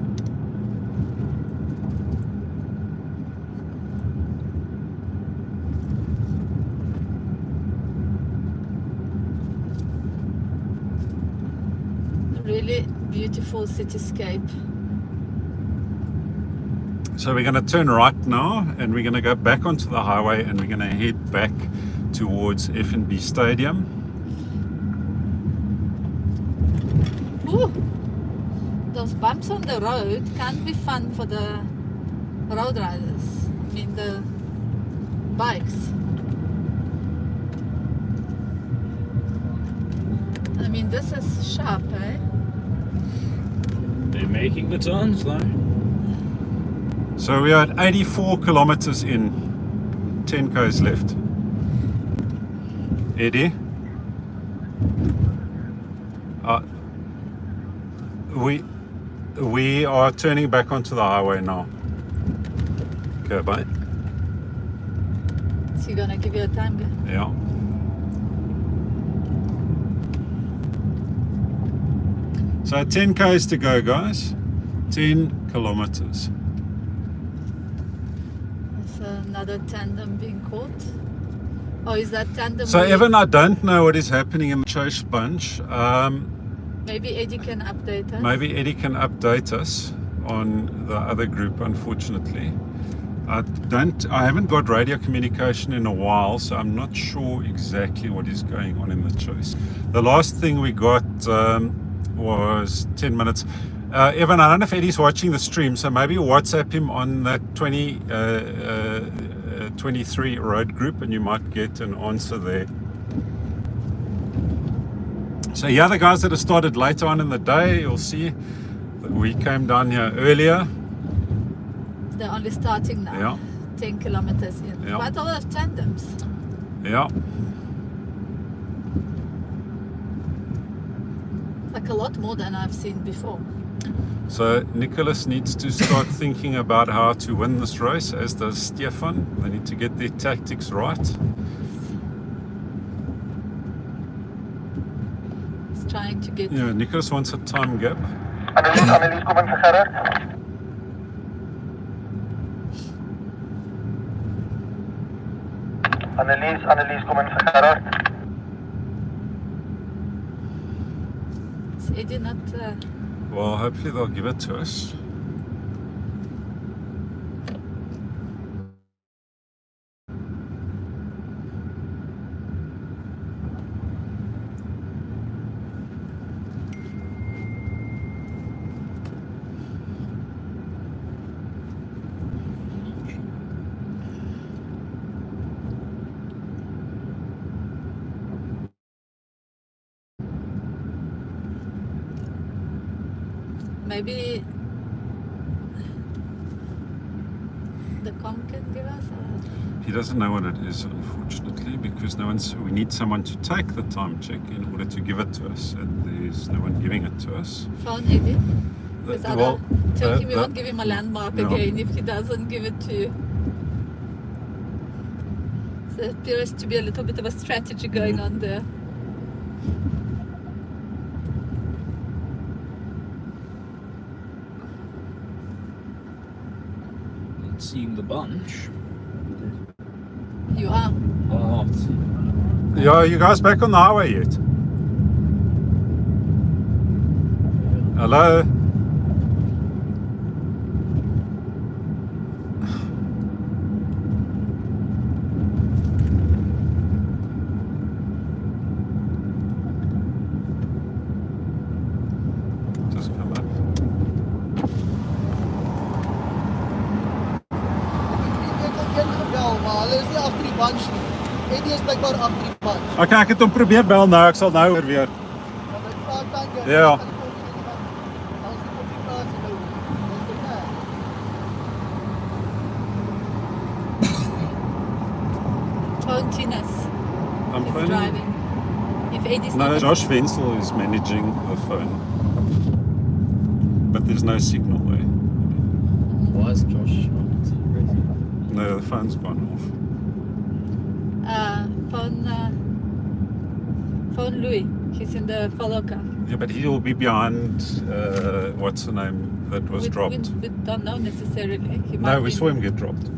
Really beautiful cityscape. So we're going to turn right now and we're going to go back onto the highway and we're going to head back towards F&B Stadium. Ooh, those bumps on the road can't be fun for the road riders. I mean the bikes. I mean, this is sharp, eh? They're making the turns though. So we are at 84 kilometers in, 10 k's left. Eddie? We are turning back onto the highway now. Okay, bye. So you're gonna give you a time gap. Yeah. So 10 k's to go, guys. 10 kilometers. There's another tandem being caught. Oh, is that tandem? So where- Evan, I don't know what is happening in the chase bunch. Maybe Eddie can update us. Maybe Eddie can update us on the other group, unfortunately. I haven't got radio communication in a while, so I'm not sure exactly what is going on in the chase. The last thing we got was 10 minutes. Evan, I don't know if Eddie's watching the stream, so maybe WhatsApp him on that 23 road group and you might get an answer there. So yeah, the guys that have started later on in the day, you'll see that we came down here earlier. They're only starting now. Yeah. 10 kilometers in. Yeah. Quite a lot of tandems. Yeah. Like a lot more than I've seen before. So Nicholas needs to start thinking about how to win this race, as does Stefan. They need to get their tactics right. He's trying to get. Yeah, Nicholas wants a time gap. Annelies, kom in vir Gerard. Annelies, kom in vir Gerard. Is Eddie not. Well, hopefully they'll give it to us. Maybe the com can give us He doesn't know what it is, unfortunately, because we need someone to take the time check in order to give it to us, and there's no one giving it to us. phone Eddie. Because I Well, don't tell him we that- won't give him a landmark no. again if he doesn't give it to you. So there appears to be a little bit of a strategy going on there. Not seeing the bunch. You are. Oh, Yeah, are you guys back on the highway yet? Hello? Just come up. Ek het een gebel, maar hulle is nie agter die bunch nie. Eddie is blykbaar agter die bunch. Okay, ek het hom probeer bel nou, ek sal nou weer. Maar met vaartjie. Ja. Als die communicatie nou. Dis te ver. Phone Tinas. I'm He's phoning. driving. If Eddie's No, not. Josh Wenzel is managing the phone. But there's no signal there. Why is Josh not ready? No, the phone's gone off. Phone Louis. He's in the follow car. Yeah, but he will be behind, what's the name that was dropped? We don't know necessarily. He No, might we be- saw him get dropped.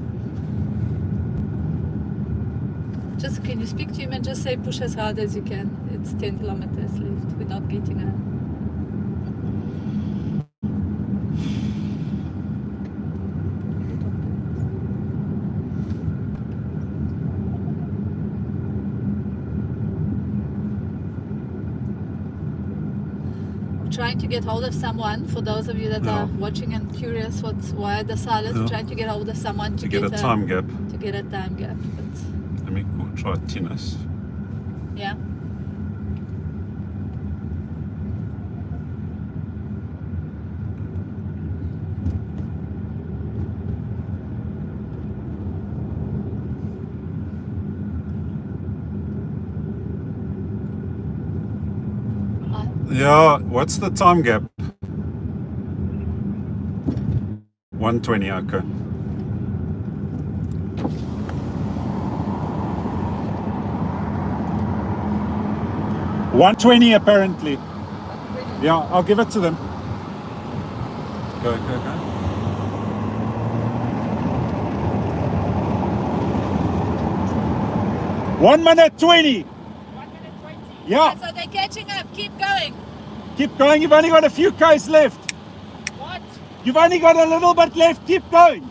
Just can you speak to him and just say push as hard as you can. It's 10 kilometers left. We're not getting a. Trying to get hold of someone. For those of you that Yeah. are watching and curious why the silence, Yeah. trying to get hold of someone To get a time gap. To get a time gap. But Let me try Tinas. yeah. Yeah, what's the time gap? 120, okay. 120 apparently. Yeah, I'll give it to them. Go, go, go. 1 minute 20. 1 minute 20. Yeah, So they're catching up. Keep going. keep going. You've only got a few Ks left. What? You've only got a little bit left. Keep going.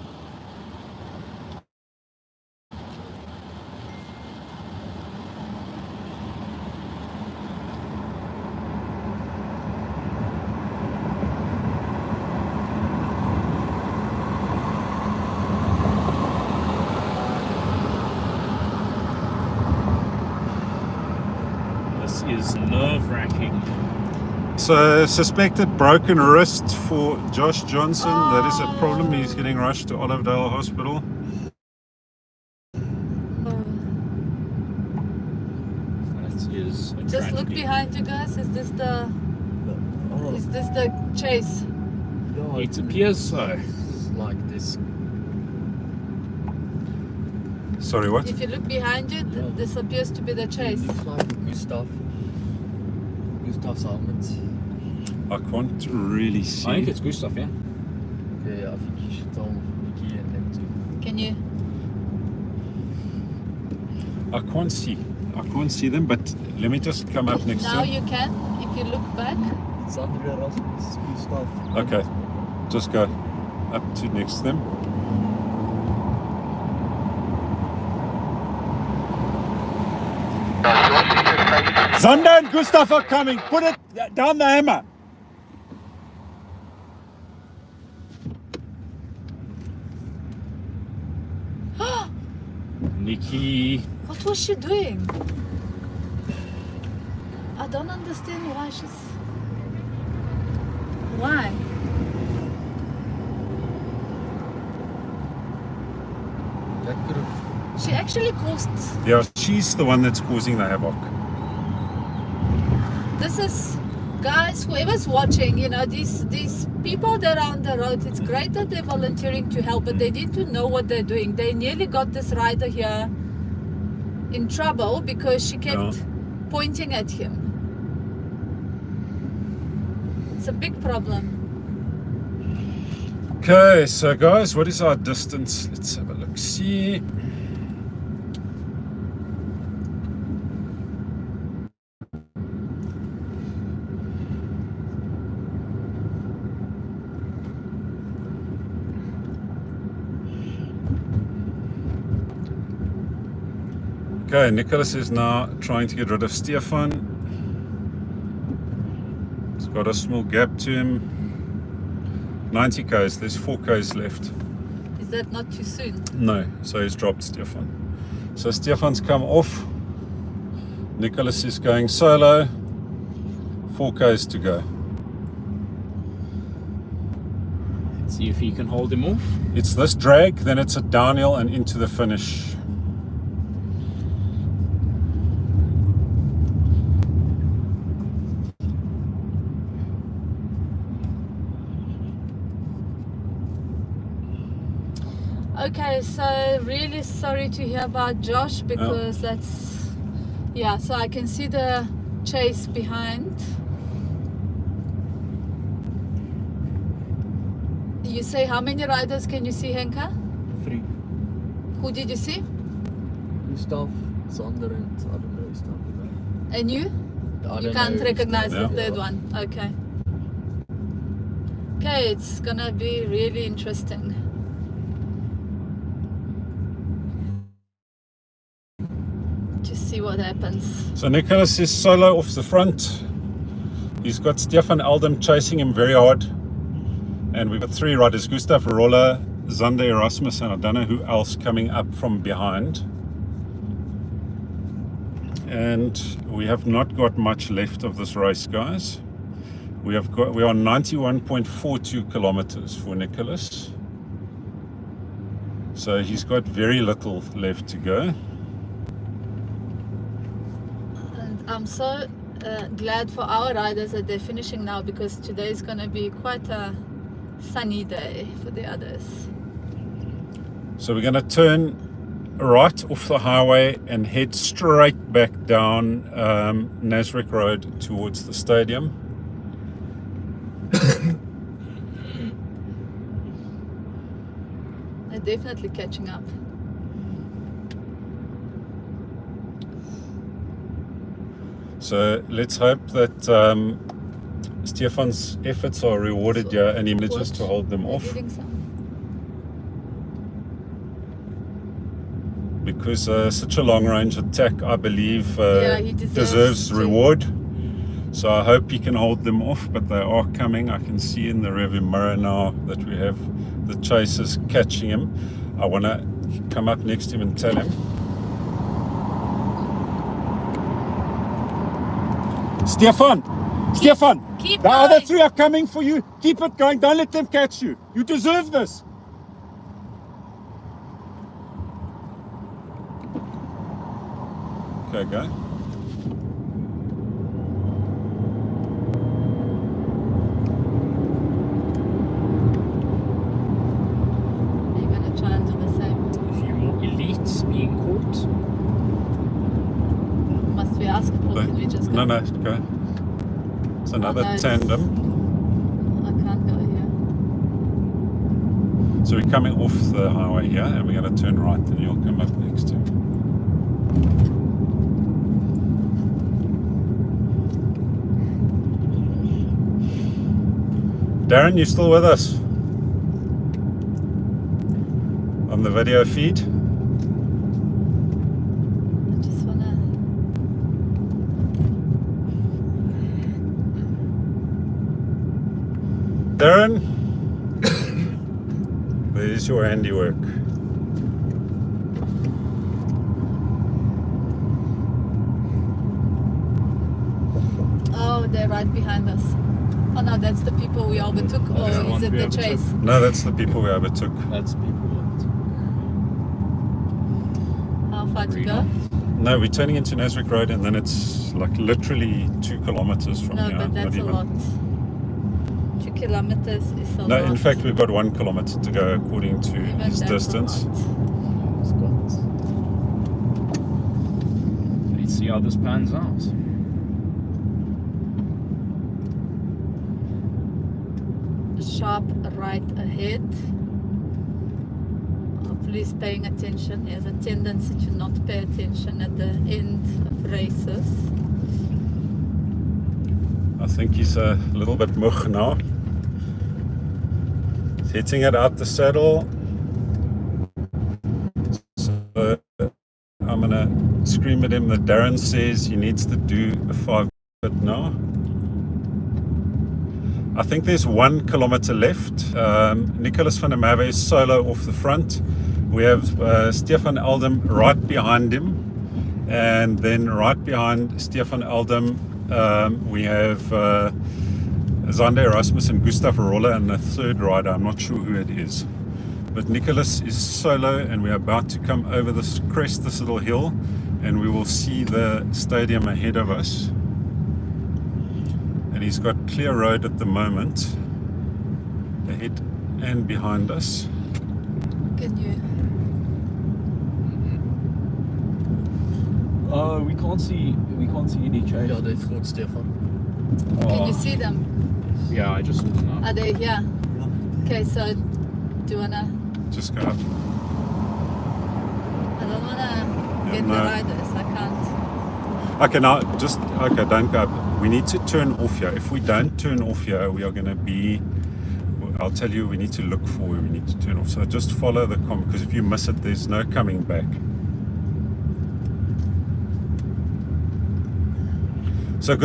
This is nerve-wracking. So, suspected broken wrist for Josh Johnson. That is a problem. He's getting rushed to Olivedale Hospital. That is a Just look tragedy. behind you guys. Is this the Oh, chase? yeah, It appears so. it's like this. Sorry, what? If you look behind you, this appears to be the chase. Looks like Gustav's helmet. I can't really I see. think it's good stuff, yeah. Okay, I think you should tell Nikki and them to. Can you? I can't see. I can't see them, but let me just come up next Now to you can. If you look back. It's Andre Rasmus, Gustav. Okay, just go up to next to them. Zander and Gustav are coming. Put it down the hammer. Nikki. What was she doing? I don't understand why she's. Why? That could have. She actually caused. Yeah, she's the one that's causing the havoc. This is, guys, whoever's watching, you know, these people that are on the road, it's great that they're volunteering to help, but they need to know what they're doing. They nearly got this rider here in trouble because she kept pointing at him. It's a big problem. Okay, so guys, what is our distance? Let's have a look. See. Okay, Nicholas is now trying to get rid of Stefan. He's got a small gap to him. 90 Ks, there's 4 Ks left. Is that not too soon? No, so he's dropped Stefan. So Stefan's come off. Nicholas is going solo. 4 Ks to go. Let's see if he can hold him off. It's this drag, then it's a downhill and into the finish. Okay, so really sorry to hear about Josh because that's, yeah, so I can see the chase behind. You say how many riders can you see, Henka? 3. Who did you see? Gustav, Sander, and I don't know his name. And you? I You don't can't know his recognize name. the third one. Okay. Okay, it's gonna be really interesting. To see what happens. So Nicholas is solo off the front. He's got Stefan Eldam chasing him very hard. And we've got 3 riders, Gustav Roller, Zander Erasmus, and I don't know who else coming up from behind. And we have not got much left of this race, guys. We are 91.42 kilometers for Nicholas. So he's got very little left to go. And I'm so glad for our riders that they're finishing now, because today is going to be quite a sunny day for the others. So we're going to turn right off the highway and head straight back down Nasrec Road towards the stadium. They're definitely catching up. So let's hope that Stefan's efforts are rewarded here and he manages to hold them They're off, getting some. because such a long range attack, I believe, Yeah, he deserves to. reward. So I hope he can hold them off, but they are coming. I can see in the rearview mirror now that we have the chasers catching him. I want to come up next to him and tell him. Stefan! Keep The other going. three are coming for you. Keep it going. Don't let them catch you. You deserve this. Okay, go. You're going to try and do the same. A few more elites being caught. Must we ask, or can we just go? No, go. It's another no, it's- tandem. I can't go here. So we're coming off the highway here and we're going to turn right and you'll come up next to him. Darren, you still with us? On the video feed? I just want to... Darren? There's your handiwork. Oh, they're right behind us. Oh no, that's the people we overtook, or That's the is ones it we the overtook. chase? No, that's the people we overtook. That's people How far to Three go? miles. No, we're turning into Nasrec Road and then it's like literally 2 kilometers from No, here. but that's not a even. lot. 2 kilometers is a lot. No, in fact, we've got 1 kilometer to go according to Even his that's a distance. lot. Let's see how this pans out. Sharp right ahead. Hopefully he's paying attention. He has a tendency to not pay attention at the end of races. I think he's a little bit mugg now. He's hitting it out the saddle. So I'm gonna scream at him that Darren says he needs to do a 5 bit now. I think there's 1 kilometer left. Nicholas van der Merwe is solo off the front. We have Stefan Eldam right behind him. And then right behind Stefan Eldam, we have Zander Erasmus and Gustav Roller and a third rider. I'm not sure who it is. But Nicholas is solo and we're about to come over this crest, this little hill, and we will see the stadium ahead of us. And he's got clear road at the moment, ahead and behind us. Can you? We can't see any change. Ja, they've got Stefan. Can you see them? Yeah, I just saw it now. Are they here? Okay, so do you wanna? Just go up. I don't wanna get no. the riders. I can't. Okay, now just, okay, don't go up. We need to turn off here. If we don't turn off here, we are going to be, I'll tell you, we need to look for where we need to turn off. So just follow the because if you miss it, there's no coming back. So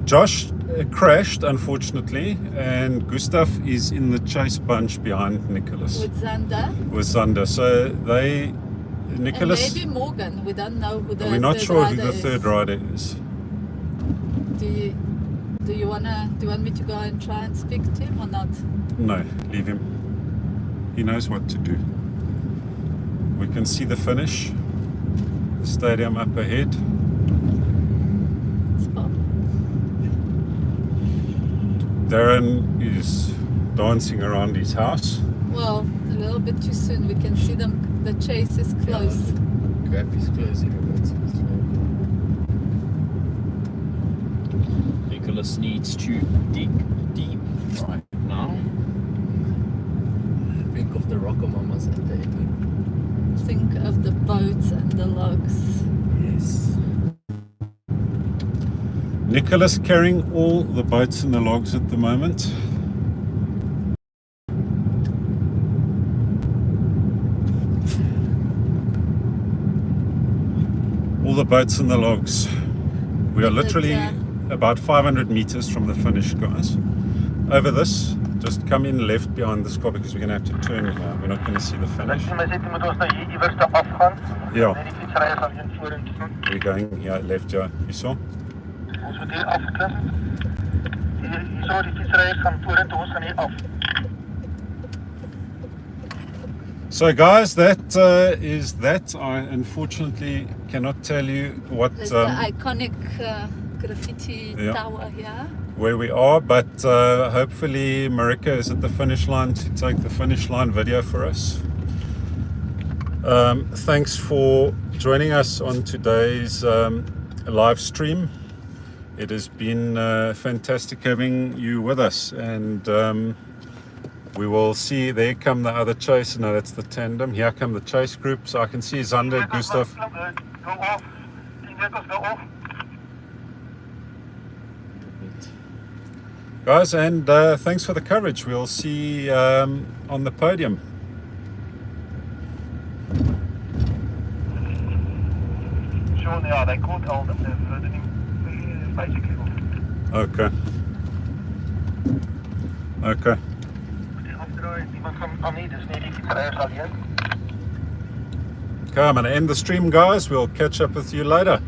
Josh crashed, unfortunately, and Gustav is in the chase bunch behind Nicholas With Zander. with Zander. So Nicholas, And maybe Morgan. We don't know who the we're not third sure who rider the is. third rider is. Do you want me to go and try and speak to him or not? No, leave him. He knows what to do. We can see the finish. The stadium up ahead. Spot. Darren is dancing around his house. Well, a little bit too soon. We can see them. The chase is close. Gap is closing a bit. Nicholas needs to dig deep right now. Think of the rocker mamas at the end. Think of the boats and the logs. Yes. Nicholas carrying all the boats and the logs at the moment. All the boats and the logs. We are literally about 500 meters from the finish, guys. Over this, just come in left behind this car because we're going to have to turn here. We're not going to see the finish. Yeah, we're going here left here. You saw? Ons moet hier afklim. Hier so die fietsryers gaan vorentoe, ons gaan hier af. So guys, that is that. I unfortunately cannot tell you what There's the iconic graffiti tower here. where we are, but hopefully Marika is at the finish line to take the finish line video for us. Thanks for joining us on today's live stream. It has been fantastic having you with us, and we will see. There come the other chase. No, that's the tandem. Here come the chase group. So I can see Zander, Gustav. Go off. 10 meters, go off. Guys, and thanks for the coverage. We'll see on the podium. Sean, yeah, they caught Alden. They're basically off. Okay. Okay. Iemand van Annie, dus nie die fietsryers alleen. Okay, I'm going to end the stream, guys. We'll catch up with you later.